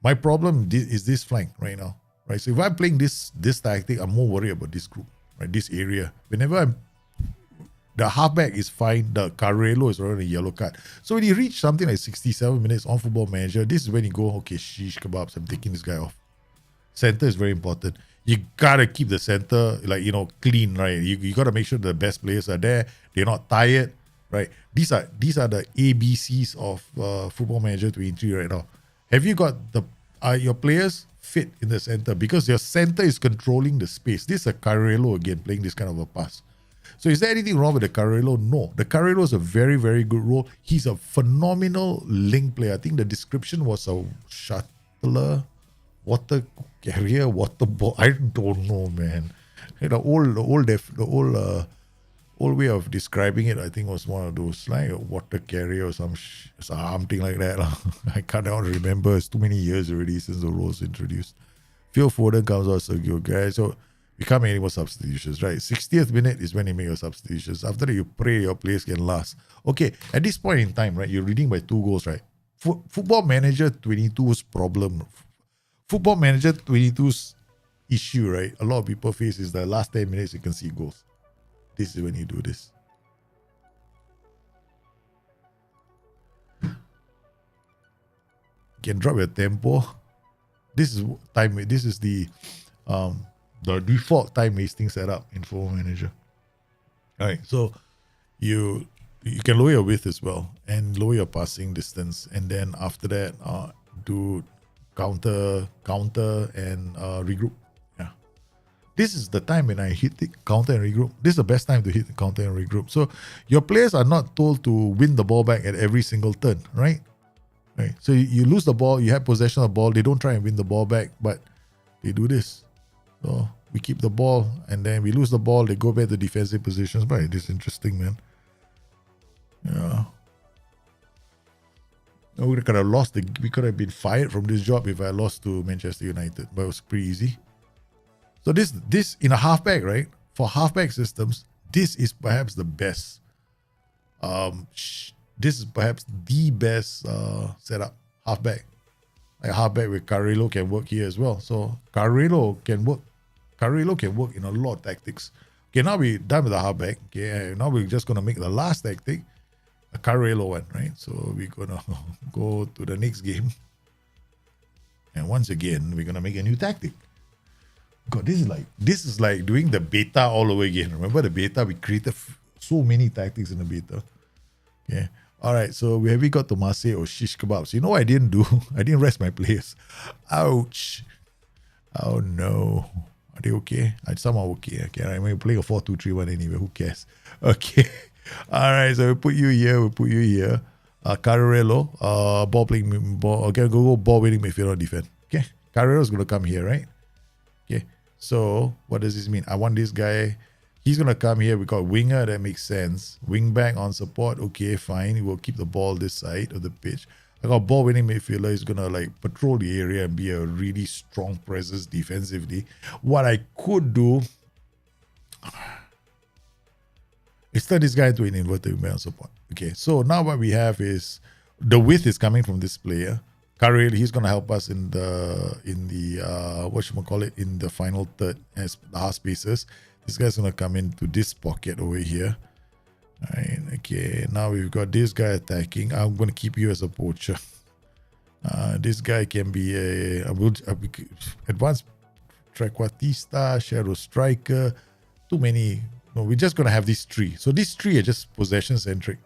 My problem is this flank right now, right? So if I'm playing this tactic, I'm more worried about this group, right? This area. Whenever the halfback is fine, the Carrilero is already a yellow card. So when you reach something like 67 minutes on Football Manager, this is when you go, okay, shish kebabs, I'm taking this guy off. Center is very important. You gotta keep the center clean, right? You gotta make sure the best players are there. They're not tired, right? These are the ABCs of Football Manager 23 right now. Have you got your players fit in the center? Because your center is controlling the space. This is a Carrilero again playing this kind of a pass. So is there anything wrong with the Carrilero? No. The Carrilero is a very, very good role. He's a phenomenal link player. I think the description was a shuttler, water carrier, water ball. I don't know, man. The old way of describing it, I think, was one of those like a water carrier or something like that. I can't remember. It's too many years already since the role was introduced. Phil Foden comes out, Sergio guys. So we can't make any more substitutions, right? 60th minute is when you make your substitutions. After that, you pray your players can last. Okay, at this point in time, right, you're leading by 2 goals, right? Football Manager 22's problem. Football Manager 22's issue, right? A lot of people face is the last 10 minutes you can see goals. This is when you do this. You can drop your tempo. This is time. This is the default time wasting setup in Football Manager. All right, so you can lower your width as well and lower your passing distance, and then after that, do counter and regroup. Yeah, this is the time when I hit the counter and regroup. This is the best time to hit the counter and regroup. So your players are not told to win the ball back at every single turn, right? Right. So you lose the ball, you have possession of the ball. They don't try and win the ball back, but they do this. So we keep the ball, and then we lose the ball. They go back to defensive positions. But this is interesting, man. Yeah. We could have lost. We could have been fired from this job if I lost to Manchester United, but it was pretty easy. So this in a halfback, right? For halfback systems, this is perhaps the best. This is perhaps the best setup. Halfback. Like halfback with Carrilero can work here as well. So Carrilero can work. Carrilero can work in a lot of tactics. Okay, now we're done with the halfback. Okay, now we're just gonna make the last tactic a Carrilero one, right? So we're gonna go to the next game, and once again we're gonna make a new tactic. God, this is like doing the beta all over again. Remember the beta? We created so many tactics in the beta. Okay. All right, so we got to Marseille or shish kebabs. You know what I didn't do? I didn't rest my players. Ouch. Oh no. Are they okay? Some are okay. Okay, I'm going to play a 4-2-3-1 anyway. Who cares? Okay. All right, so we'll put you here. Carrilero, ball winning midfielder defense. Okay. Carrilero's going to come here, right? Okay. So what does this mean? I want this guy. He's going to come here. We got winger. That makes sense. Wing back on support. Okay, fine. We'll keep the ball this side of the pitch. I got ball winning midfielder. He's going to like patrol the area and be a really strong presence defensively. What I could do is turn this guy into an inverted wing back on support. Okay, so now what we have is the width is coming from this player. Carrilero, he's going to help us in the in the final third as the half spaces. This guy's going to come into this pocket over here. All right, okay, now we've got this guy attacking. I'm going to keep you as a poacher. This guy can be a advanced trequartista, shadow striker. Too many. No, we're just going to have these 3. So these 3 are just possession-centric.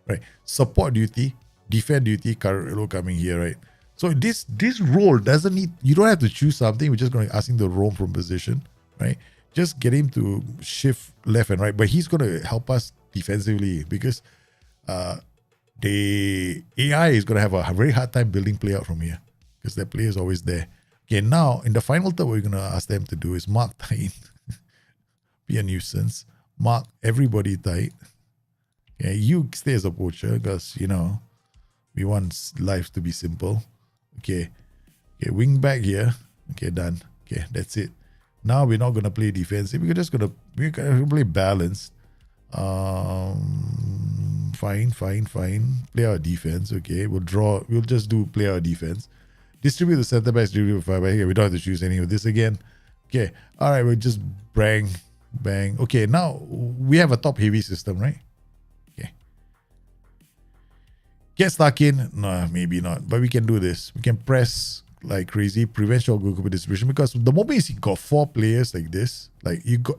Right? Support duty, defend duty, Carrilero coming here, right? So this role doesn't need, you don't have to choose something. We're just going to ask him to roam from position, right? Just get him to shift left and right. But he's going to help us defensively because the AI is going to have a very hard time building play out from here because that player is always there. Okay, now in the final third, what we're going to ask them to do is mark time. Be a nuisance. Mark everybody tight. Yeah, you stay as a poacher because, we want life to be simple. Okay, wing back here. Okay, done. Okay, that's it. Now we're not going to play defensive. We're just going to play balanced. Fine. Play our defense. Okay, we'll just play our defense. Distribute the center backs, distribute 5 back here. We don't have to choose any of this again. Okay, all right, we'll just bang. Okay, now we have a top heavy system, right? Okay. Get stuck in? No, maybe not. But we can do this. We can press like crazy, prevent short goalkeeper distribution, because the moment you got 4 players like this, like you got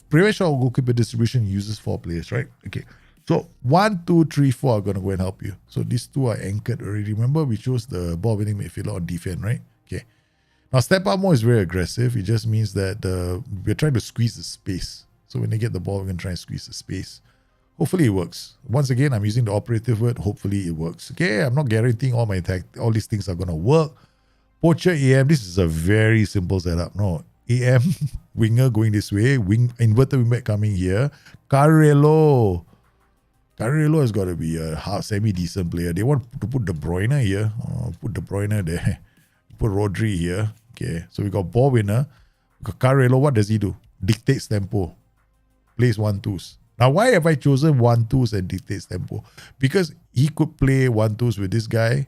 prevent short goalkeeper distribution uses 4 players, right? Okay. So 1, 2, 3, 4 are gonna go and help you. So these 2 are anchored already. Remember, we chose the ball winning midfielder on defense, right? Okay. Now step up more is very aggressive. It just means that we're trying to squeeze the space. So when they get the ball, we're gonna try and squeeze the space. Hopefully it works. Once again, I'm using the operative word. Hopefully it works. Okay, I'm not guaranteeing all these things are gonna work. Poacher AM, this is a very simple setup. No, AM winger going this way, inverted wingback coming here. Carrilero has got to be a semi-decent player. They want to put De Bruyne here. Put De Bruyne there. Put Rodri here. Okay, so we got ball winner. We got Carrilero. What does he do? Dictates tempo. Plays 1-2s. Now, why have I chosen 1-2s and dictates tempo? Because he could play 1-2s with this guy,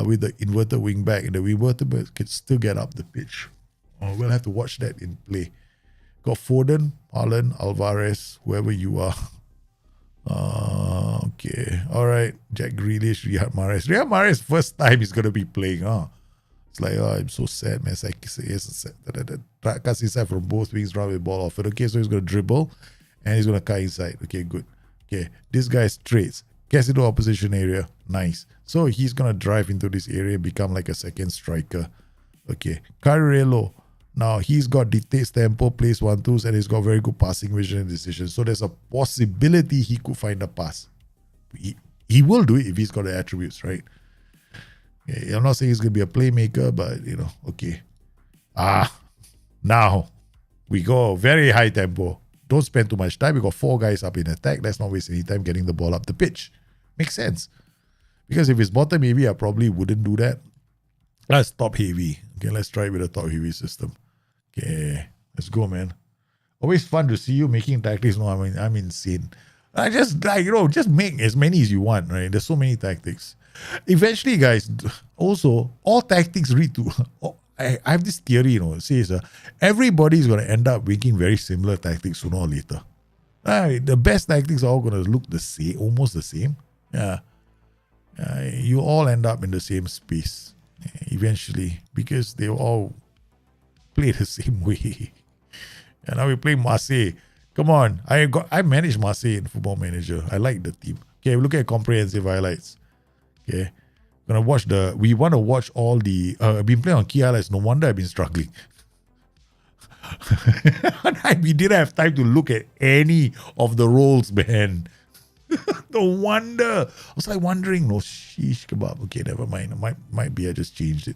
with the inverted wing back, and the inverted back can still get up the pitch. We'll have to watch that in play. Got Foden, Haaland, Alvarez, whoever you are. Okay, all right. Jack Grealish, Riyad Mahrez. Riyad Mahrez, first time he's gonna be playing. It's like, I'm so sad, man. Cuts inside from both wings, round with ball off it. Okay, so he's gonna dribble and he's gonna cut inside. Okay, good. Okay, this guy straights, gets into opposition area. Nice. So he's gonna drive into this area, become like a second striker. Okay, Carrilero. Now he's got dictates tempo, plays 1-2s, and he's got very good passing vision and decision. So there's a possibility he could find a pass. He will do it if he's got the attributes, right? Okay, I'm not saying he's gonna be a playmaker, but okay. Now we go very high tempo. Don't spend too much time. We got 4 guys up in attack. Let's not waste any time getting the ball up the pitch. Makes sense. Because if it's bottom heavy, I probably wouldn't do that. Let's top heavy. Okay, let's try with a top heavy system. Okay, let's go, man. Always fun to see you making tactics. No, I'm insane. I just just make as many as you want, right? There's so many tactics. Eventually, guys, also all tactics lead to. I have this theory, it says everybody's gonna end up making very similar tactics sooner or later. Right, the best tactics are all gonna look the same, almost the same. Yeah, you all end up in the same space eventually because they all play the same way. And now we play Marseille. Come on, I managed Marseille in Football Manager. I like the team. Okay, we look at comprehensive highlights. Okay, we want to watch all the. I've been playing on key highlights. No wonder I've been struggling. We didn't have time to look at any of the roles, man. No wonder. I was like wondering. No, sheesh kebab. Okay, never mind. Might be I just changed it.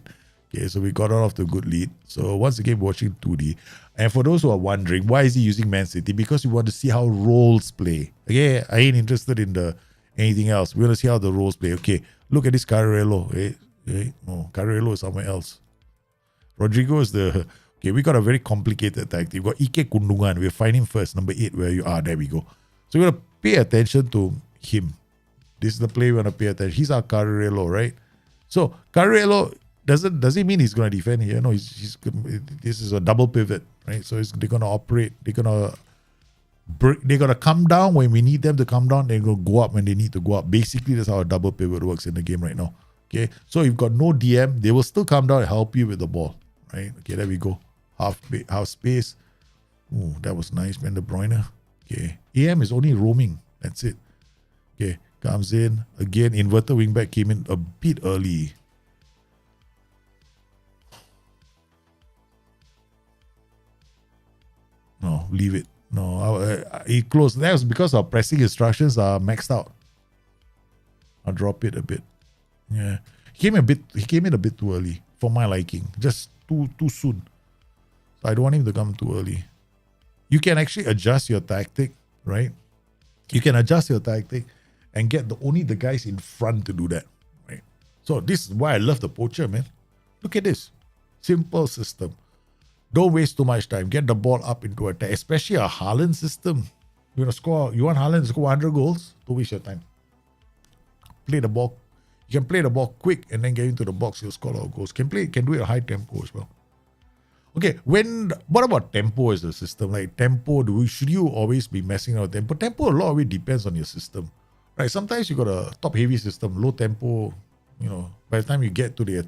Okay, so we got off to a good lead. So once again, watching 2D. And for those who are wondering, why is he using Man City? Because we want to see how roles play. Okay, I ain't interested in anything else. We want to see how the roles play. Okay, look at this Carrilero. No, Carrilero is somewhere else. Rodrigo is the... Okay, we got a very complicated tactic. We got Ike Kundungan. We'll find him first. Number 8, where you are. There we go. So we're going to pay attention to him. This is the play we want to pay attention. He's our Carrilero, right? So Carrilero... Does it mean he's going to defend here? No, this is a double pivot, right? So they're going to operate. They're going to come down when we need them to come down. They're going to go up when they need to go up. Basically, that's how a double pivot works in the game right now. Okay, so you've got no DM. They will still come down and help you with the ball, right? Okay, there we go. Half space. Oh, that was nice, man. De Bruyne. Okay, AM is only roaming. That's it. Okay, comes in again. Inverted wingback came in a bit early. No, leave it. No, he closed. That was because our pressing instructions are maxed out. I'll drop it a bit. Yeah, he came in a bit too early for my liking. Just too soon. So I don't want him to come too early. you can actually adjust your tactic, right? You can adjust your tactic and get only the guys in front to do that, right? So this is why I love the poacher, man. Look at this. Simple system. Don't waste too much time. Get the ball up into attack, especially a Haaland system. You want Haaland to score 100 goals? Don't waste your time. Play the ball. You can play the ball quick and then get into the box. You'll score a lot of goals. Can do it at high tempo as well. Okay, what about tempo as a system? Like tempo, should you always be messing around with tempo? Tempo a lot of it depends on your system, right? Sometimes you got a top heavy system, low tempo. By the time you get to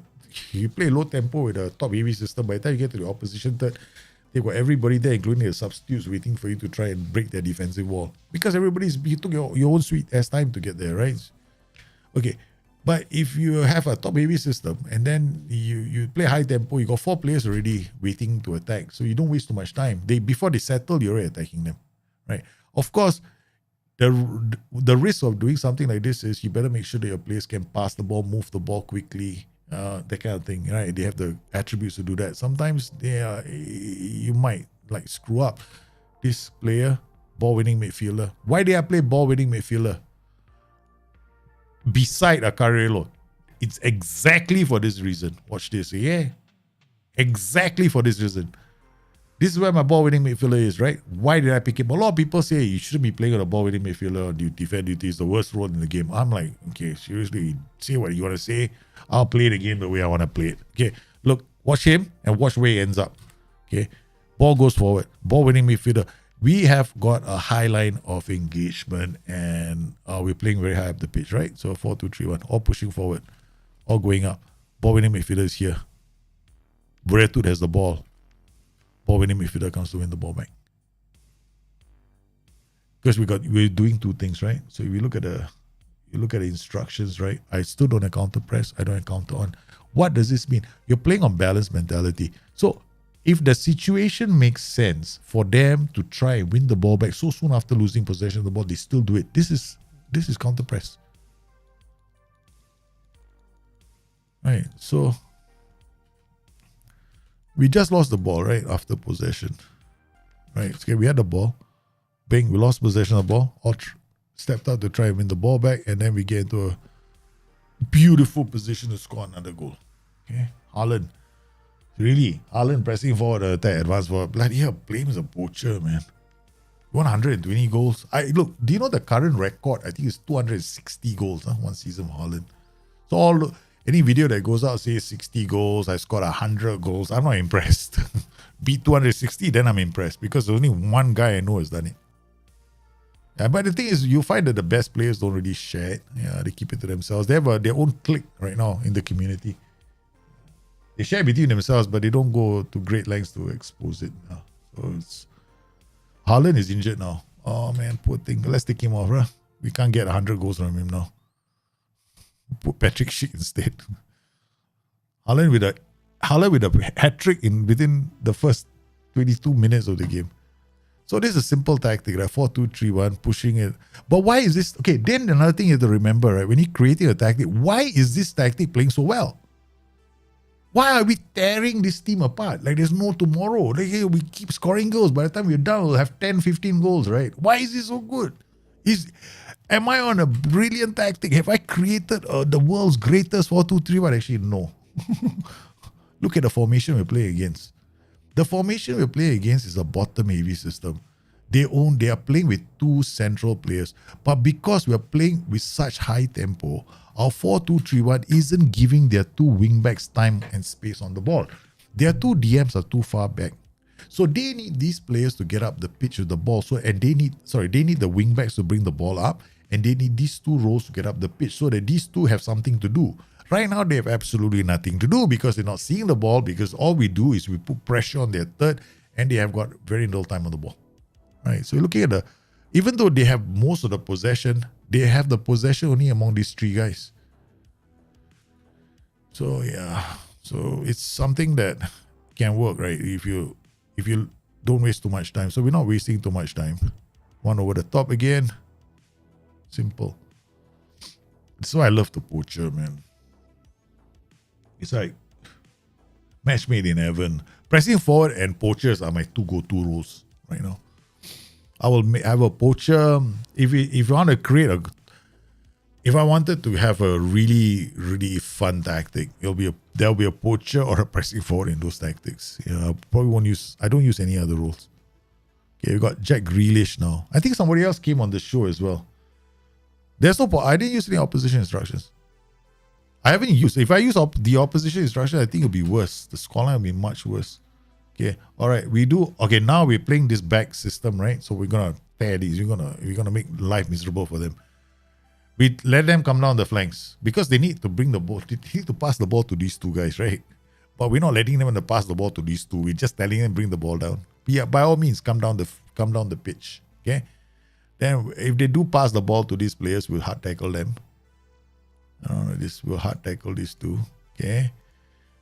you play low tempo with a top heavy system. By the time you get to the opposition third, they've got everybody there, including the substitutes, waiting for you to try and break their defensive wall because you took your own sweet ass time to get there, right? Okay. But if you have a top heavy system and then you play high tempo, you got 4 players already waiting to attack. So you don't waste too much time. Before they settle, you're already attacking them. Right? Of course, the risk of doing something like this is you better make sure that your players can pass the ball, move the ball quickly, that kind of thing. Right? They have the attributes to do that. Sometimes you might like screw up. This player, ball winning midfielder. Why did I play ball winning midfielder beside a Carrilero? It's exactly for this reason. Watch this. Yeah. Exactly for this reason. This is where my ball winning midfielder is, right? Why did I pick him? A lot of people say you shouldn't be playing on a ball winning midfielder on defense duty. It's the worst role in the game. I'm like, okay, seriously, say what you want to say. I'll play the game the way I want to play it. Okay, look, watch him and watch where he ends up. Okay, ball goes forward. Ball winning midfielder. We have got a high line of engagement and we're playing very high up the pitch, right? So 4-2-3-1, all pushing forward, all going up. Ball winning midfielder is here. Veretout has the ball. Ball winning midfielder comes to win the ball back. Because we're doing 2 things, right? So if you look at the instructions, right? I still don't encounter press. I don't encounter on. What does this mean? You're playing on balance mentality. So if the situation makes sense for them to try and win the ball back so soon after losing possession of the ball, they still do it. This is counter press. Right. So we just lost the ball, right, after possession. Right. Okay, we had the ball. Bang, we lost possession of the ball. All stepped out to try and win the ball back, and then we get into a beautiful position to score another goal. Okay. Haaland. Really, Haaland pressing forward, attack, advance forward. Bloody hell, blames a poacher, man. 120 goals. Look, do you know the current record? I think it's 260 goals, one season for Haaland. So any video that goes out says 60 goals, I scored 100 goals. I'm not impressed. Beat 260, then I'm impressed because there's only one guy I know has done it. Yeah, but the thing is, you find that the best players don't really share it. Yeah, they keep it to themselves. They have their own clique right now in the community. They share between themselves, but they don't go to great lengths to expose it. So Haaland is injured now. Oh man, poor thing. Let's take him off, right? We can't get 100 goals from him now. Put Patrick Schick instead. Haaland with a hat-trick within the first 22 minutes of the game. So this is a simple tactic, right? 4-2-3-1, pushing it. But why is this? Okay, then another thing you have to remember, right? When you're creating a tactic, why is this tactic playing so well? Why are we tearing this team apart? Like there's no tomorrow. Like, hey, we keep scoring goals. By the time we're done, we'll have 10, 15 goals, right? Why is this so good? Am I on a brilliant tactic? Have I created the world's greatest 4-2-3-1? Actually, no. Look at the formation we play against. The formation we play against is a bottom heavy system. They are playing with 2 central players. But because we're playing with such high tempo, our 4-2-3-1 isn't giving their 2 wingbacks time and space on the ball. Their 2 DMs are too far back. So they need these players to get up the pitch with the ball. They need the wingbacks to bring the ball up, and they need these 2 rows to get up the pitch so that these 2 have something to do. Right now, they have absolutely nothing to do because they're not seeing the ball, because all we do is we put pressure on their third, and they have got very little time on the ball. Right? So you're looking at even though they have most of the possession, they have the possession only among these 3 guys. So yeah, so it's something that can work, right? If you don't waste too much time. So we're not wasting too much time. 1 over the top again. Simple. That's why I love the poacher, man. It's like match made in heaven. Pressing forward and poachers are my 2 go-to roles right now. I will have a poacher. If you want to create a, if I wanted to have a really really fun tactic, there'll be a poacher or a pressing forward in those tactics. I probably won't use. I don't use any other rules. Okay, we got Jack Grealish now. I think somebody else came on the show as well. There's no. I didn't use any opposition instructions. I haven't used. If I use the opposition instruction, I think it'll be worse. The scoreline will be much worse. Okay, all right. We do. Okay, now we're playing this back system, right? So we're gonna tear these. We're gonna make life miserable for them. We let them come down the flanks because they need to bring the ball. They need to pass the ball to these two guys, right? But we're not letting them pass the ball to these two. We're just telling them bring the ball down. Yeah, by all means, come down the pitch. Okay. Then if they do pass the ball to these players, we'll hard tackle them. We'll hard tackle these two. Okay.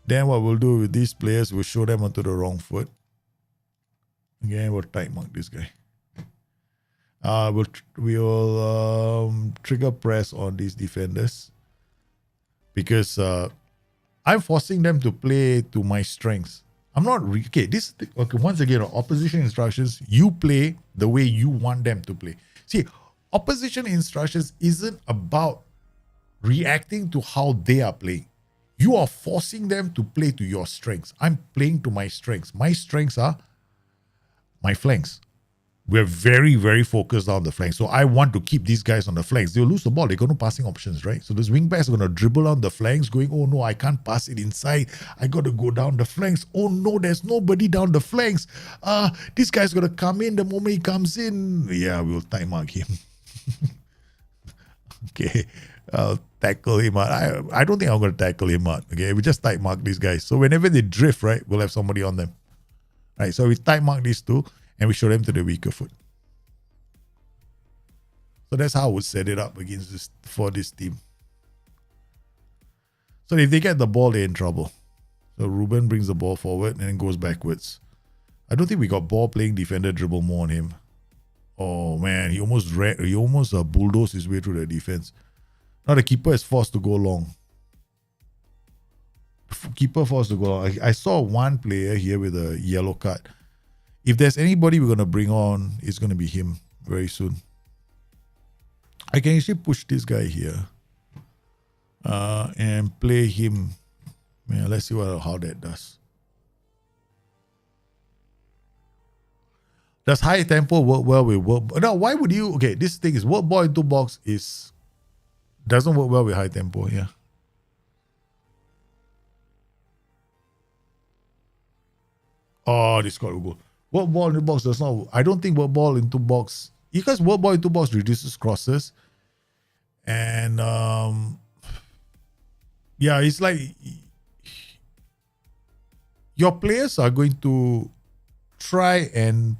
Then what we'll do with these players, we'll show them onto the wrong foot. Okay, we'll tight mark this guy. We'll trigger press on these defenders because I'm forcing them to play to my strengths. I'm not okay. Once again, opposition instructions. You play the way you want them to play. See, opposition instructions isn't about reacting to how they are playing. You are forcing them to play to your strengths. I'm playing to my strengths. My strengths are my flanks. We're very, very focused on the flanks. So I want to keep these guys on the flanks. They'll lose the ball. They got no passing options, right? So those wing backs are going to dribble on the flanks going, oh no, I can't pass it inside. I got to go down the flanks. Oh no, there's nobody down the flanks. This guy's going to come in the moment he comes in. Yeah, we'll time mark him. Okay. I'll tackle him out. I don't think I'm going to tackle him out. Okay. We just time mark these guys. So whenever they drift, right, we'll have somebody on them. Right. So we time mark these two. And we show them to the weaker foot. So that's how I would set it up for this team. So if they get the ball, they're in trouble. So Ruben brings the ball forward and then goes backwards. I don't think we got ball playing defender dribble more on him. Oh man, he almost bulldozed his way through the defense. Now the keeper is forced to go long. Keeper forced to go long. I saw one player here with a yellow card. If there's anybody we're going to bring on, it's going to be him very soon. I can actually push this guy here and play him. Yeah, let's see how that does. Does high tempo work well with work? Now, why would you? Okay, this thing is work ball into box doesn't work well with high tempo. Yeah. Oh, this got to go. Work ball into box does not. I don't think work ball into box, because work ball into box reduces crosses, and yeah, it's like your players are going to try and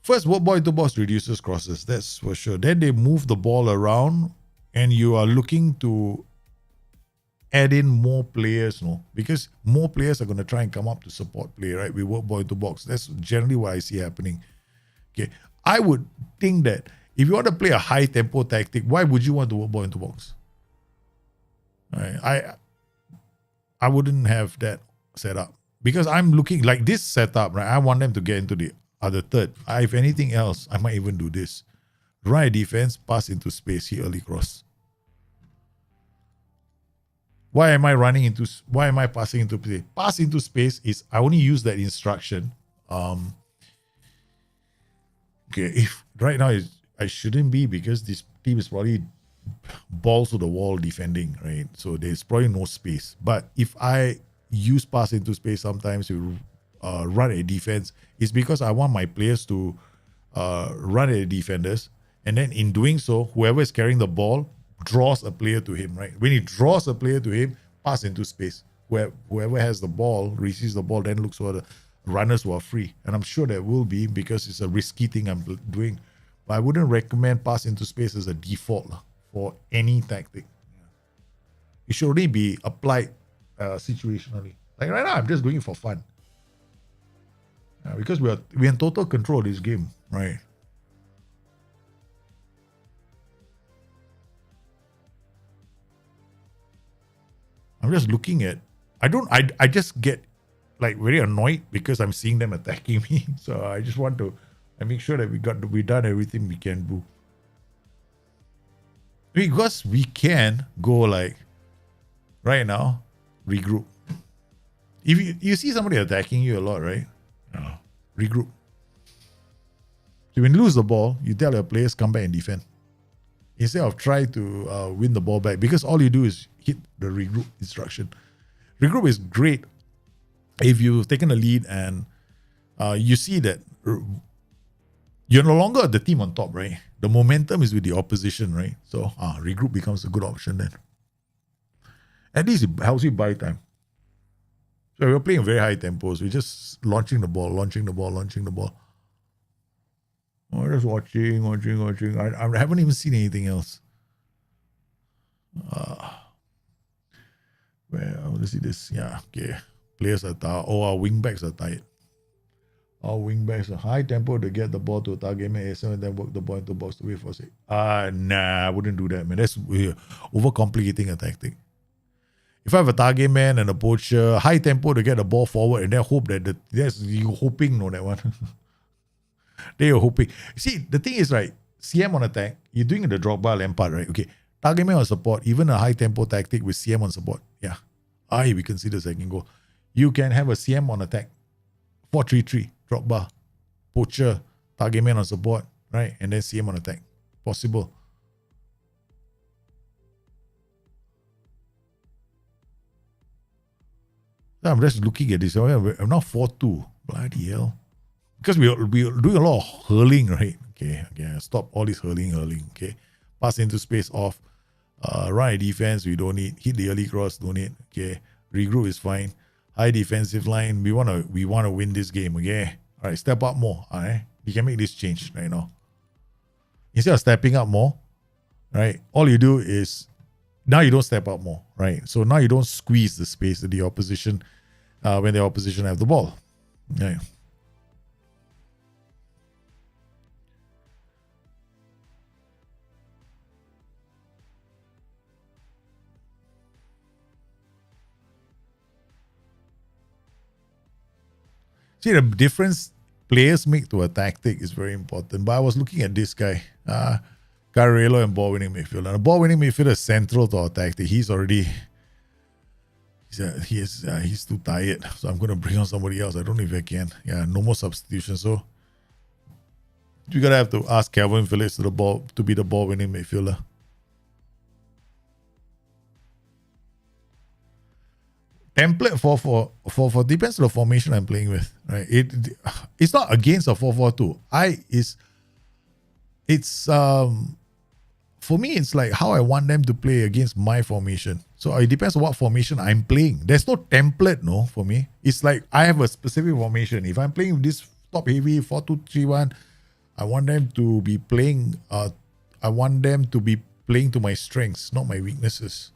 first work ball into box reduces crosses. That's for sure. Then they move the ball around, and you are looking to add in more players, because more players are going to try and come up to support play, right? We work ball into box. That's generally what I see happening. Okay, I would think that if you want to play a high tempo tactic, why would you want to work ball into box? Right? I wouldn't have that set up because I'm looking like this setup, right? I want them to get into the other third. If anything else, I might even do this: run a defense, pass into space, hit early cross. Why am I passing into space? Pass into space is, I only use that instruction. Okay, if right now I shouldn't be, because this team is probably balls to the wall defending, right? So there's probably no space. But if I use pass into space sometimes to run a defense, it's because I want my players to run at defenders, and then in doing so, whoever is carrying the ball draws a player to him, right? When he draws a player to him, pass into space. Whoever has the ball, receives the ball, then looks for the runners who are free. And I'm sure there will be, because it's a risky thing I'm doing. But I wouldn't recommend pass into space as a default for any tactic. It should only be applied situationally. Like right now, I'm just doing it for fun. Because we're in total control of this game, right? I'm just looking at, I just get like very annoyed because I'm seeing them attacking me. So I just want to make sure that we done everything we can do. Because we can go like right now, regroup. If you see somebody attacking you a lot, right? Regroup. So when you lose the ball, you tell your players come back and defend. Instead of try to win the ball back, because all you do is hit the regroup instruction. Regroup is great if you've taken a lead and you see that you're no longer the team on top, right? The momentum is with the opposition, right? So regroup becomes a good option then. At least it helps you buy time. So we're playing very high tempos. We're just launching the ball. Oh, just watching. I haven't even seen anything else. Let's see this. Yeah, okay. Players are tired. Our wingbacks are tired. Our wingbacks are high tempo to get the ball to a target man and then work the ball into box to wait for sake. Nah, I wouldn't do that, man. That's overcomplicating a tactic. If I have a target man and a poacher, high tempo to get the ball forward and then hope that you're hoping, that one. They are hoping. See, the thing is, right, CM on attack, you're doing the drop bar Lampard, right? Okay. Target man on support, even a high tempo tactic with CM on support. Yeah. We consider second goal. You can have a CM on attack. 4-3-3, drop bar, poacher, target man on support, right? And then CM on attack. Possible. I'm just looking at this. I'm now 4-2. Bloody hell. Because we're doing a lot of hurling, right? Okay, stop all this hurling. Okay, pass into space off. Right defense, we don't need. Hit the early cross, don't need. Okay, regroup is fine. High defensive line, we wanna win this game. Okay, all right, step up more. All right, you can make this change right now. Instead of stepping up more, right? All you do is now you don't step up more, right? So now you don't squeeze the space of the opposition when the opposition have the ball, right? See, the difference players make to a tactic is very important. But I was looking at this guy, Carrilero and ball winning midfielder. The ball winning midfielder is central to our tactic. He's too tired. So I'm going to bring on somebody else. I don't know if I can. Yeah, no more substitution. So you're going to have to ask Calvin Phillips to be the ball winning midfielder. Template for depends on the formation I'm playing with, right? It's not against a 4-4-2. For me, it's like how I want them to play against my formation. So it depends on what formation I'm playing. There's no template, for me. It's like I have a specific formation. If I'm playing this top heavy 4-2-3-1, I want them to be playing. I want them to be playing to my strengths, not my weaknesses.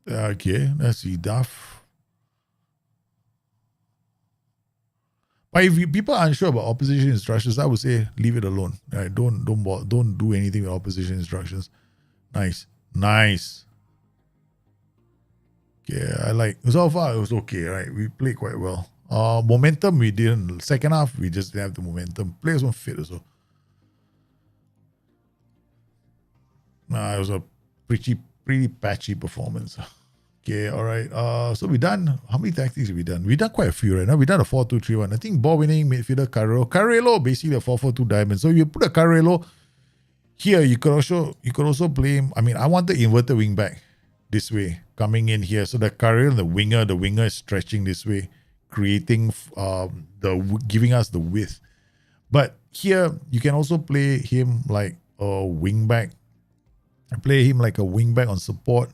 Okay, that's enough. But if people are unsure about opposition instructions, I would say leave it alone. Right? Don't do anything with opposition instructions. Nice. Okay, so far it was okay, right? We played quite well. Momentum we didn't. Second half we just didn't have the momentum. Players weren't fit also. It was a pretty patchy performance. Okay, all right. So we done. How many tactics have we done? We done quite a few right now. We done a 4-2-3-1. I think ball winning midfielder Carrilero basically a 4-4-2 diamond. So you put a Carrilero here. You could also play him. I mean, I want the inverted wing back this way coming in here. So the Carrilero, the winger is stretching this way, creating giving us the width. But here you can also play him like a wing back. I play him like a wing back on support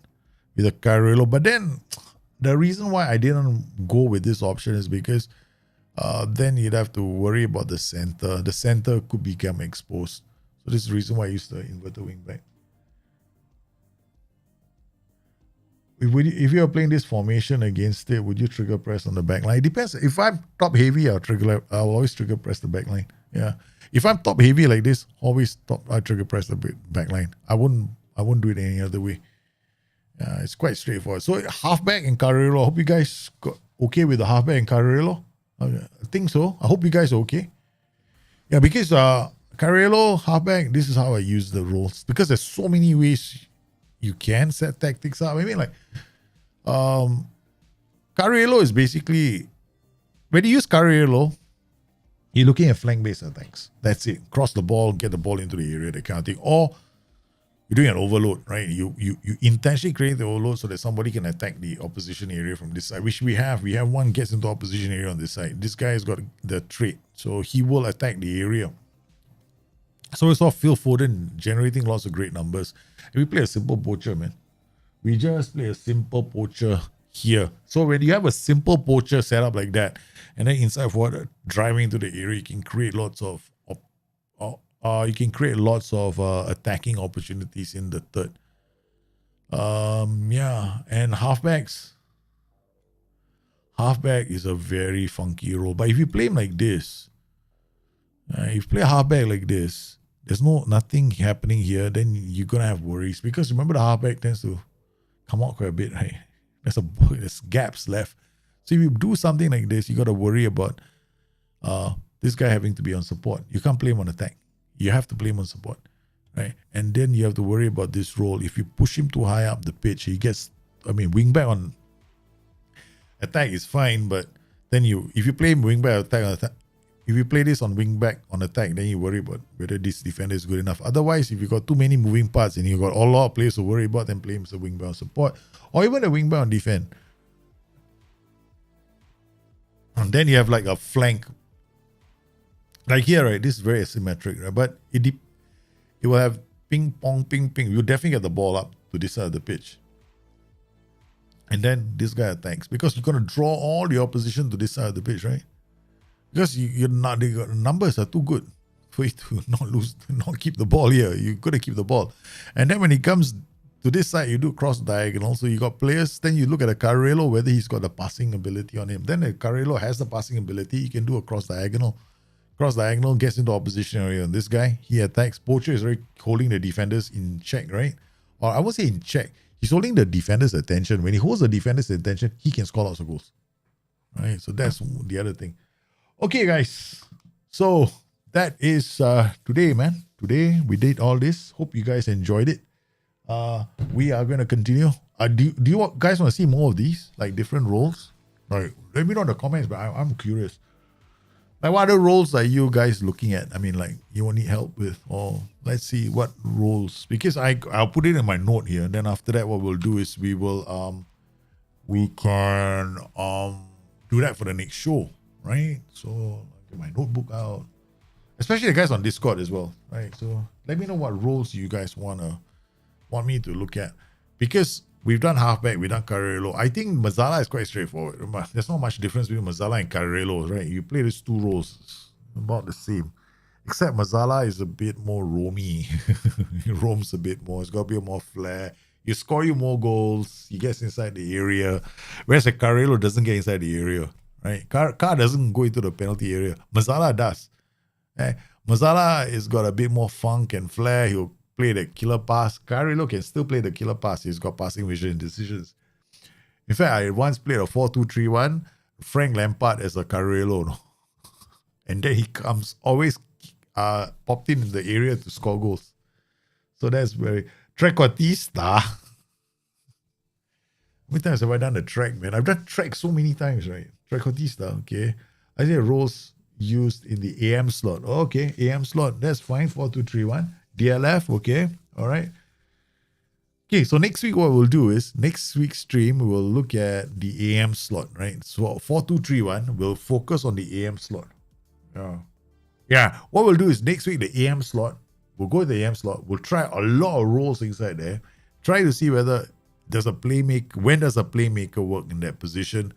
with a Carrilero. But then the reason why I didn't go with this option is because then you'd have to worry about the center. The center could become exposed. So this is the reason why I used the inverted wing back. If you're playing this formation against it, would you trigger press on the back line? It depends. If I'm top heavy, I'll always trigger press the back line. Yeah. If I'm top heavy like this, I trigger press the back line. I I won't do it any other way. It's quite straightforward. So halfback and Carrilero. I hope you guys got okay with the halfback and Carrilero. I think so. I hope you guys are okay. Yeah, because Carrilero, halfback, this is how I use the roles. Because there's so many ways you can set tactics up. I mean, like, Carrilero is basically, when you use Carrilero, you're looking at flank-based attacks. That's it. Cross the ball, get the ball into the area, that kind of thing. Or you're doing an overload, right? You intentionally create the overload so that somebody can attack the opposition area from this side, which we have. We have one gets into opposition area on this side. This guy has got the trait, so he will attack the area. So it's all Phil Foden generating lots of great numbers. And we play a simple poacher, man. We just play a simple poacher here. So when you have a simple poacher set up like that, and then inside forward driving into the area, you can create lots of attacking opportunities in the third. And halfbacks. Halfback is a very funky role. But if you play him like this, if you play halfback like this, there's nothing happening here, then you're gonna have worries. Because remember, the halfback tends to come out quite a bit, right? There's gaps left. So if you do something like this, you gotta worry about this guy having to be on support. You can't play him on attack. You have to play him on support, right? And then you have to worry about this role. If you push him too high up the pitch, he gets, wingback on attack is fine, but then if you play him wingback attack, if you play this on wingback on attack, then you worry about whether this defender is good enough. Otherwise, if you got too many moving parts and you got a lot of players to worry about, then play him as a wingback on support, or even a wingback on defend. And then you have like a flank. Like here, right? This is very asymmetric, right? But it will have ping pong, ping ping. You'll definitely get the ball up to this side of the pitch. And then this guy attacks because you're going to draw all the opposition to this side of the pitch, right? Because the numbers are too good for you to not keep the ball here. You got to keep the ball. And then when it comes to this side, you do cross diagonal. So you got players. Then you look at a Carrilero, whether he's got the passing ability on him. Then a Carrilero has the passing ability. He can do a cross diagonal. Cross diagonal, gets into opposition area. And this guy, he attacks. Poacher is already holding the defenders in check, right? Or I won't say in check. He's holding the defender's attention. When he holds the defender's attention, he can score lots of goals. Right? So that's the other thing. Okay, guys. So that is today, man. Today we did all this. Hope you guys enjoyed it. We are going to continue. Do you guys want to see more of these? Like different roles? Like, let me know in the comments, but I'm curious. Like, what other roles are you guys looking at? I mean, like, you will need help with, or let's see what roles, because I'll put it in my note here. And then after that, what we'll do is we can do that for the next show, right? So I'll get my notebook out, especially the guys on Discord as well, right? So let me know what roles you guys want me to look at, because we've done halfback, we've done Carrilero. I think Mazzala is quite straightforward. There's not much difference between Mazzala and Carrilero, right? You play these two roles, it's about the same. Except Mazzala is a bit more roamy. He roams a bit more. It's got a bit more flair. He score you more goals. He gets inside the area. Whereas a Carrilero doesn't get inside the area, right? Car doesn't go into the penalty area. Mazzala does. Mazzala has got a bit more funk and flair. He'll play the killer pass. Carrilero can still play the killer pass. He's got passing vision and decisions. In fact, I once played a 4-2-3-1, Frank Lampard as a Carrilero. And then he comes, always popped in the area to score goals. So that's very... Trequartista. How many times have I done the track, man? I've done track so many times, right? Trequartista, okay. I say roles used in the AM slot. Okay, AM slot, that's fine. 4-2-3-1. DLF, okay, all right. Okay, so next week what we'll do is, next week's stream, we'll look at the AM slot, right? So 4-2-3-1, we'll focus on the AM slot. Yeah, what we'll do is next week, the AM slot, we'll go to the AM slot, we'll try a lot of roles inside there, try to see whether there's a playmaker, when does a playmaker work in that position,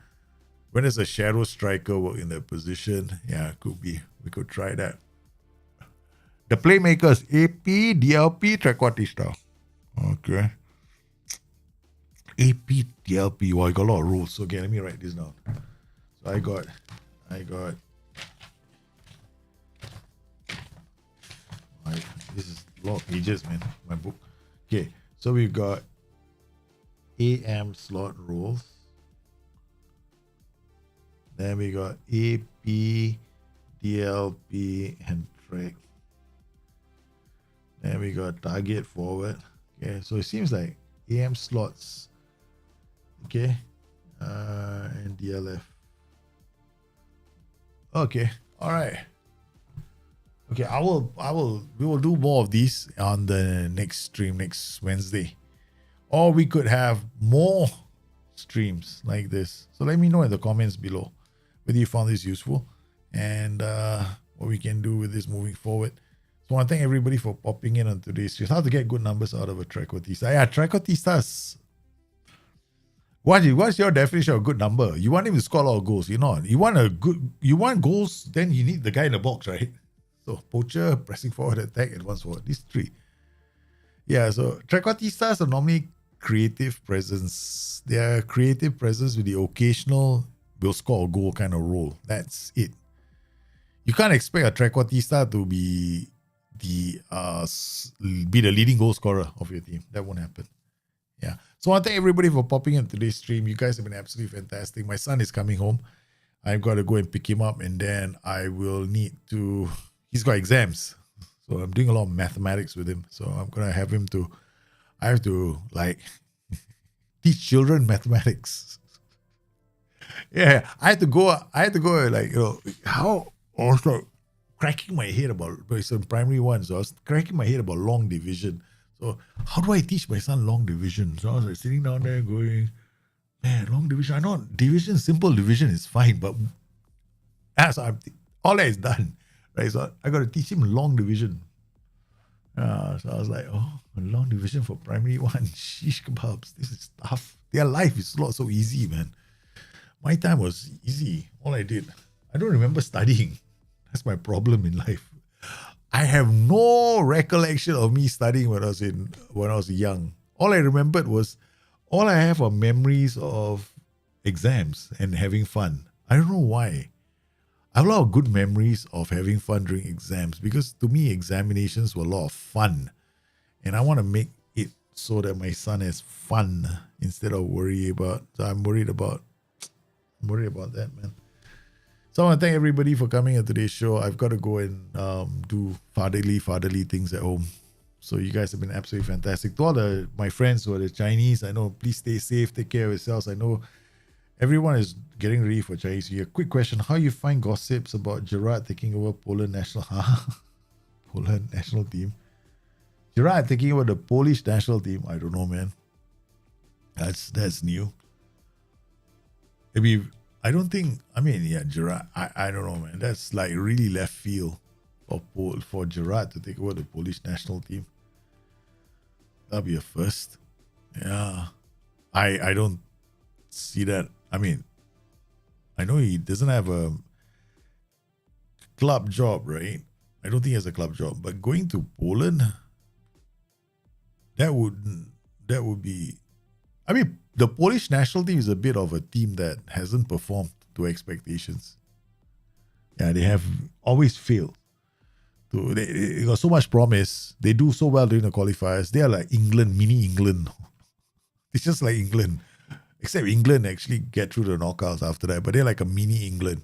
when does a shadow striker work in that position. Yeah, could be, we could try that. The playmakers, AP, DLP, Trequartista. Okay. AP, DLP. Well, I got a lot of rules. Okay, let me write this down. So I got. This is a lot of pages, man. My book. Okay. So we've got AM slot rules. Then we got AP, DLP, and track. Then we got target forward. Okay, so it seems like AM slots. Okay, and DLF. Okay, all right. Okay, we will do more of these on the next stream next Wednesday. Or we could have more streams like this. So let me know in the comments below whether you found this useful and what we can do with this moving forward. So I want to thank everybody for popping in on today's stream. How to get good numbers out of a tricotista. Yeah, tricotistas. What's your definition of a good number? You want him to score a lot of goals. You want goals, then you need the guy in the box, right? So poacher, pressing forward, attack, advance forward. These three. Yeah, so tricotistas are normally creative presence. They are creative presence with the occasional will score a goal kind of role. That's it. You can't expect a tricotista to be the leading goal scorer of your team. That won't happen. Yeah. So I want to thank everybody for popping in today's stream. You guys have been absolutely fantastic. My son is coming home. I've got to go and pick him up, and then I will need to. He's got exams, so I'm doing a lot of mathematics with him. So I'm gonna have him to. I have to like teach children mathematics. Yeah, I had to go like, how I was like cracking my head about, it's in primary one, so I was cracking my head about long division. So how do I teach my son long division? So I was like sitting down there going, man, long division. I know division, simple division is fine, but as all that is done, right? So I got to teach him long division. So I was like, oh, a long division for primary one. Sheesh kebabs. This is tough. Their life is not so easy, man. My time was easy. All I did. I don't remember studying. That's my problem in life. I have no recollection of me studying when I was young. All I have are memories of exams and having fun. I don't know why. I have a lot of good memories of having fun during exams because to me, examinations were a lot of fun. And I want to make it so that my son has fun instead of worry about. So I'm worried about that, man. So I want to thank everybody for coming on today's show. I've got to go and do fatherly things at home. So you guys have been absolutely fantastic. To all my friends who are the Chinese, I know, please stay safe, take care of yourselves. I know everyone is getting ready for Chinese New Year. Quick question, how you find gossips about Gerrard taking over Poland national team? Gerrard taking over the Polish national team? I don't know, man. That's new. Maybe Gerrard, I don't know, man. That's like really left field for Gerrard to take over the Polish national team. That'll be a first. Yeah. I don't see that. I mean, I know he doesn't have a club job, right? I don't think he has a club job. But going to Poland, that would be... I mean, the Polish national team is a bit of a team that hasn't performed to expectations. Yeah, they have always failed. They got so much promise. They do so well during the qualifiers. They are like England, mini England. It's just like England. Except England actually get through the knockouts after that. But they're like a mini England.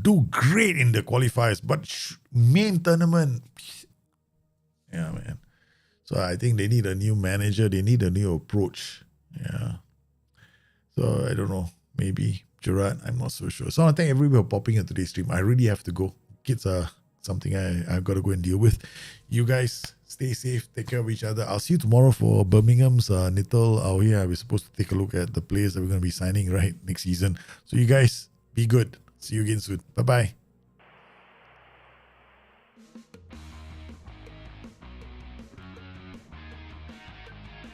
Do great in the qualifiers. But main tournament... Yeah, man. So I think they need a new manager. They need a new approach. Yeah. So I don't know. Maybe Gerrard. I'm not so sure. So I want to thank everybody for popping into today's stream. I really have to go. Kids are something I've got to go and deal with. You guys stay safe. Take care of each other. I'll see you tomorrow for Birmingham's Nittel. Oh yeah, we're supposed to take a look at the players that we're going to be signing right next season. So you guys be good. See you again soon. Bye-bye.